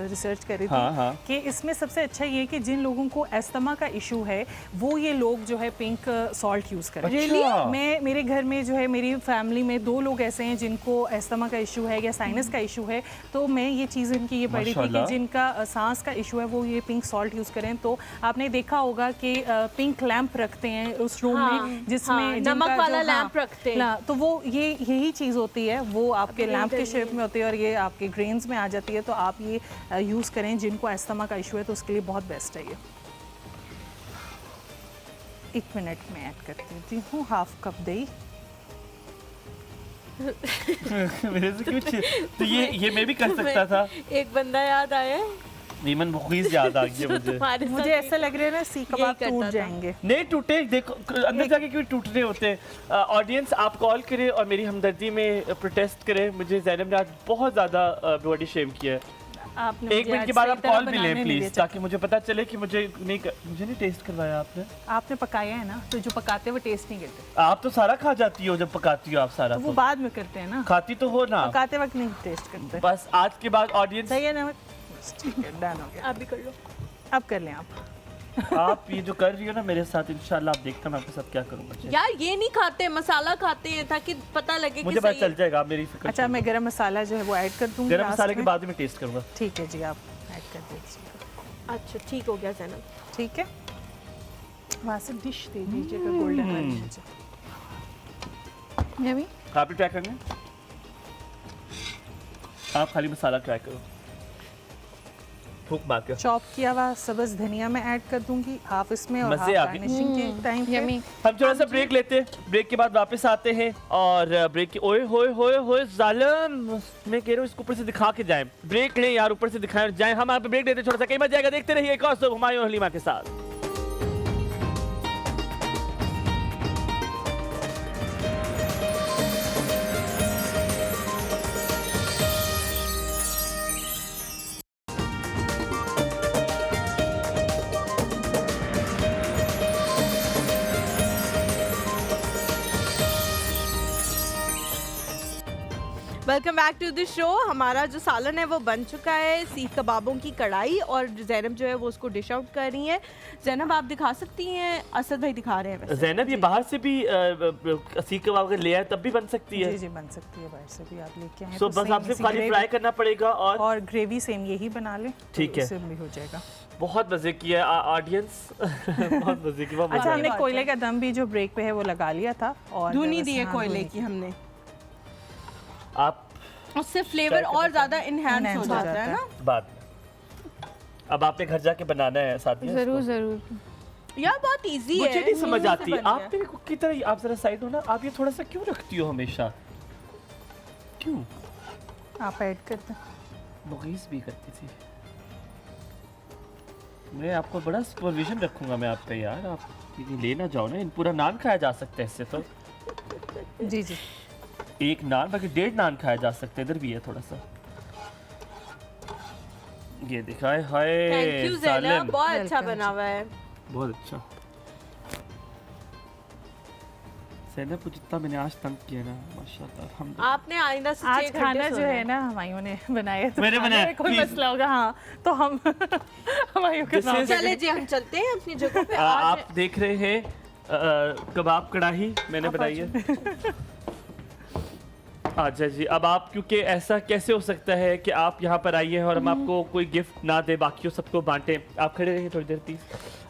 रिसर्च कर रही थी कि इसमें सबसे अच्छा ये कि जिन लोगों को एस्थमा का इशू है वो ये लोग जो है पिंक सॉल्ट यूज़ करें। अच्छा। मैं मेरे घर में जो है मेरी फैमिली में 2 लोग ऐसे हैं जिनको एस्थमा का इशू है या साइनस का इशू है, तो मैं ये चीज़ इनकी ये पढ़ी थी कि जिनका सांस का इशू है वो ये पिंक सॉल्ट यूज़ करें। तो आपने देखा होगा कि पिंक लैंप रखते हैं उस रूम में जिसमें नमक वाला लैंप रखते हैं, तो वो यही चीज़ होती है, वो आपके लैंप के शेप में होती है और ये आपके ग्रेन्स में आ जाती है। तो आप ये यूज़ करें जिनको एस्थमा का इशू है, तो उसके लिए बहुत बेस्ट है ये। 1 मिनट में ऐड कर देती हूँ हाफ कप दही। मेरे से क्यों तो ये मैं भी कर सकता था। एक बंदा याद आया, नीमन मुखीज याद आ गया मुझे। मुझे ऐसा लग रहा है ना सीख कबाब टूट जाएंगे। नहीं टूटे, देखो अंदर जाके क्यों टूटने होते हैं। ऑडियंस आप कॉल करें और मेरी हमदर्दी में प्रोटेस्ट करें। मुझे ज़ैनब ने आज बहुत ज़्यादा बॉडी शेम किया है। आपने 1 मिनट के बाद आप कॉल भी लें प्लीज, ताकि मुझे पता चले कि मुझे नहीं टेस्ट करवाया आपने। आपने पकाया है ना, तो जो पकाते वो टेस्ट नहीं करते। आप तो सारा खा जाती हो जब पकाती हो आप सारा, तो वो बाद में करते हैं ना, खाती तो हो ना, पकाते वक्त नहीं टेस्ट करते। बस आज के बाद ऑडियंस सही है ना, ठीक है, डन हो गया। आप भी कर लो। अब कर लें आप। आप ये जो कर रही हो ना मेरे साथ, इंशाल्लाह आप देखना मैं आपके साथ क्या करूँगा। यार ये नहीं खाते, मसाला खाते हैं ताकि पता लगे मुझे कि पता सही चल जाएगा, आप मेरी फिक्र। अच्छा, मैं गरम मसाला जो है वो ऐड कर दूँगी। गरम मसाले के बाद में टेस्ट करूँगा। ठीक है जी, आप ऐड कर दीजिए। अच्छा ठीक हो गया ज़ैनब। ठीक है, वहाँ से डिश दे दीजिएगा गोल्डन वाली मुझे। यम्मी। आप भी ट्राई करना है? आप खाली मसाला ट्राई करो, भूख मार के। चॉप किया हुआ सब्ज़ धनिया में ऐड कर दूंगी हाफ इसमें, और हाफ मज़े आ गए। गार्निशिंग के टाइम पे। यम्मी। हम थोड़ा सा ब्रेक लेते हैं, ब्रेक के बाद वापस आते हैं और ब्रेक के ओए होए होए होए जालिम, मैं कह रहा हूँ इसको ऊपर से दिखा के जाएं। ब्रेक लें यार, ऊपर से दिखाएं और जाएं। हम आप ब्रेक लेते हैं थोड़ा सा, कहीं मत जाएगा। देखते रहिए एक और सब हुमायूं हलीमा के साथ। Welcome back to the show. हमारा जो सालन है वो बन चुका है, सीख कबाबों की कढ़ाई, और ज़ैनब जो है वो उसको डिश आउट कर रही है। ज़ैनब आप दिखा सकती हैं, असद भाई दिखा रहे हैं वैसे। ज़ैनब ये बाहर से भी सीख कबाब अगर ले आए तब भी बन सकती है? जी जी बन सकती है, बाहर से भी आप लेके आए तो बस आपसे खाली फ्राई करना पड़ेगा और ग्रेवी सेम यही बना लें। ठीक है, भी हो जाएगा। बहुत मजे किया ऑडियंस। बहुत मजे की। अच्छा, हमने कोयले का दम भी जो ब्रेक पे है वो लगा लिया था और धुनी दी है कोयले की हमने, आप उससे फ्लेवर और ज्यादा इनहैंस हो जाता है ना बाद में। अब आपने घर जाके बनाना है साथ में। जरूर जरूर यार, बहुत इजी है। मुझे नहीं समझ आती, आप मेरे को की तरह, आप जरा साइड हो ना, आप ये थोड़ा सा क्यों रखती हो हमेशा, क्यों? आप ऐड कर दें। मुगीस भी करती थी। मैं आपको बड़ा सुपरविजन रखूंगा मैं आप पे यार, आप ये ले ना जाओ ना। इन पूरा नान खाया जा सकता है इससे तो। जी जी, एक नान, बाकी 1.5 नान खाया जा सकता है। इधर भी है थोड़ा सा, ये दिखाए। हाय थैंक यू ज़ैनब, बहुत अच्छा बना हुआ है। बहुत अच्छा। ज़ैनब को जितना मैंने आज तंग किया ना, माशाल्लाह अल्हम्दुलिल्लाह। आपने आइंदा से आज खाना जो है ना हमायूं ने बनाया, तो मैंने बनाया, कोई मसला होगा हाँ तो हम हमायूं के साथ चले जी, हम चलते हैं अपनी जगह पे। आप देख रहे हैं कबाब कढ़ाई मैंने बनाई है। अच्छा जी, अब आप, क्योंकि ऐसा कैसे हो सकता है कि आप यहाँ पर आइए और हम आपको कोई गिफ्ट ना दे, बाकियों सबको बांटें। आप खड़े रहिए थोड़ी देर प्लीज।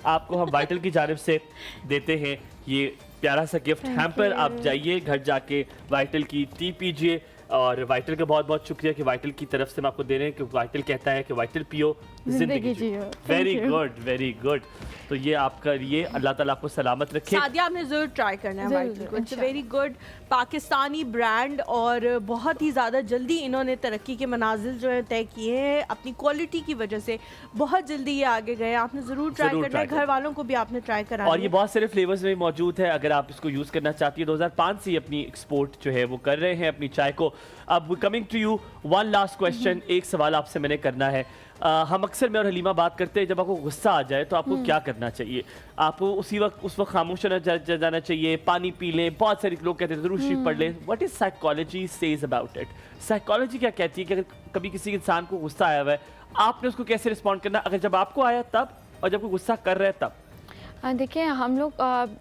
आपको हम वाइटल की जानिब से देते हैं ये प्यारा सा गिफ्ट हैम्पर। आप जाइए घर जाके वाइटल की टी पीजिए, और वाइटल का बहुत बहुत शुक्रिया कि वाइटल की तरफ से हम आपको दे रहे हैं, कि वाइटल कहता है कि वाइटल पियो जिंदगी जियो। Very good, very good. तो ये आपका, ये अल्लाह ताला आपको सलामत रखे। सादिया, आपने जरूर ट्राई करना है वाइटल को। It's very good Pakistani brand, और बहुत ही ज़्यादा जल्दी इन्होंने तरक्की के मनाजिल जो है तय किए हैं अपनी क्वालिटी की वजह से। बहुत जल्दी ये आगे गए, आपने ज़रूर ट्राई करना है। घर वालों को भी आपने ट्राई करा। और ये बहुत सारे फ्लेवर्स में मौजूद है, अगर आप इसको यूज़ करना चाहती है। 2005 से अपनी एक्सपोर्ट जो है वो कर रहे हैं अपनी चाय को। अब coming to you, one last question, एक सवाल आपसे मैंने करना है। हम अक्सर मैं और हलीमा बात करते हैं, जब आपको गुस्सा आ जाए तो आपको क्या करना चाहिए? आपको उस वक्त खामोश जाना चाहिए, पानी पी लें? बहुत सारे लोग कहते हैं ज़रूर शरीफ पढ़ लें। What is psychology says about it? Psychology क्या कहती है कि अगर कभी किसी इंसान को गुस्सा आया हुआ है, आपने उसको कैसे रिस्पॉन्ड करना? अगर जब आपको आया तब, और जब कोई गुस्सा कर रहा है तब? देखिए, हम लोग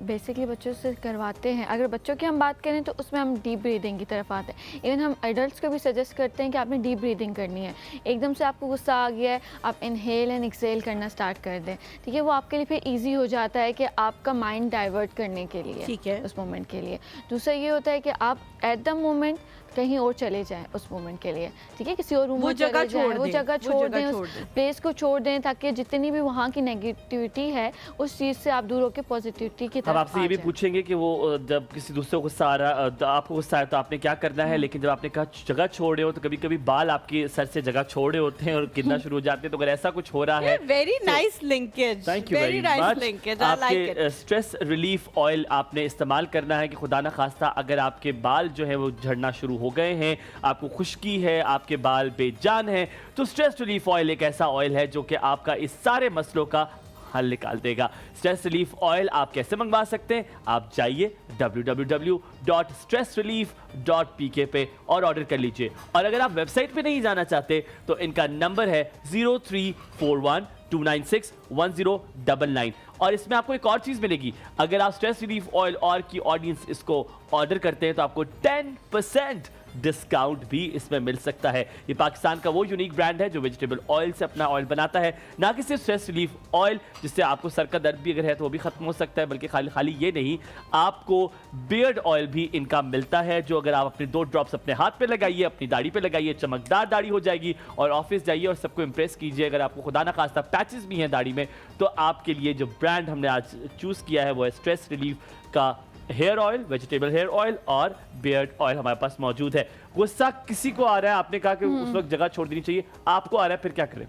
बेसिकली बच्चों से करवाते हैं। अगर बच्चों की हम बात करें तो उसमें हम डीप ब्रीदिंग की तरफ आते हैं। इवन हम एडल्ट्स को भी सजेस्ट करते हैं कि आपने डीप ब्रीदिंग करनी है। एकदम से आपको गुस्सा आ गया है, आप इनहेल एंड एक्सेल करना स्टार्ट कर दें, ठीक है? वो आपके लिए फिर ईजी हो जाता है कि आपका माइंड डाइवर्ट करने के लिए, ठीक है, उस मोमेंट के लिए। दूसरा ये होता है कि आप एट द मोमेंट कहीं और चले जाएं उस मोमेंट के लिए, ठीक है? किसी और रूम में चले जाएं, वो जगह छोड़ दें, उस प्लेस को छोड़ दें, ताकि जितनी भी वहाँ की नेगेटिविटी है उस चीज़ से आप दूर होकर पॉजिटिविटी की तरफ। हम आपसे ये भी पूछेंगे कि वो जब किसी दूसरे को गुस्सा आ रहा, आपको गुस्सा आया तो आपने क्या करना है, लेकिन जब आपने कहा जगह छोड़ रहे हो तो कभी कभी बाल आपके सर से जगह छोड़ रहे होते हैं और गिरना शुरू हो जाते हैं। तो अगर ऐसा कुछ हो रहा है, very nice linkage, thank you very much. आपके स्ट्रेस रिलीफ ऑयल आपने इस्तेमाल करना है कि खुदा ना खास्ता अगर आपके बाल जो है वो झड़ना शुरू हो गए हैं, आपको खुश्की है, आपके बाल बेजान हैं, तो स्ट्रेस रिलीफ ऑयल एक ऐसा ऑयल है जो कि आपका इस सारे मसलों का हल निकाल देगा। स्ट्रेस रिलीफ ऑयल आप कैसे मंगवा सकते हैं? आप जाइए www.stressrelief.pk पे और ऑर्डर कर लीजिए। और अगर आप वेबसाइट पे नहीं जाना चाहते तो इनका नंबर है 0341 2961099। और इसमें आपको एक और चीज़ मिलेगी, अगर आप स्ट्रेस रिलीफ ऑयल और की ऑडियंस इसको ऑर्डर करते हैं तो आपको 10% डिस्काउंट भी इसमें मिल सकता है। ये पाकिस्तान का वो यूनिक ब्रांड है जो वेजिटेबल ऑयल से अपना ऑयल बनाता है, ना कि सिर्फ स्ट्रेस रिलीफ ऑयल जिससे आपको सर का दर्द भी अगर है तो वो भी खत्म हो सकता है, बल्कि खाली ये नहीं, आपको बियर्ड ऑयल भी इनका मिलता है, जो अगर आप अपने 2 ड्रॉप्स अपने हाथ पे लगाइए, अपनी दाढ़ी पे लगाइए, चमकदार दाढ़ी हो जाएगी और ऑफिस जाइए और सबको इंप्रेस कीजिए। अगर आपको खुदा ना खास्ता पैचेस भी हैं दाढ़ी में तो आपके लिए जो ब्रांड हमने आज चूज़ किया है वो है स्ट्रेस रिलीफ का hair oil, vegetable hair oil और बियर्ड ऑयल हमारे पास मौजूद है। गुस्सा किसी को आ रहा है, आपने कहा कि उस वक्त जगह छोड़ देनी चाहिए, आपको आ रहा है, फिर क्या करें?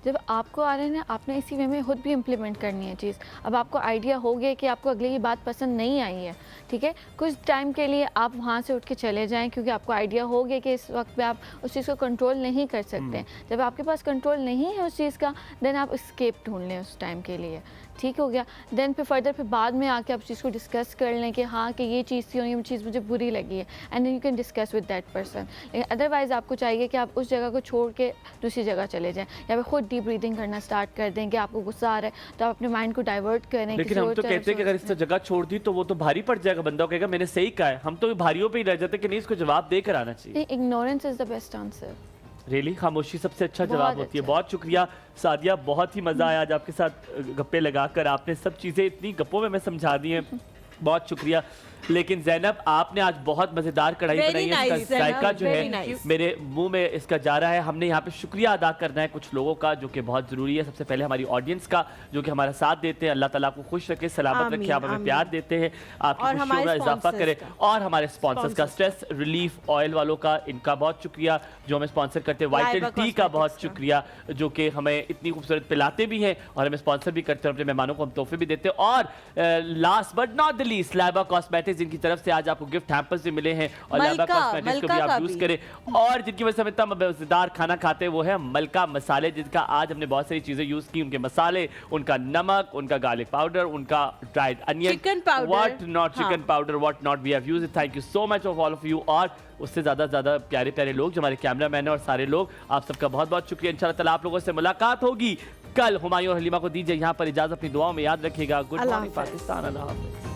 जब आपको आ रहा है ना, आपने इसी वे में खुद भी इम्प्लीमेंट करनी है चीज़। अब आपको आइडिया हो गया कि आपको अगले की बात पसंद नहीं आई है, ठीक है, कुछ टाइम के लिए आप वहाँ से उठ के चले जाएं, क्योंकि आपको आइडिया हो गया कि इस वक्त पे आप उस चीज़ को कंट्रोल नहीं कर सकते। जब आपके पास कंट्रोल नहीं है उस चीज़ का, देन आप एस्केप ढूंढ लें उस टाइम के लिए, ठीक हो गया। देन फिर फर्दर फिर बाद में आके आप चीज़ को डिस्कस कर लें कि हाँ कि ये चीज़ थी और ये चीज़ मुझे बुरी लगी है, and then you can discuss with that person. लेकिन अदरवाइज़ आपको चाहिए कि आप उस जगह को छोड़ के दूसरी जगह चले जाएं, या फिर खुद डीप ब्रीदिंग करना स्टार्ट कर दें कि आपको गुस्सा आ रहा है तो आप अपने माइंड को डाइवर्ट करें। लेकिन हम तो कहते हैं कि अगर इस जगह छोड़ दी तो वो तो भारी पड़ जाएगा, बंदा कहेगा मैंने सही कहा है, हम तो भारियों पे ही रह जाते कि नहीं, इसको जवाब देकर आना चाहिए। Ignorance is the best answer. Really खामोशी सबसे अच्छा जवाब होती है। बहुत शुक्रिया सादिया, बहुत ही मज़ा आया आज आपके साथ गप्पे लगाकर, आपने सब चीज़ें इतनी गप्पों में समझा दी हैं, बहुत शुक्रिया। लेकिन ज़ैनब आपने आज बहुत मज़ेदार कढ़ाई बनाई है, इसका जायका जो है मेरे मुंह में इसका जा रहा है। हमने यहाँ पे शुक्रिया अदा करना है कुछ लोगों का जो कि बहुत ज़रूरी है। सबसे पहले हमारी ऑडियंस का जो कि हमारा साथ देते हैं, अल्लाह ताला आपको खुश रखे, सलामत रखे, आप हमें प्यार देते हैं, आपकी खुशियों में इजाफा करे। और हमारे स्पॉन्सर्स का, स्ट्रेस रिलीफ ऑयल वालों का, इनका बहुत शुक्रिया जो हमें स्पॉन्सर करते हैं। वाइटल टी का बहुत शुक्रिया जो कि हमें इतनी खूबसूरत पिलाते भी हैं और हमें स्पॉन्सर भी करते हैं, अपने मेहमानों को हम तोहफे भी देते हैं। और last but not the least Laiba cosmetics, जिनकी तरफ से आज आपको गिफ्ट हैम्पर्स भी मिले हैं और लाइबा कॉस्मेटिक्स को भी आप यूज करें। और जिनकी वजह से हम इतना मजेदार खाना खाते हैं वो है मलका मसाले, जिनका आज हमने बहुत सारी चीजें यूज की, उनके मसाले, उनका नमक, उनका गार्लिक पाउडर, उनका dried onion, chicken powder, what not, chicken powder what not, we have used it. Thank you so much of all of you. और उससे ज़्यादा प्यारे प्यारे लोग जो हमारे कैमरा मैन है और सारे लोग, आप सबका बहुत बहुत शुक्रिया। इंशाल्लाह ताला आप लोगों से मुलाकात होगी कल। हुमायूं और हलीमा को दीजिए यहाँ पर इजाज़त, अपनी दुआओं में याद रखिएगा। गुड मॉर्निंग पाकिस्तान, अल्लाह हाफ़िज़।